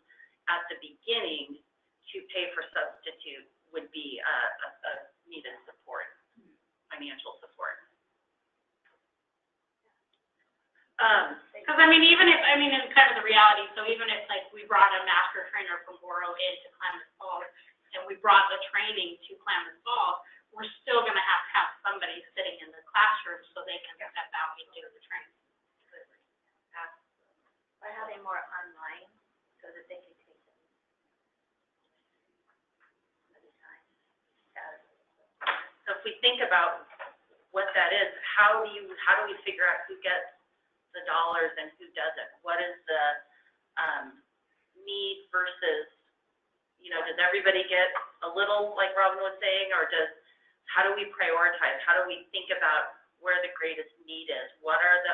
at the beginning to pay for substitute would be a needed support, financial support. Because it's kind of the reality, so even if like we brought a master trainer from Oro into Klamath Falls and we brought the training to Klamath Falls, we're still gonna have somebody sitting in the classroom so they can step out and do the training. By having more online so that they can take them another time. So if we think about what that is, how do we figure out who gets the dollars and who doesn't? What is the need versus, does everybody get a little, like Robin was saying, or how do we prioritize? How do we think about where the greatest need is? What are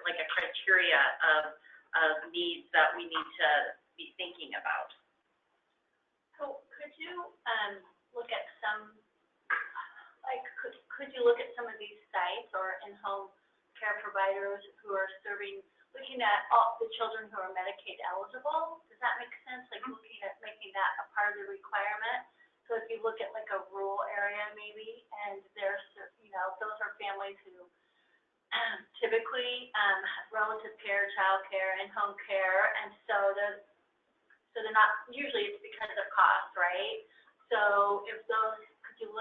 like a criteria of needs that we need to be thinking about? So could you look at some, like, could you look at some of these sites or in-home care providers who are serving, looking at all the children who are Medicaid eligible? Does that make sense? Like looking at making that a part of the requirement? So if you look at like a rural area maybe, and there's, those are families who typically relative care, child care, in-home care, and so they're not, usually it's because of cost, right? So if those, could you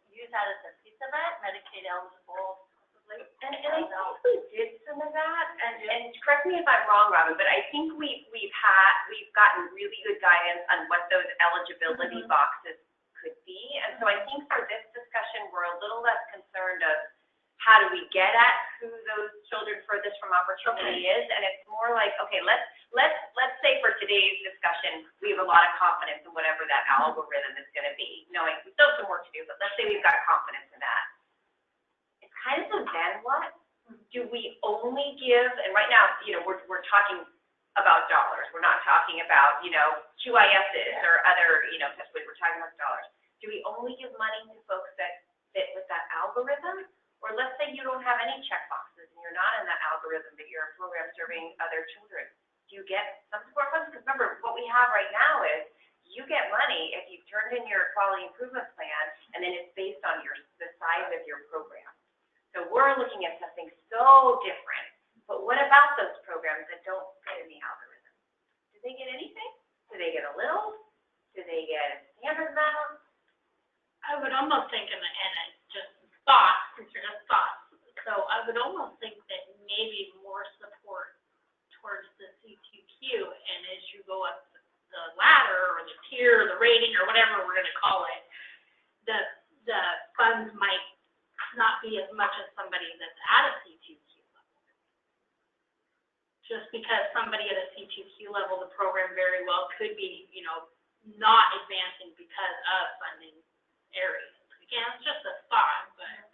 use that as a piece of it, Medicaid eligible? And I think we did some of that, and correct me if I'm wrong, Robin, but I think we've gotten really good guidance on what those eligibility boxes could be, and so I think for this discussion, we're a little less concerned of how do we get at who those children furthest from opportunity is, and it's more like, okay, let's say for today's discussion, we have a lot of confidence in whatever that algorithm is going to be, knowing we still have some work to do, but let's say we've got confidence in that. Kind of, then what? Do we only give, and right now, we're talking about dollars. We're not talking about, QISs or other, we're talking about dollars. Do we only give money to folks that fit with that algorithm? Or let's say you don't have any checkboxes and you're not in that algorithm, but you're a program service serving other children? Do you get some support funds? Because remember, what we have right now is you get money if you've turned in your quality improvement plan, and then it's based on the size of your program. So we're looking at something so different. But what about those programs that don't fit in the algorithm? Do they get anything? Do they get a little? Do they get a standard amount? I would almost think, and it's just thoughts, these are just thoughts. So I would almost think that maybe more support towards the CTQ, and as you go up the ladder or the tier, or the rating, or whatever we're gonna call it, the funds might not be as much as somebody that's at a CTQ level. Just because somebody at a CTQ level, the program very well could be, not advancing because of funding areas. Again, it's just a thought, but.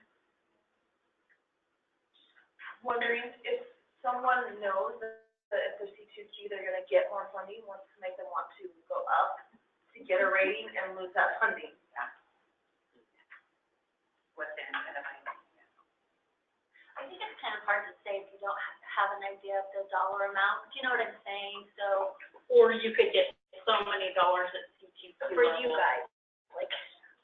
Wondering if someone knows that if they're C2Q, they're gonna get more funding, what's to make them want to go up to get a rating and lose that funding? What's the incentive? I think it's kind of hard to say if you don't have an idea of the dollar amount, do you know what I'm saying? So, Or you could get so many dollars at CTQ for you level, guys, like,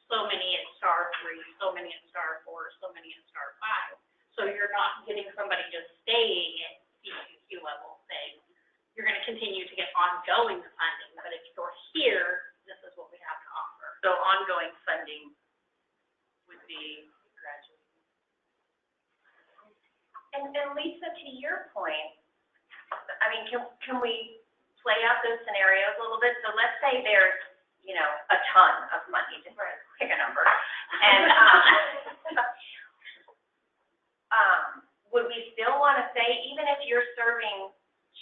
so many at star 3, so many at star 4, so many at star 5. So you're not getting somebody just staying at CTQ level, saying, you're gonna continue to get ongoing funding, but if you're here, this is what we have to offer. So ongoing funding would be gradually. And Lisa, to your point, I mean, can we play out those scenarios a little bit? So let's say there's, a ton of money, just pick a number. And, would we still want to say, even if you're serving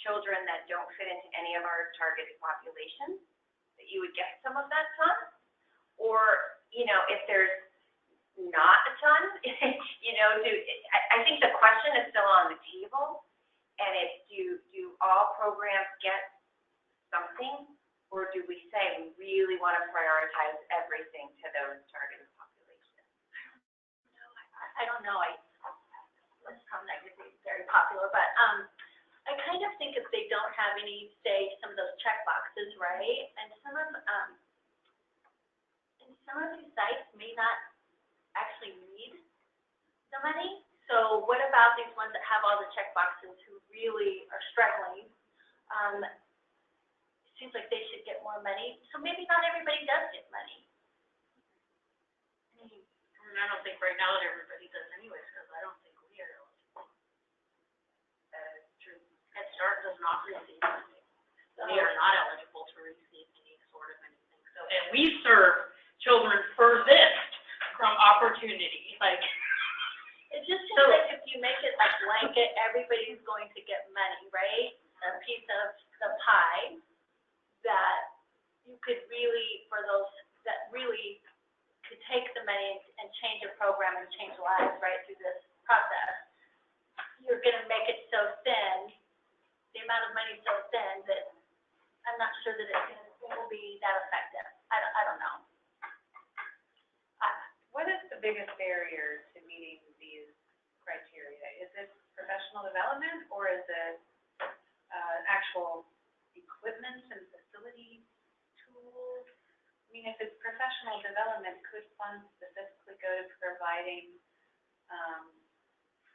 children that don't fit into any of our targeted populations, that you would get some of that ton? Or, if there's not a ton, I think the question is still on the table, and it's do all programs get something, or do we say we really want to prioritize everything to those targeted populations? I don't know, it's probably not gonna be very popular, but, I kind of think if they don't have any, say, some of those check boxes, right? And some of these sites may not actually need the money. So what about these ones that have all the check boxes who really are struggling? It seems like they should get more money. So maybe not everybody does get money. I mean, I don't think right now that everybody does anyways, because I don't think we are eligible. That is true. Head Start does not receive anything. We are not eligible to receive any sort of anything. So, and we serve children furthest from opportunity, like. It just seems like if you make it like blanket, everybody's going to get money, right? A piece of the pie that you could really, for those that really could take the money and change a program and change lives right through this process, you're gonna make it so thin, the amount of money so thin that I'm not sure that it will be that effective. I don't know. What is the biggest barrier to meeting these criteria? Is it professional development, or is it actual equipment and facility tools? I mean, if it's professional development, could funds specifically go to providing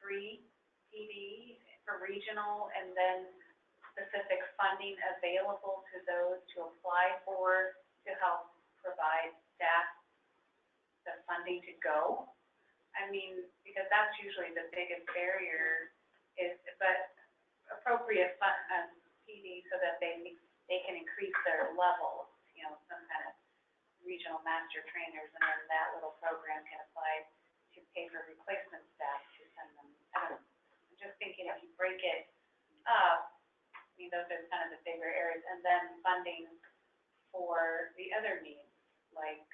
free PD for regional, and then specific funding available to those to apply for to help provide staff the funding to go? I mean, because that's usually the biggest barrier, but appropriate PD so that they can increase their levels, some kind of regional master trainers, and then that little program can apply to pay for replacement staff to send them. I'm just thinking if you break it up, those are kind of the bigger areas, and then funding for the other needs, like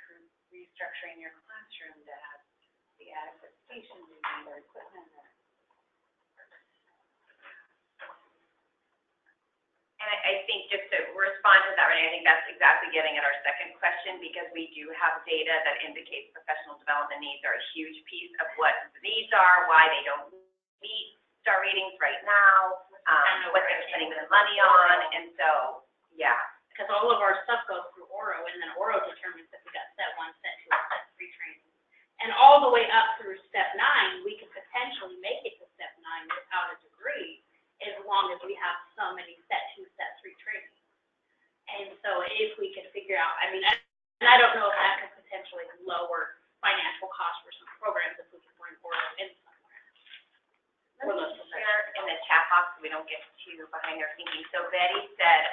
restructuring your classroom to have the adequate stations you need or equipment. And I think just to respond to that, Renee, I think that's exactly getting at our second question, because we do have data that indicates professional development needs are a huge piece of what the needs are, why they don't meet star ratings right now. what they're spending the money on, and so, yeah. Because all of our stuff goes through Oro, and then Oro determines if we got step 1, step 2, or step 3 training. And all the way up through step 9, we could potentially make it to step 9 without a degree, as long as we have so many step 2, step 3 training. And so if we could figure out, I mean, and I don't know if that could potentially lower financial costs for some programs if we could bring Oro in somewhere. Let me share in the chat box so we don't get too behind our thinking. So Betty said,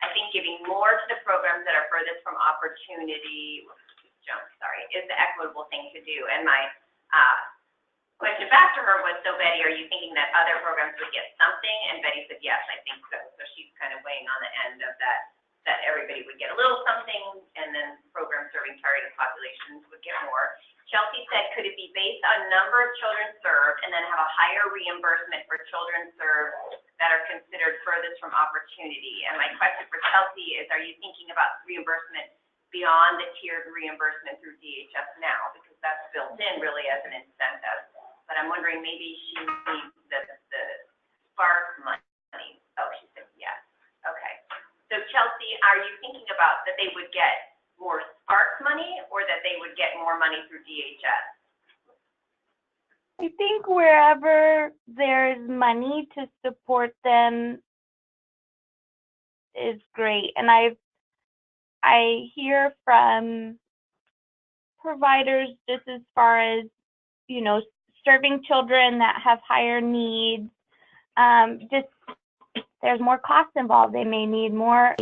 I think giving more to the programs that are furthest from opportunity, is the equitable thing to do. And my question back to her was, so Betty, are you thinking that other programs would get something? And Betty said, yes, I think so. So she's kind of weighing on the end of that everybody would get a little something, and then programs serving targeted populations would get more. Chelsea said, could it be based on number of children served and then have a higher reimbursement for children served that are considered furthest from opportunity? And my question for Chelsea is, are you thinking about reimbursement beyond the tiered reimbursement through DHS now? Because that's built in really as an incentive. But I'm wondering, maybe she needs the Spark money. Oh, she said yes. Okay. So Chelsea, are you thinking about that they would get more Spark money or that they would get more money through DHS? I think wherever there's money to support them is great. And I hear from providers just as far as, you know, serving children that have higher needs, just there's more costs involved. They may need more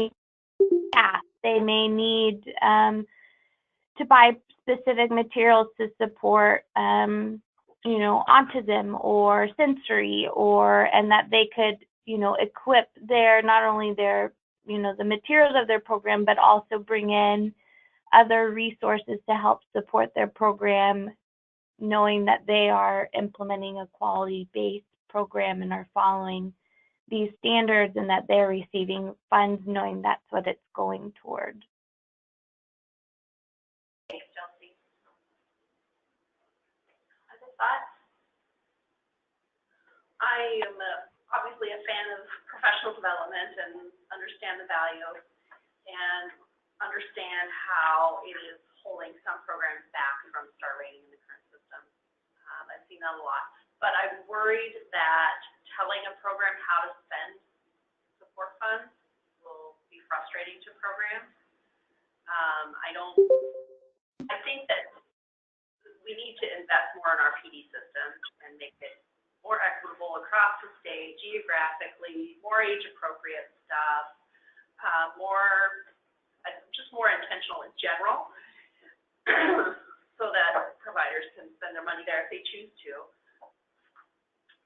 staff. They may need to buy specific materials to support, you know, autism or sensory, and that they could, you know, equip not only their, you know, the materials of their program, but also bring in other resources to help support their program, knowing that they are implementing a quality-based program and are following these standards, and that they're receiving funds knowing that's what it's going toward. Thanks, Chelsea. Other thoughts? I am obviously a fan of professional development and understand the value and understand how it is holding some programs back from star rating in the current system. I've seen that a lot. But I'm worried that telling a program how to spend support funds will be frustrating to programs. I think that we need to invest more in our PD system and make it more equitable across the state, geographically, more age-appropriate stuff, just more intentional in general, so that providers can spend their money there if they choose to.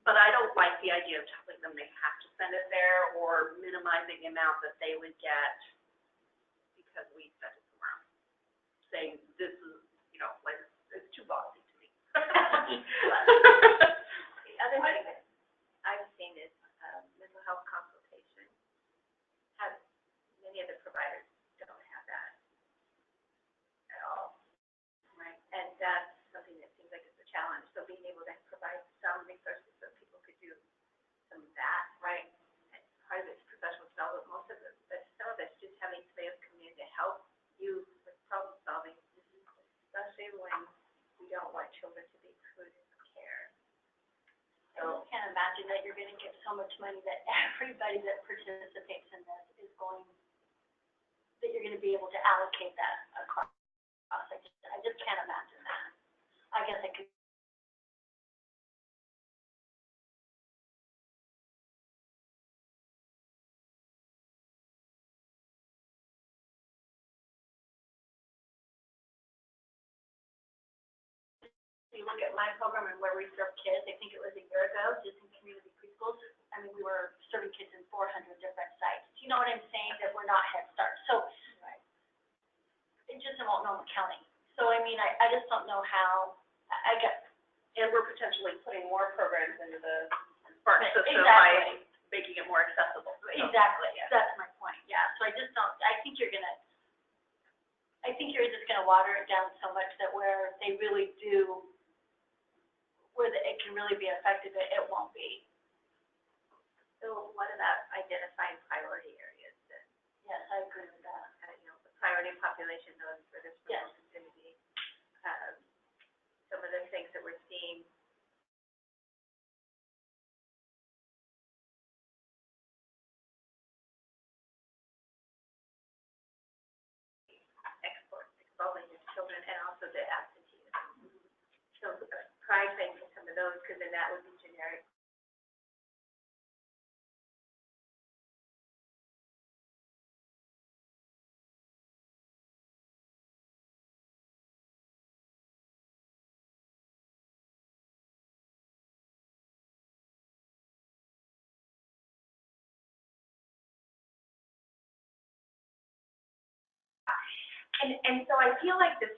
But I don't like the idea of telling them they have to spend it there or minimizing the amount that they would get because we spent it somewhere else. Saying this is, you know, like, it's too bossy to me. The other thing that I've seen is mental health consultation. Many of the providers don't have that at all. Right. And that's something that seems like it's a challenge. So being able to provide some resources so people could do some of that, right? And part of it's professional development. Most of it, but some of it's just having somebody else come in to help you with problem solving, especially when we don't want children to be excluded from care. So I can't imagine that you're gonna get so much money that everybody that participates in this is going, that you're gonna be able to allocate that across. I just can't imagine that. I guess I could. You look at my program and where we serve kids, I think it was a year ago, just in community preschools. I mean, we were serving kids in 400 different sites. Do you know what I'm saying? That we're not Head Start. So, it just in Multnomah County. So, I mean, I just don't know how, I guess. And we're potentially putting more programs into the Spark system Exactly. by making it more accessible. So, Exactly, yeah. that's my point, yeah. So I just don't, I think you're just gonna water it down so much that where they really do, where it can really be effective, it won't be. So Well, what about identifying priority areas then? Yes, I agree with that. The priority population, those for this Yes. vicinity. Some of the things that we're seeing. Exposing the children and also the absenteeism. So prioritizing some of those, because then that would be generic. And so I feel like the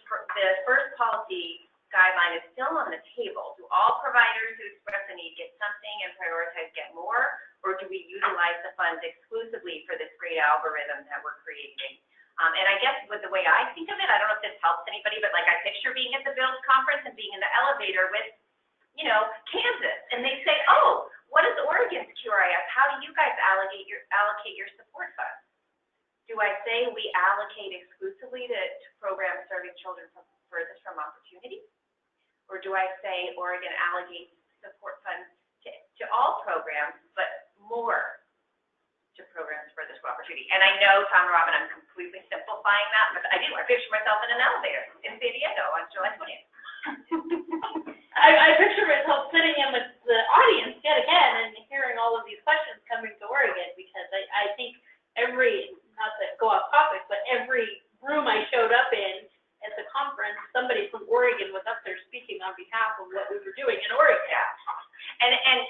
first policy guideline is still on the table. Do all providers who express a need get something and prioritize get more? Or do we utilize the funds exclusively for this great algorithm that we're creating? And I guess with the way I think of it, I don't know if this helps anybody, but like I picture being at the Build conference and being in the elevator with, Kansas. And they say, oh, what is Oregon's QRIS? How do you guys allocate your support funds? Do I say we allocate exclusively to programs serving children furthest from opportunity? Or do I say Oregon allocates support funds to all programs, but more to programs furthest from opportunity? And I know, Tom and Robin, I'm completely simplifying that, but I picture myself in an elevator in San Diego on July 20th. I picture myself sitting in with the audience yet again and hearing all of these questions coming to Oregon, because I think not to go off topic, but every room I showed up in at the conference, somebody from Oregon was up there speaking on behalf of what we were doing in Oregon. Yeah. And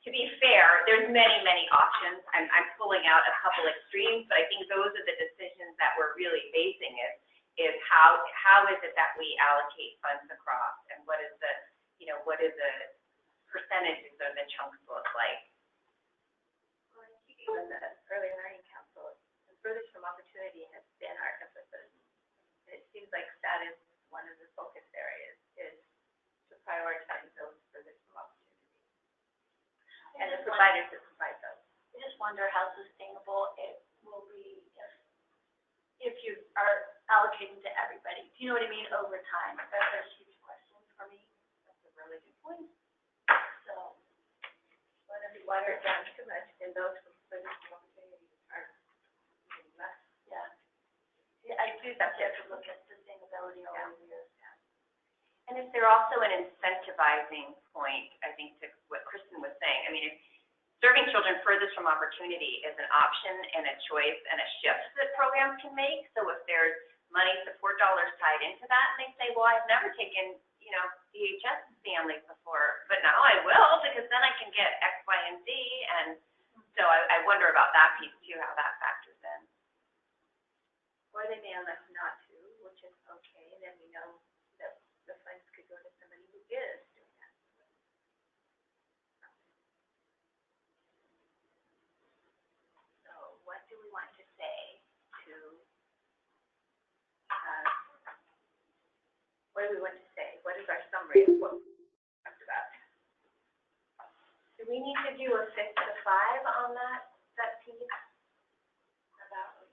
to be fair, there's many, many options. I'm pulling out a couple extremes, but I think those are the decisions that we're really basing is how is it that we allocate funds across, and what is the percentages or the chunks look like? Well, even the Early Learning Council, the furthest from opportunity has been our emphasis. And it seems like that is one of the focus areas, is to prioritize those furthest from opportunity. And the providers that provide those. I just wonder how sustainable it will be if you are allocating to everybody. Do you know what I mean? Over time. That's a huge question for me. That's a really good point. So, What if we water it down too much, and those from furthest from opportunity are less? yeah, I do think you have to look at sustainability over the years. And is there also an incentivizing point, I think, to what Kristen was saying? I mean, serving children furthest from opportunity is an option and a choice and a shift that programs can make. So if there's money support dollars tied into that, and they say, well, I've never taken, DHS families before, but now I will, because then I can get X, Y, and Z. And so I wonder about that piece too, how that factors in. Or they may elect not to, which is okay, and then we know that the funds could go to somebody who is doing that. So what do we want to say to, what do we want to say? What is our summary of what we talked about? Do we need to do a 6 to 5 on that piece? About,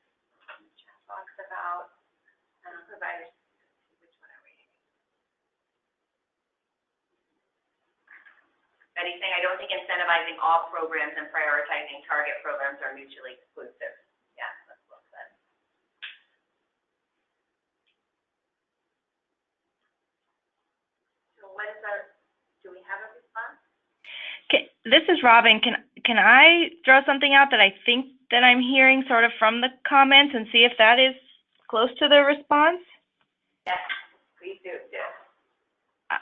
chat box about providers, which one are we? Betty's saying, I don't think incentivizing all programs and prioritizing target programs are mutually exclusive. Yeah, that's well said. So what is do we have a response? This is Robin. Can I throw something out that I think that I'm hearing sort of from the comments and see if that is close to the response? Yes, please do.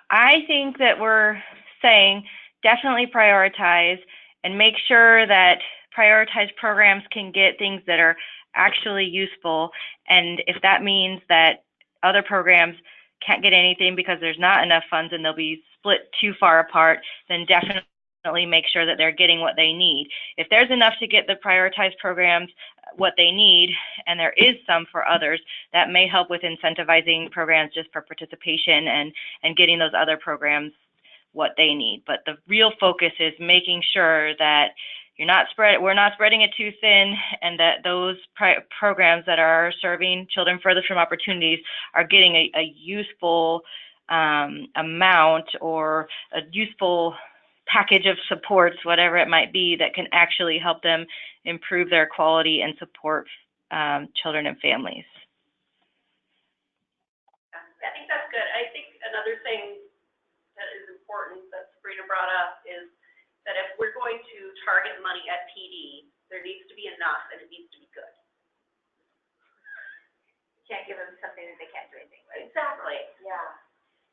I think that we're saying definitely prioritize and make sure that prioritized programs can get things that are actually useful. And if that means that other programs can't get anything because there's not enough funds and they'll be split too far apart, then definitely make sure that they're getting what they need. If there's enough to get the prioritized programs what they need, and there is some for others, that may help with incentivizing programs just for participation and getting those other programs what they need. But the real focus is making sure that we're not spreading it too thin, and that those programs that are serving children furthest from opportunities are getting a useful amount or a useful package of supports, whatever it might be, that can actually help them improve their quality and support children and families. I think that's good. I think another thing that is important that Sabrina brought up is that if we're going to target money at PD, there needs to be enough and it needs to be good. You can't give them something that they can't do anything with. Exactly. Yeah.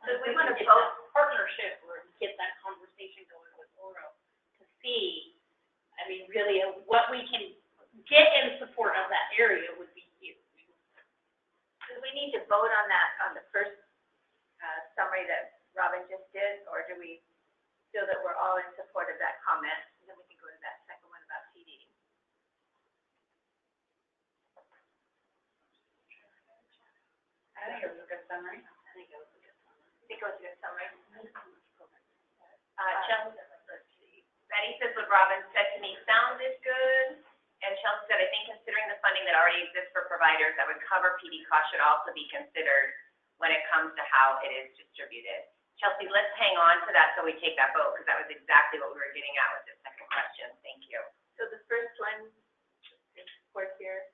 So we want to get both that partnership or get that conversation going with Oro to see, I mean, really what we can get in support of that area would be huge. Do we need to vote on that, on the first summary that Robin just did, or do we feel that we're all in support of that comment? And then we can go to that second one about PD. I think it was a good summary. I think it was a good summary. Chelsea, Betty says what Robin said to me sounded good. And Chelsea said, I think considering the funding that already exists for providers that would cover PD costs should also be considered when it comes to how it is distributed. Chelsea, let's hang on to that so we take that vote, because that was exactly what we were getting at with the second question. Thank you. So the first one is support here,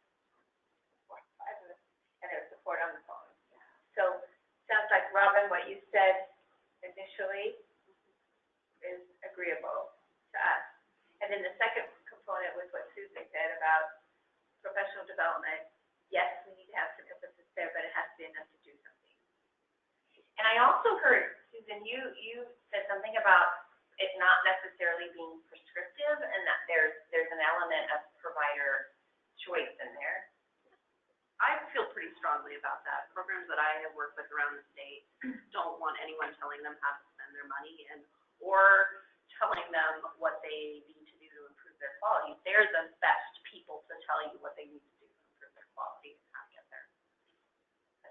and there's support on the phone. So sounds like, Robin, what you said initially is agreeable to us. And then the second component was what Susan said about professional development. Yes, we need to have some emphasis there, but it has to be enough to do something. And I also heard, Susan, you said something about it not necessarily being prescriptive and that there's an element of provider choice in there. I feel pretty strongly about that. Programs that I have worked with around the state don't want anyone telling them how to spend their money or telling them what they need to do to improve their quality. They're the best people to tell you what they need to do to improve their quality and how to get there.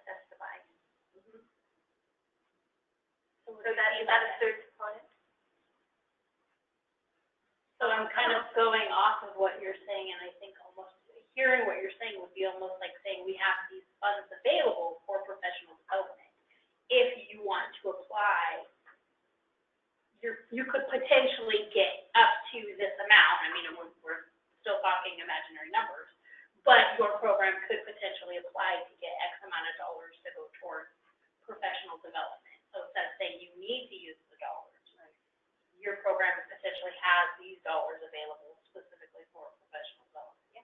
That's the buy. So So that is that a third component? So I'm kind of going off of what you're saying, and I think almost hearing what you're saying would be almost like saying we have these funds available for professional development. If you want to apply, you could potentially get up to this amount. I mean, we're still talking imaginary numbers, but your program could potentially apply to get X amount of dollars to go towards professional development. So instead of saying you need to use the dollars, your program potentially has these dollars available specifically for professional development. Yeah.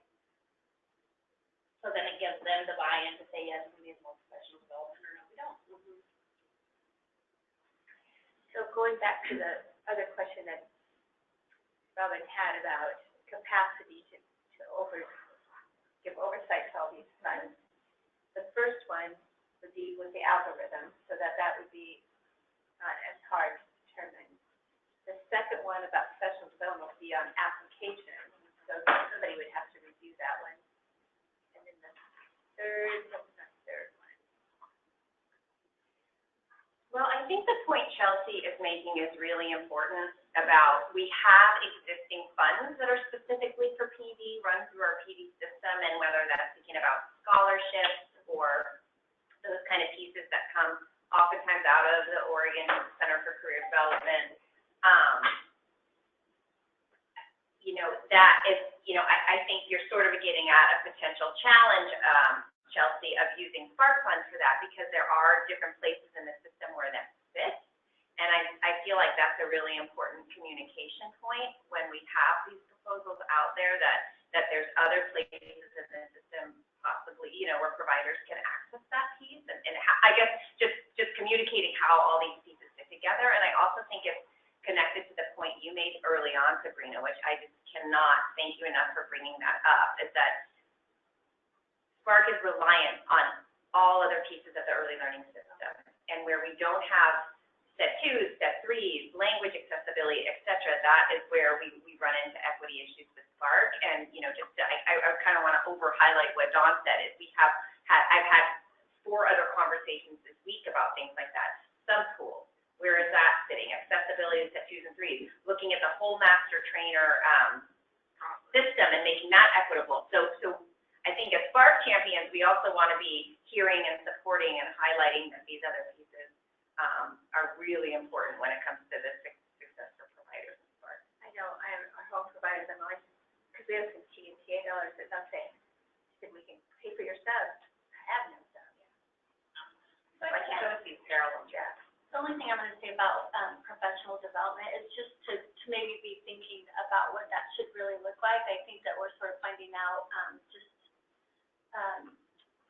So then it gives them the buy-in to say, yes, we need more professional development, or no, we don't. So going back to the other question that Robin had about capacity to give oversight to all these funds, the first one would be with the algorithm, so that would be not as hard to determine. The second one about professional development would be on application, so somebody would have to review that one. And then the third one. Well, I think the point Chelsea is making is really important about we have existing funds that are specifically for PD, run through our PD system, and whether that's thinking about scholarships or those kind of pieces that come oftentimes out of the Oregon Center for Career Development. That is, I think you're sort of getting at a potential challenge, Chelsea, of using Spark funds for that, because there are different places in the system where that fits. And I feel like that's a really important communication point when we have these proposals out there, that there's other places in the system possibly, where providers can access that piece. And I guess just communicating how all these pieces fit together. And I also think it's connected to the point you made early on, Sabrina, which I just cannot thank you enough for bringing that up, is that Spark is reliant on all other pieces of the early learning system. And where we don't have step 2s, step 3s, language accessibility, et cetera, that is where we run into equity issues with Spark. And, I kind of want to over-highlight what Dawn said, is I've had 4 other conversations this week about things like that. Subschools, where is that sitting? Accessibility to step 2s and 3s, looking at the whole master trainer system and making that equitable. So I think as Spark champions, we also want to be hearing and supporting and highlighting that these other pieces are really important when it comes to the success for providers in Spark. I know, our home providers, I'm like, because we have some TA dollars that nothing, said we can pay for your subs. I have no subs. So I can't go see parallel tracks. The only thing I'm gonna say about, professional development is just to maybe be thinking about what that should really look like. I think that we're sort of finding out,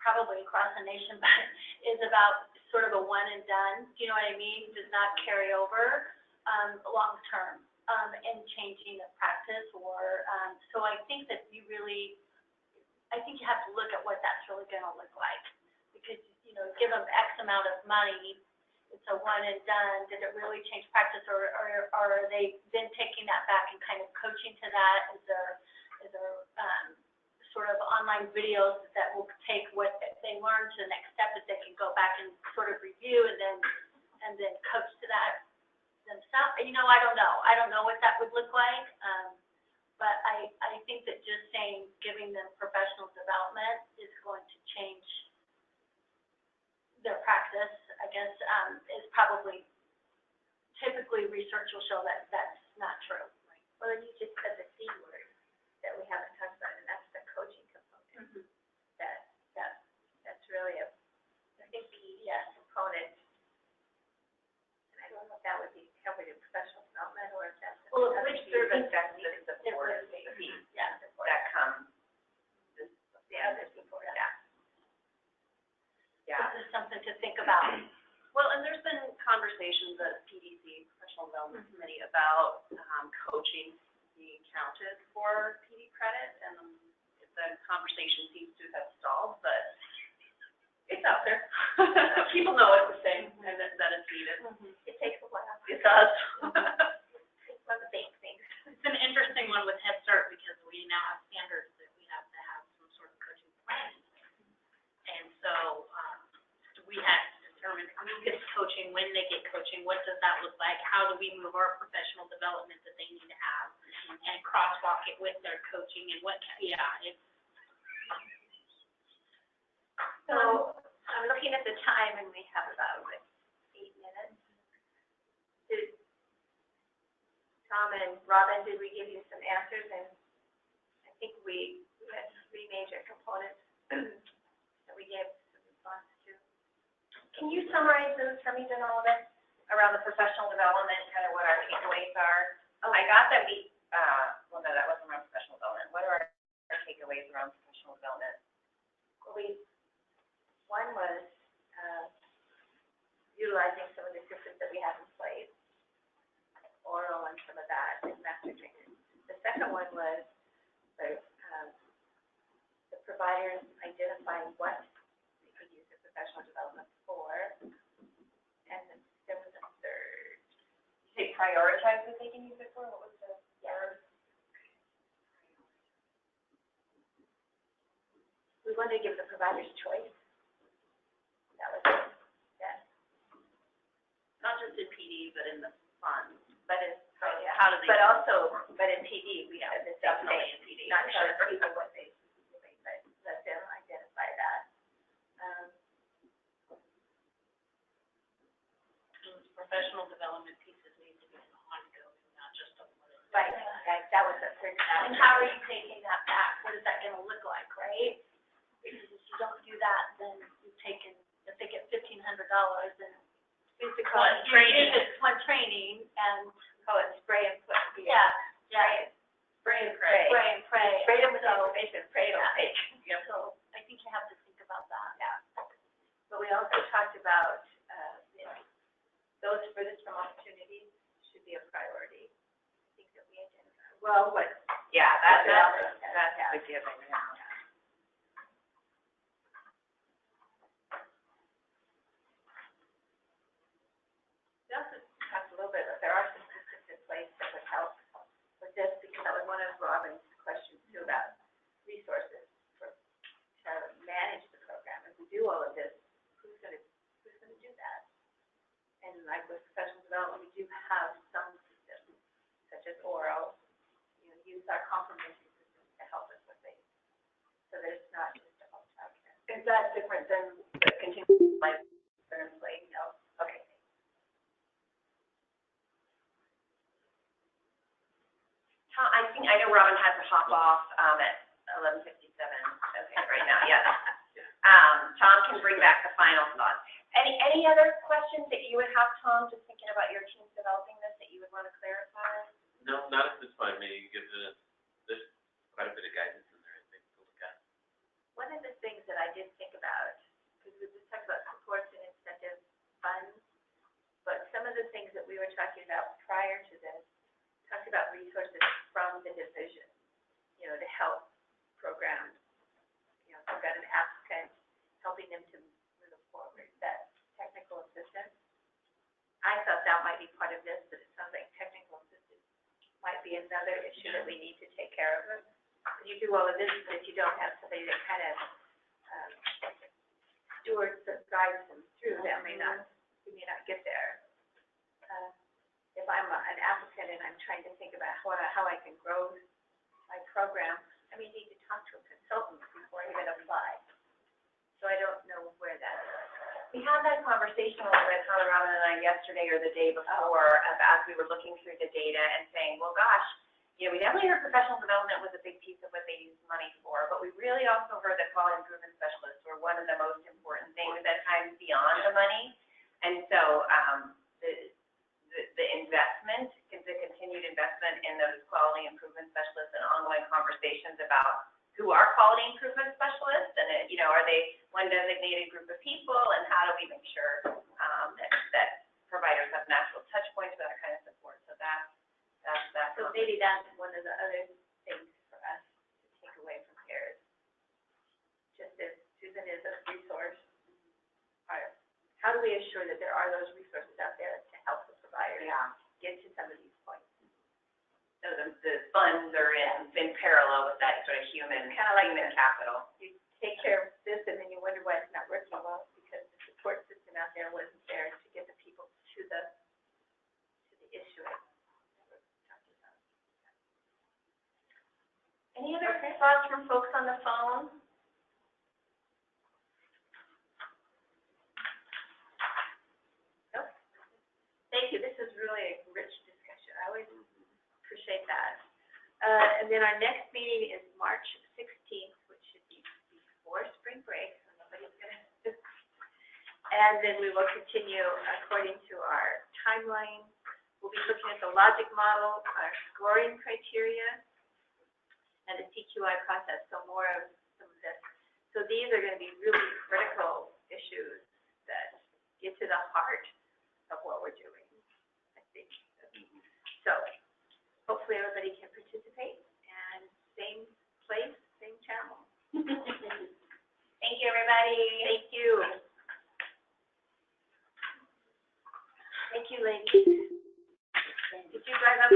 probably across the nation, but is about sort of a one and done, do you know what I mean? Does not carry over, long term, in changing the practice or, so I think that you have to look at what that's really gonna look like. Because, you know, give them X amount of money, it's a one and done, did it really change practice, or are they then taking that back and kind of coaching to that? Is there sort of online videos that will take what they learned to the next step that they can go back and sort of review and then coach to that themselves? You know, I don't know what that would look like, but I think that just saying, giving them professional development is going to change their practice, I guess, is probably, typically research will show that that's not true. Well, then you just said the C word that we haven't talked about, and that's the coaching component. That's really a key component. And I don't know if that would be covered in professional development or if that's. Well, which service that's the support piece that comes. The other support. Yeah. This is something to think about. Well, and there's been conversations at PDC, Professional Development Committee, about coaching being counted for PD credit, and the conversation seems to have stalled, but it's out there. People know it's a thing, and that it's needed. It takes a while. It does. It's one of the big things. It's an interesting one with Head Start because we now have standards that we have to have some sort of coaching plan. And so, we have to determine who gets coaching, when they get coaching, what does that look like? How do we move our professional development that they need to have and crosswalk it with their coaching and it's. So I'm looking at the time and we have about 8 minutes. Tom and Robin, did we give you some answers? And I think we had 3 major components that we gave some responses to. Can you summarize those for me, then, all of it, around the professional development, kind of what our takeaways are? I got that we, well, no, that wasn't around professional development. What are our takeaways around professional development? Well, one was utilizing some of the systems that we have in place, oral and some of that, and master training. The second one was the providers identifying what they could use their professional development for, and then there was a third. You say prioritize what they can use it for? What was the third? We wanted to give the providers choice. That was it. Yes. Not just in PD, but in the fund. But in, How do they? but in PD, we had the same Definitely thing. in PD. Not telling people what they should be doing, but let them identify that. Those professional development pieces need to be ongoing, not just a one. Right, that was the third. And how are you taking that back? What is that gonna look like, right? Because if you don't do that, then you've taken, if they get $1,500, then Used to it's call it training. one training, and, Call it spray and put. yeah, Spray and pray. spray and pray. Spray them with So, information, pray don't take. so I think you have to think about that. Yeah. But we also talked about, those furthest from opportunities should be a priority. I think that we identified. Well, what? Yeah, that's Yeah. a given, yeah. We also talked a little bit, but there are some systems in place that would help with this, because that was one of Robin's questions too about resources to manage the program. If we do all of this, who's gonna do that? And like with professional development, we do have some systems, such as oral, use our complementary systems to that different than the continuing life currently? No? Okay. Tom, I know Robin had to hop off, at 11:57, okay, right now, yes. Tom can bring back the final thoughts. Any other questions that you would have, Tom, just thinking about your team developing this that you would want to clarify? No, not at this point, maybe give it, there's quite a bit of guidance in there, I think, to look at. One of the things that I did think about, because we just talked about supports and incentive funds, but some of the things that we were talking about prior to this, talked about resources from the division, you know, to help programs. You know, if we've got an applicant, helping them to move forward, that technical assistance. I thought that might be part of this, but it sounds like technical assistance might be another issue that we need to take care of. You do all of this, but if you don't have somebody that kind of stewards or guides them through, that we may not get there. If I'm an applicant and I'm trying to think about how I can grow my program, I may need to talk to a consultant before I even apply. So I don't know where that is. We had that conversation with Robin and I yesterday or the day before, as we were looking through the data and saying, well, gosh, you know, we definitely heard professional development was a big piece of what they use money for, but we really also heard that quality improvement specialists were one of the most important things at times beyond the money. And so, the investment, the continued investment in those quality improvement specialists and ongoing conversations about who are quality improvement specialists and, you know, are they one designated group of people, and how do we make sure that providers have natural touch points for that kind of support. So that's. So maybe that's one of the other things for us to take away from here is just as Susan is a resource, how do we assure that there are those resources out there to help the providers get to some of these points? So the funds are in parallel with that sort of human capital. You take care of this and then you wonder why it's not working well, because the support system out there wasn't there to get the people to the issue. Any other thoughts from folks on the phone? Nope. Thank you. This is really a rich discussion. I always appreciate that. And then our next meeting is March 16th, which should be before spring break, so nobody's gonna. And then we will continue according to our timeline. We'll be looking at the logic model, our scoring criteria, and the TQI process, so more of some of this. So these are going to be really critical issues that get to the heart of what we're doing, I think. So hopefully everybody can participate, and same place, same channel. Thank you, everybody. Thank you. Thank you, ladies. Did you drive up?